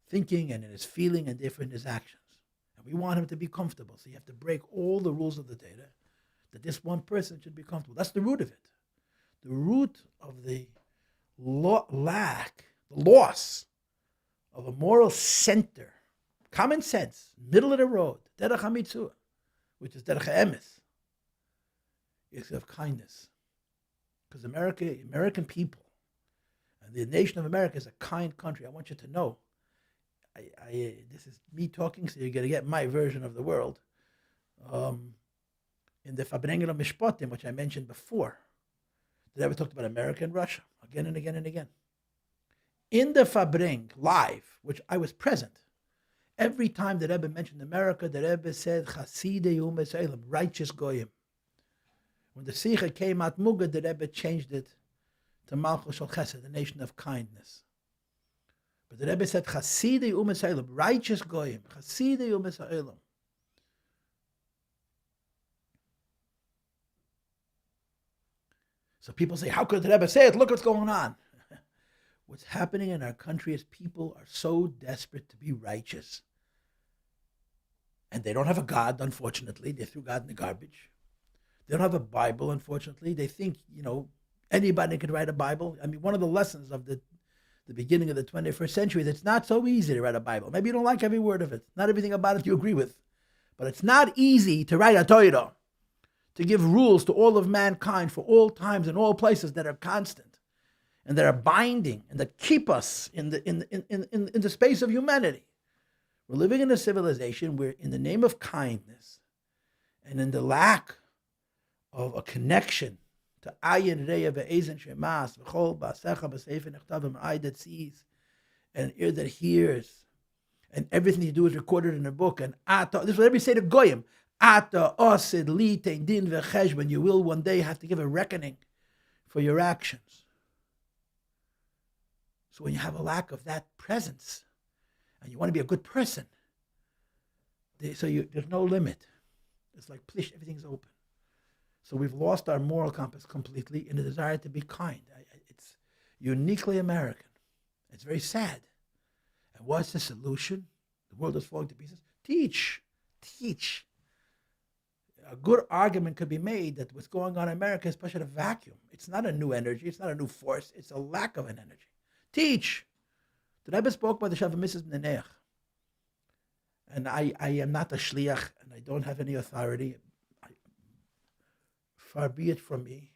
[SPEAKER 14] thinking and in his feeling and therefore in his actions. And we want him to be comfortable. So you have to break all the rules of the data that this one person should be comfortable. That's the root of it. The root of the loss of a moral center, common sense, middle of the road, derech hamitzvah, which is derech emes, is of kindness. Because American people, and the nation of America is a kind country. I want you to know. This is me talking, so you're going to get my version of the world. In the Farbrengen of Mishpatim, which I mentioned before, the Rebbe talked about America and Russia again and again and again. In the Farbrengen live, which I was present, every time the Rebbe mentioned America, the Rebbe said, Chassid Yisrael, righteous goyim. When the Sikha came out Mugad, the Rebbe changed it to Malchus Shal Chesed, the nation of kindness. But the Rebbe said, Chassid Yisrael, righteous goyim, Chassid Yisrael. So people say, how could the Rebbe say it? Look what's going on. What's happening in our country is people are so desperate to be righteous. And they don't have a God, unfortunately. They threw God in the garbage. They don't have a Bible, unfortunately. They think, anybody could write a Bible. I mean, one of the lessons of the beginning of the 21st century is it's not so easy to write a Bible. Maybe you don't like every word of it. Not everything about it you agree with. But it's not easy to write a Torah, to give rules to all of mankind for all times and all places that are constant and that are binding and that keep us in the space of humanity. We're living in a civilization where, in the name of kindness and in the lack of a connection to Aryeh ve'ezen shemas v'chol ba'asecha b'sefer nechtavim, an eye that sees and an ear that hears, and everything you do is recorded in a book. And this is what everybody say to goyim. Ata osid li tein din v'cheshbon. You will one day have to give a reckoning for your actions. So when you have a lack of that presence, and you want to be a good person, there's no limit. It's like, plish, everything's open. So we've lost our moral compass completely in the desire to be kind. It's uniquely American. It's very sad. And what's the solution? The world is falling to pieces. Teach. A good argument could be made that what's going on in America is push a vacuum. It's not a new energy. It's not a new force. It's a lack of an energy. Teach. The Rebbe spoke by the Shavuot Mitzvahs B'nei. And I am not a shliach, and I don't have any authority. Far be it from me.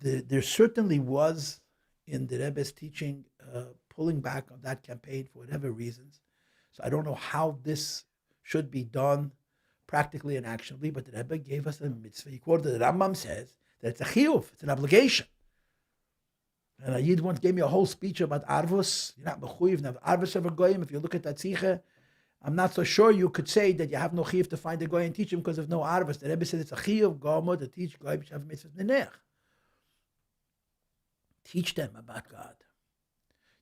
[SPEAKER 14] There certainly was in the Rebbe's teaching pulling back on that campaign for whatever reasons. So I don't know how this should be done practically and actionably, but the Rebbe gave us a mitzvah. He quoted the Rambam says that it's a chiyuv, it's an obligation. And a Yid once gave me a whole speech about arvus. You're not mechuyev, not arvus over goyim. If you look at that tzicha, I'm not so sure you could say that you have no chiyuv to find a goy and teach him because of no arvus. The Rebbe said it's a chiyuv gomo to teach goy b'shav mitzvah nenech. Teach them about God.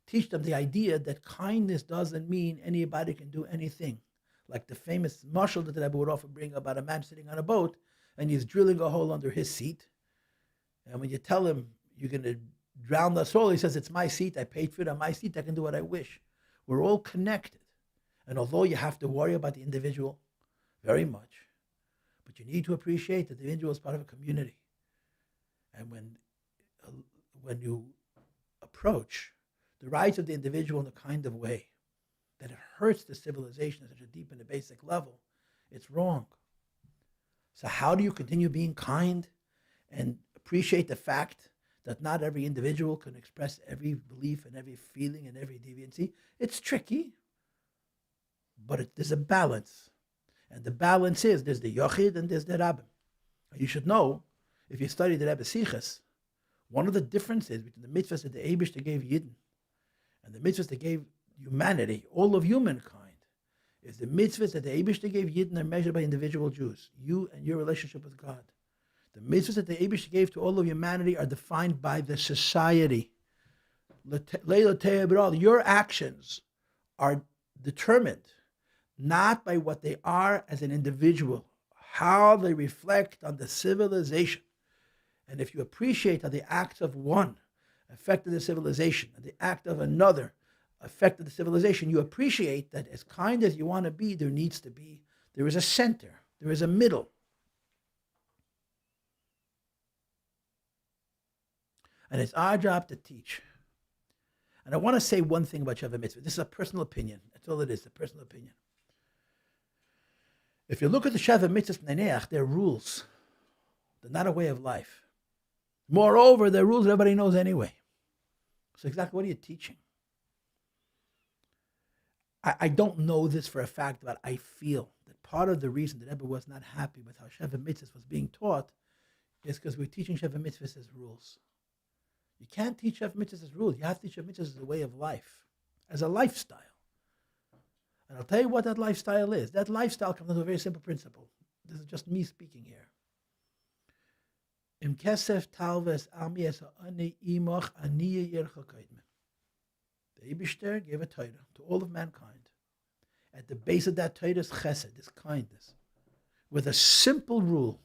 [SPEAKER 14] Teach them the idea that kindness doesn't mean anybody can do anything. Like the famous mashal that the Rebbe would often bring about a man sitting on a boat and he's drilling a hole under his seat. And when you tell him you're going to drown the soul, he says, it's my seat, I paid for it, on my seat, I can do what I wish. We're all connected. And although you have to worry about the individual very much, but you need to appreciate that the individual is part of a community. And when you approach the rights of the individual in a kind of way that it hurts the civilization at such a deep and a basic level, it's wrong. So how do you continue being kind and appreciate the fact that not every individual can express every belief and every feeling and every deviancy? It's tricky, but there's a balance. And the balance is, there's the Yochid and there's the Rabbim. And you should know, if you study the Rebbe Sichas, one of the differences between the mitzvahs that the Eibishter gave Yidden and the mitzvahs that gave humanity, all of humankind, is the mitzvahs that the Eibishter gave Yidden are measured by individual Jews, you and your relationship with God. The mitzvahs that the Eibishter gave to all of humanity are defined by the society. Your actions are determined not by what they are as an individual, how they reflect on the civilization. And if you appreciate how the acts of one affected the civilization and the act of another affected the civilization, you appreciate that as kind as you want to be, there is a center, there is a middle. And it's our job to teach. And I want to say one thing about Shavuot Mitzvah. This is a personal opinion. That's all it is, a personal opinion. If you look at the Shavuot Mitzvah Neneach, they're rules. They're not a way of life. Moreover, they're rules everybody knows anyway. So exactly what are you teaching? I don't know this for a fact, but I feel that part of the reason that Rebbe was not happy with how Shavuot Mitzvah was being taught is because we're teaching Shavuot Mitzvah as rules. You can't teach Shavuot Mitzvah as rules. You have to teach Shavuot Mitzvah as a way of life, as a lifestyle. And I'll tell you what that lifestyle is. That lifestyle comes down to a very simple principle. This is just me speaking here. Im kesef talves ami es ani imoch ani yercha kaidme. The Eibishter gave a Torah to all of mankind. At the base of that Torah is chesed, is kindness, with a simple rule.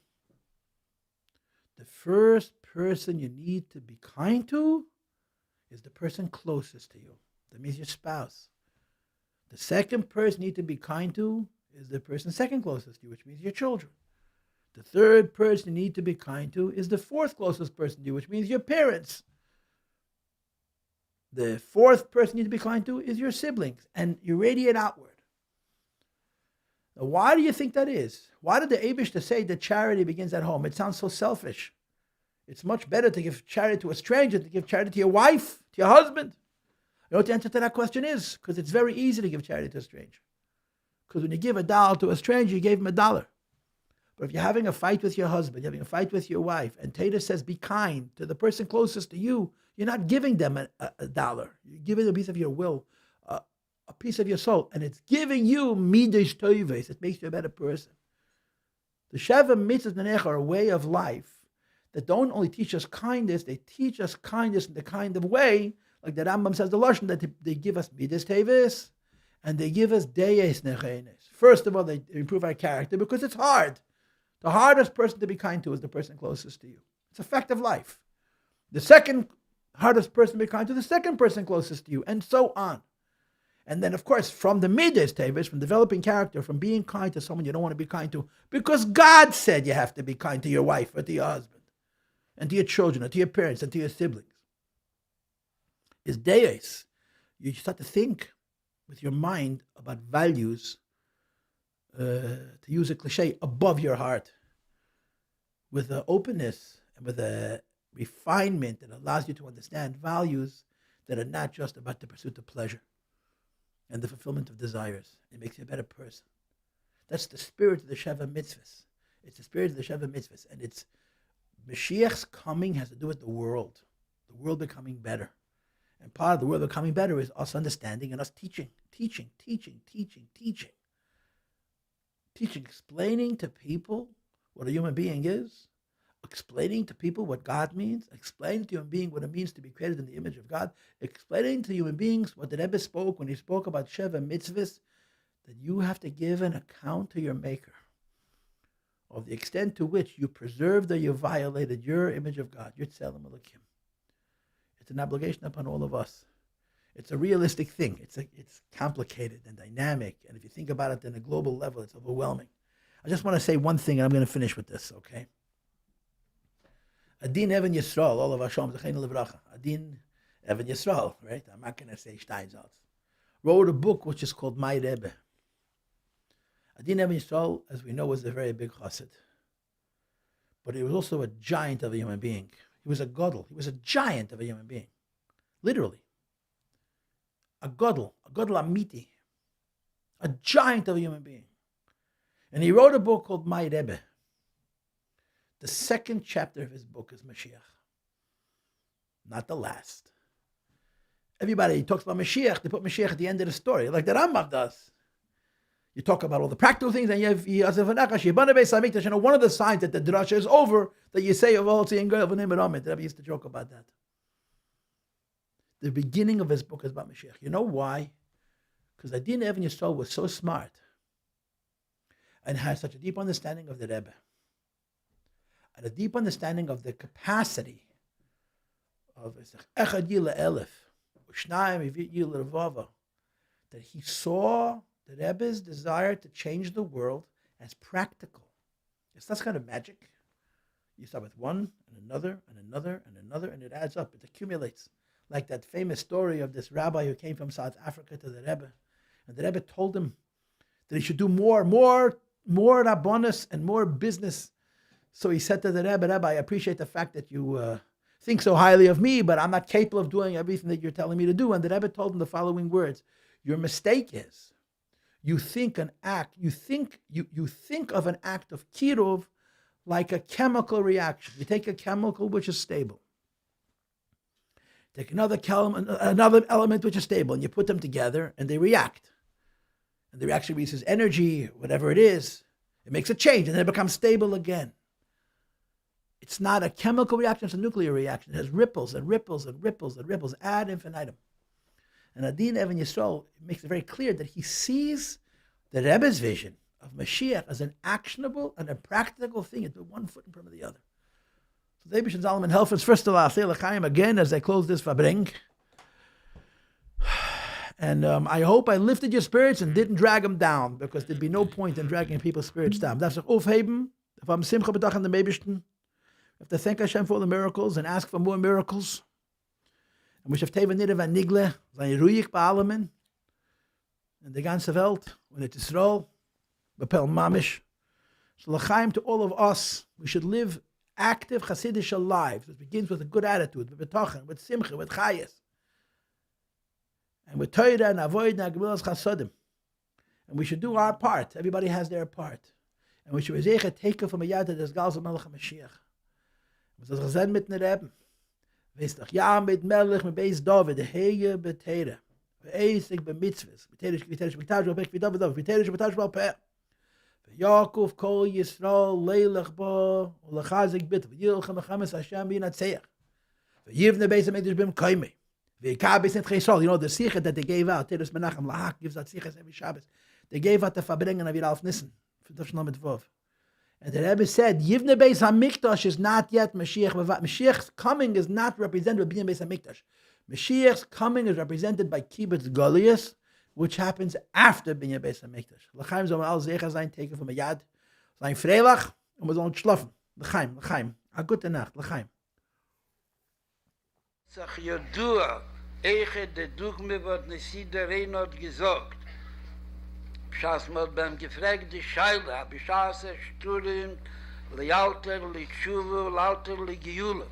[SPEAKER 14] The first person you need to be kind to is the person closest to you. That means your spouse. The second person you need to be kind to is the person second closest to you, which means your children. The third person you need to be kind to is the fourth closest person to you, which means your parents. The fourth person you need to be kind to is your siblings, and you radiate outward. Now, why do you think that is? Why did the Eibishter say that charity begins at home? It sounds so selfish. It's much better to give charity to a stranger than to give charity to your wife, to your husband. You know what the answer to that question is? Because it's very easy to give charity to a stranger. Because when you give $1 to a stranger, you gave him $1. But if you're having a fight with your husband, you're having a fight with your wife, and Torah says be kind to the person closest to you, you're not giving them $1. You're giving a piece of your will, a piece of your soul, and it's giving you midas toives. It makes you a better person. The Sheva mitzvahs are a way of life that don't only teach us kindness, they teach us kindness in the kind of way, like the Rambam says the Lashon, that they give us midas tevis, and they give us deyes nechenes. First of all, they improve our character because it's hard. The hardest person to be kind to is the person closest to you. It's a fact of life. The second hardest person to be kind to, the second person closest to you, and so on. And then, of course, from the midas tevis, from developing character, from being kind to someone you don't want to be kind to, because God said you have to be kind to your wife or to your husband, and to your children, or to your parents, and to your siblings, is deyes. You start to think with your mind about values, to use a cliche, above your heart, with an openness and with a refinement that allows you to understand values that are not just about the pursuit of pleasure and the fulfillment of desires. It makes you a better person. That's the spirit of the Sheva mitzvahs. It's the spirit of the Sheva mitzvahs. And it's Mashiach's coming has to do with the world becoming better. And part of the world becoming better is us understanding and us teaching, explaining to people what a human being is, explaining to people what God means, explaining to human beings what it means to be created in the image of God, explaining to human beings what the Rebbe spoke when he spoke about Sheva mitzvahs, that you have to give an account to your Maker of the extent to which you preserved or you violated your image of God, your Tzelem Elokim. It's an obligation upon all of us. It's a realistic thing. It's complicated and dynamic, and if you think about it on a global level, it's overwhelming. I just want to say one thing, and I'm going to finish with this, okay? Adin Evan Yisrael, all of Hashem, Zechayna Levracha. Adin Evan Yisrael, right? I'm not going to say Tut Altz. Wrote a book which is called My Rebbe. Adin Evan Yisrael, as we know, was a very big Chassid. But he was also a giant of a human being. He was a gadol. He was a giant of a human being. Literally. A gadol amiti. A giant of a human being. And he wrote a book called My Rebbe. The second chapter of his book is Mashiach. Not the last. Everybody talks about Mashiach, they put Mashiach at the end of the story, like the Rambam does. You talk about all the practical things, and you have one of the signs that the drasha is over, that you say, the Rebbe used to joke about that. The beginning of his book is about Mashiach. You know why? Because Adin Evan Yisrael was so smart and had such a deep understanding of the Rebbe, and a deep understanding of the capacity of Echad Yila Elif, Shnayim Yila Revava, that he saw the Rebbe's desire to change the world as practical. It's not kind of magic. You start with one and another and another and another, and it adds up. It accumulates. Like that famous story of this rabbi who came from South Africa to the Rebbe, and the Rebbe told him that he should do more rabbonis and more business. So he said to the Rebbe, I appreciate the fact that you think so highly of me, but I'm not capable of doing everything that you're telling me to do. And the Rebbe told him the following words: your mistake is you think of an act of kiruv like a chemical reaction. You take a chemical which is stable, take another element which is stable, and you put them together and they react. And the reaction releases energy, whatever it is. It makes a change and then it becomes stable again. It's not a chemical reaction, it's a nuclear reaction. It has ripples and ripples and ripples and ripples ad infinitum. And Adin Evan Yisrael makes it very clear that he sees the Rebbe's vision of Mashiach as an actionable and a practical thing. It's one foot in front of the other. So the Rebbe Zalman help us. First of all, I'll say l'chaim again as I close this Farbrengen. And I hope I lifted your spirits and didn't drag them down, because there'd be no point in dragging people's spirits down. That's sich aufheben. If I'm simcha b'dach an the Mebishten, we have to thank Hashem for all the miracles and ask for more miracles. And we should have Teva Nidav and Nigle, sein ruhig ba'alamin, in the ganze Welt, when it's Yisrael, bepel mamish. So l'chaim to all of us, we should live active Chassidish lives. It begins with a good attitude, with betochen, with simcha, with chayes, and with Torah and avoid and gemilas chasodim. And we should do our part. Everybody has their part. And we should take from a yad that is Galzal Melech HaMashiach. We should gezen mit Rebbe. Wees doch, ja mit Melech, mit Beis David, heye betere. Ve'esig b'mitzvahs. V'terish b'tash b'al peh. Yaakov kol Yisrael leilach ba ulechazik bit v'yilchem mechames Hashem b'yinatzeach v'yivne beis hamikdash b'im kaimei v'yikah beis Yisrael. You know the sicha that they gave out. Teres Menachem Lahak gives that sicha every Shabbos. They gave out the Farbrengen of Yiralf Nissen for Tashlam et Vov. And the Rebbe said, Yivne beis hamikdash is not yet Mashiach. Mashiach's coming is not represented by being beis hamikdash. Mashiach's coming is represented by Kibbutz Goliath, which happens after Binyan Beis HaMikdash. L'chaim soll man all Zecher sein, taken from a Yad, sein Freilach, und man soll nicht schlafen. L'chaim. A gute Nacht, l'chaim.
[SPEAKER 10] Sach Yodua, Eiche de Dugme wird Nesider Reinhard gesagt. B'schas mod beim gefragt die Scheile, hab ich Schaße Sturim, Lialter, Litschuvu, Lauter, Ligiule.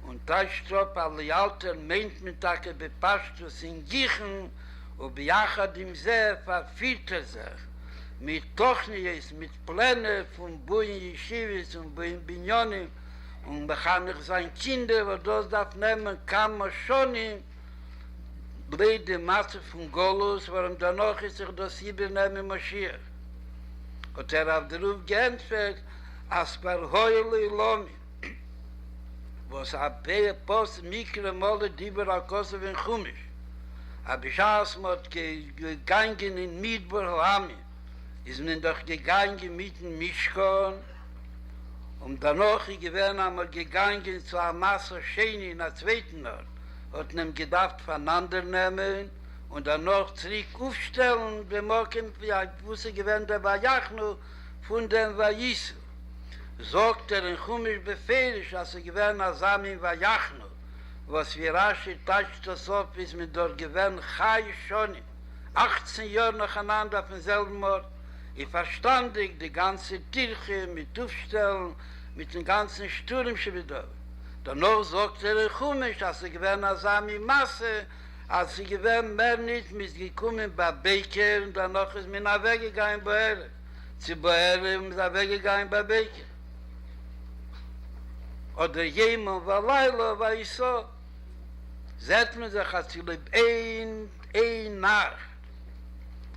[SPEAKER 10] Und Teichstrop, Lialter, meint mit Tage Bepashtus in Gichen, und biachad im See verfiert sich mit Tochnies, mit Plänen von Buin Yeshivis und Buin Binyonim und mechanich sein Kinder, wo das darf nehmen, kam schon in die Masse von Golus, warum danach ist sich das übernehmen Moshiach. Und auf der Ruf geantwortet, als per Heule Lomi, was abhäe Post Mikre Molle Dibber Akosov in Chumisch. Abishas mod gegangen in Midbar Hoami, ist man doch gegangen mit dem Mishkan, und danach gewesen einmal gegangen zu einer Masse Schöne in der zweiten Ort, hat nem gedacht voneinander nehmen, und danach zurück aufstellen, bemerken, ja, wusste gewesen der Vayachnu von dem Vayisu. Sagt in Chumisch befehlisch, als gewesen Asamin Vayachnu, was wir rasch tatscht das auf, ist mit dort gewähnt, Chai schon 18 Jahre nacheinander auf demselben Ort. Ich verstand die ganze Kirche mit Aufstellen, mit dem ganzen Sturm, danach sagt Chumisch, dass sie gewähnt Asami Masse, als sie gewähnt mehr nicht, mit gekommen bei Beker, und danach ist mir nach weggegangen bei Aryeh. Sie bei Aryeh ist weggegangen bei Beker. Oder jemand war Leila, war ich so. Seht man sich, als sie lieb ein Nacht,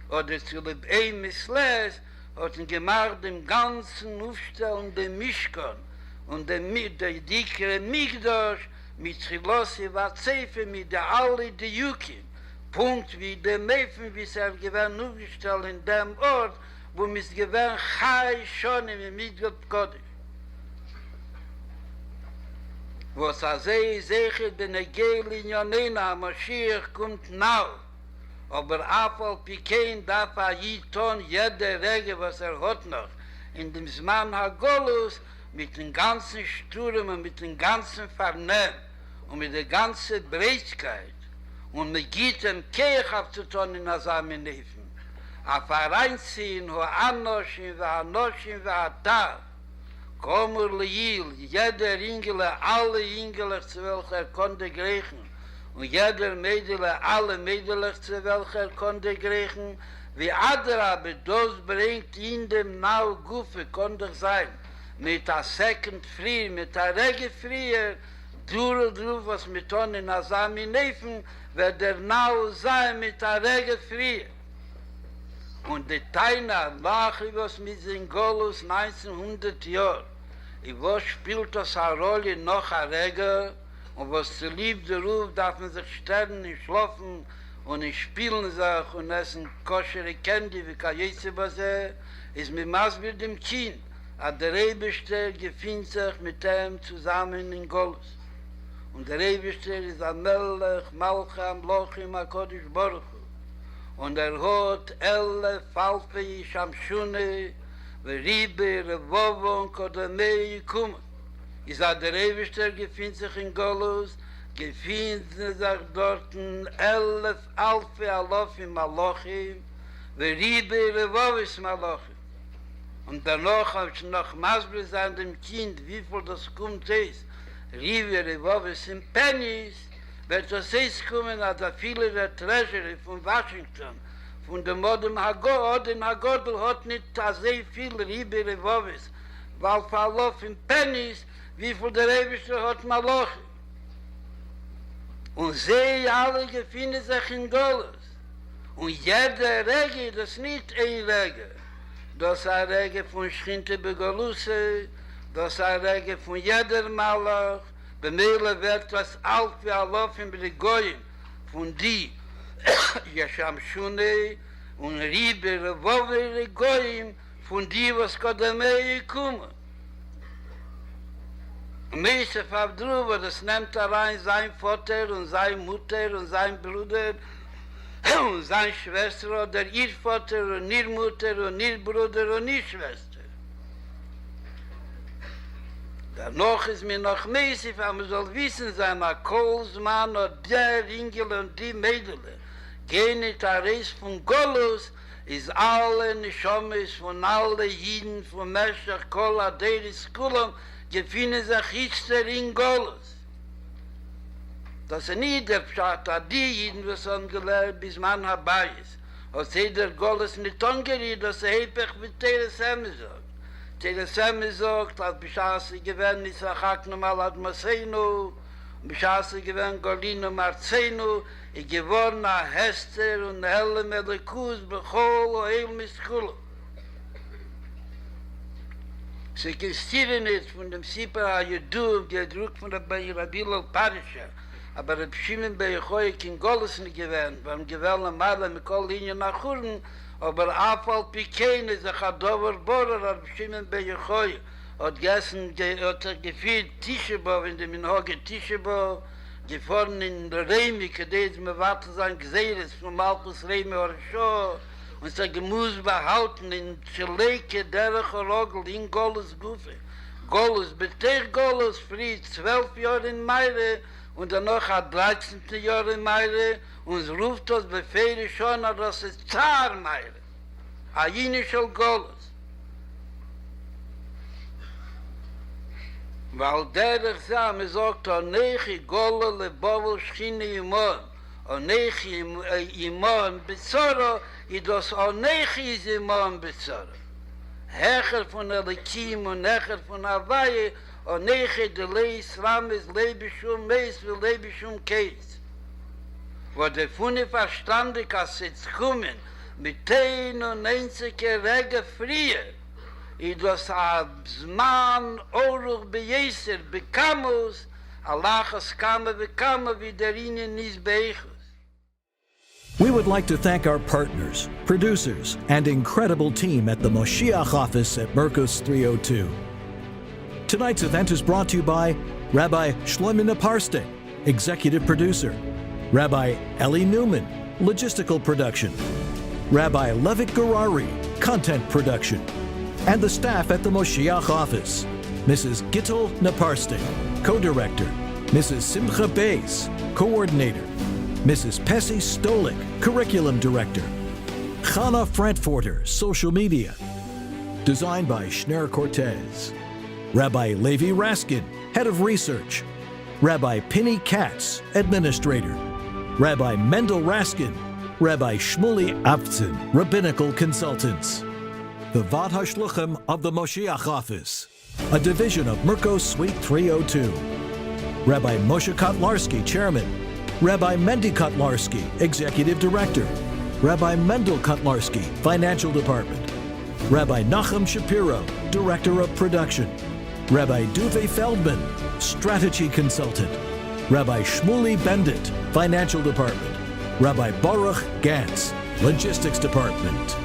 [SPEAKER 10] oder sie lieb ein Misles, hat ihn gemacht dem ganzen Aufstellen, dem Mishkan, und der dickere Migdash, mit Chilossi war Zefe, mit der alle die Yukim, Punkt wie der Mefen, wie es gewähnt aufgestellt in dem Ort, wo es gewähnt Chai schon im Migdash Kodesh. Was sechet ben Egel in Yonena, Mashiach kommt now. Aber Afal Pikein darf Yiton jede Rege, was hat noch, in dem Zman HaGolus, mit den ganzen Sturm und mit den ganzen Vernehm und mit der ganzen Breitkeit und mit Gittem Keich abzutun in Asamen Nefen. Auf hereinziehen, ho Anoshim, wa Anoshim, wa Atar, Komur Leil, jeder Ingele, alle Ingele, zu welcher konnte griechen, und jeder Mädele, alle Mädele, zu welcher konnte griechen, wie Adra, das bringt in dem Nau Gufe, konnte sein, mit der Second Free, mit der Rege Frier, durch was mit in Asami Nefen, wird der Nau sein mit der Rege Frier. Und die Teiner, nach was mit den Golus 1900 Jahren, was spielt das eine Rolle noch eine Regel, und was zu lieb der Ruf, darf man sich sterben und schlafen und nicht spielen sich und essen koschere Candy wie Kajese Base, ist mit Masbir dem Kind, hat der Rebbe gefindt sich mit ihm zusammen in Golus. Und der Rebbe ist ein Melech, Malcham, Lochim, HaKodesh Baruch Hu. Und hat 11 Alpe Shamshune, Ribe, Revovo und Kodamei Yikumen. Ich sage, der Rebbe gefindt sich in Golus, gefindt sich dort 11 Alpe Alofim Malochim, Ribe, Revovis Malochim. Und danach habe ich noch Masbris an dem Kind, wie viel das kommt ist. Rive, Revovis in Pennies, wird das jetzt kommen, als viele der Treasury von Washington, von dem Modem Hagodl, den Hagodl hat nicht sehr viel Ribe, Revovis, weil Verlauf in Pennies, wie viel der Rebischte hat Malochi. Und sie alle befinden sich in Golus. Und jede Rege, das ist nicht ein Rege. das Aryeh von Schinte Begolusse, das Aryeh von jeder Malach, Bemele wird das alt wie Alof im Brigoyim, von die Yasham Shune und Ribe Revove Rigoyim, von die was Kodamei kommen. Meise Fabdruber, das nimmt allein sein Vater und sein Mutter und sein Bruder und seine Schwester oder ihr Vater und ihr Mutter und ihr Bruder und ihr Schwester. Danach ist mir noch mäßig, weil man soll wissen, sein Kolsmann und der Ringel und die Mädele gehen nicht Aryeh von Golus, ist alle Nishomes von allen Jiden, von Moshiach, Kol Aderis Sholom, gefinnen sich Hitzer in Golus. Das ist nicht der Pshat, die Jiden, was haben gelernt, bis man dabei ist. Als jeder Golus nicht angeriet, dass Hepech mit Teresem sagt. Teresem sagt, dass Bishasi gewinnt, Nisachak nochmal ad Masenu, Bishasi gewinnt, Golino Marzenu, ich gewonnen a Hester und Helle Melekus, Bechol, Oel Miskulo. Sie existieren jetzt von dem Sipar HaYedu, gedruckt von der Rabbi Parisha, aber Reb Shimon bei Yechoyek in Golus nicht gewähnt, beim Gewählen am Adler mit all Linien nach Huren, aber Afal Pikene, sich hat Dover Borer, Reb Shimon bei Yechoyek, hat gegessen, hat gefühlt Tischebo, in dem Inhoge Tischebo, gefahren in der Remi, kadez me warten sein Gseres von Malchus Remi Orsho, und sie gemus behalten in Schleike derche Rogel in Golus Gufe. Golus, betech Golus, fried 12 Jahre in Meire, und danach hat 13. Jahre in Meire, und es ruft das Befehle schon, dass es Zar Meire. Ayini shel Golus. Weil der Examen sagt, Onechi Gola lebovel Schine Imon, Onechi Imon Bezoro, i das Onechi is Imon Bezoro. Hecher von Elikim und Hecher von Hawaii, Onechi de Leis Rames Lebishum Meis ve Lebishum Keis. Wo der Funne verstandig, als jetzt kommen, mit 91 Rege früher, I das Zman Oruch beyeser bekamus, Allahas kame bekame wie der Ihnen nis beichus.
[SPEAKER 1] We would like to thank our partners, producers, and incredible team at the Moshiach office at Merkos 302. Tonight's event is brought to you by Rabbi Shlomo Naparste, executive producer, Rabbi Eli Newman, logistical production, Rabbi Levit Garari, content production, and the staff at the Moshiach office, Mrs. Gittel Naparste, co-director, Mrs. Simcha Beis, coordinator, Mrs. Pessy Stolik, curriculum director, Chana Frankfurter, social media, designed by Schneer Cortez, Rabbi Levi Raskin, head of research, Rabbi Penny Katz, administrator, Rabbi Mendel Raskin, Rabbi Shmuley Apfzin, rabbinical consultants. The Vad HaShluchim of the Moshiach office, a division of Merkos Suite 302. Rabbi Moshe Kotlarsky, chairman. Rabbi Mendy Kotlarsky, executive director. Rabbi Mendel Kotlarsky, financial department. Rabbi Nachum Shapiro, director of production. Rabbi Duve Feldman, strategy consultant. Rabbi Shmuley Bendit, financial department. Rabbi Baruch Gantz, logistics department.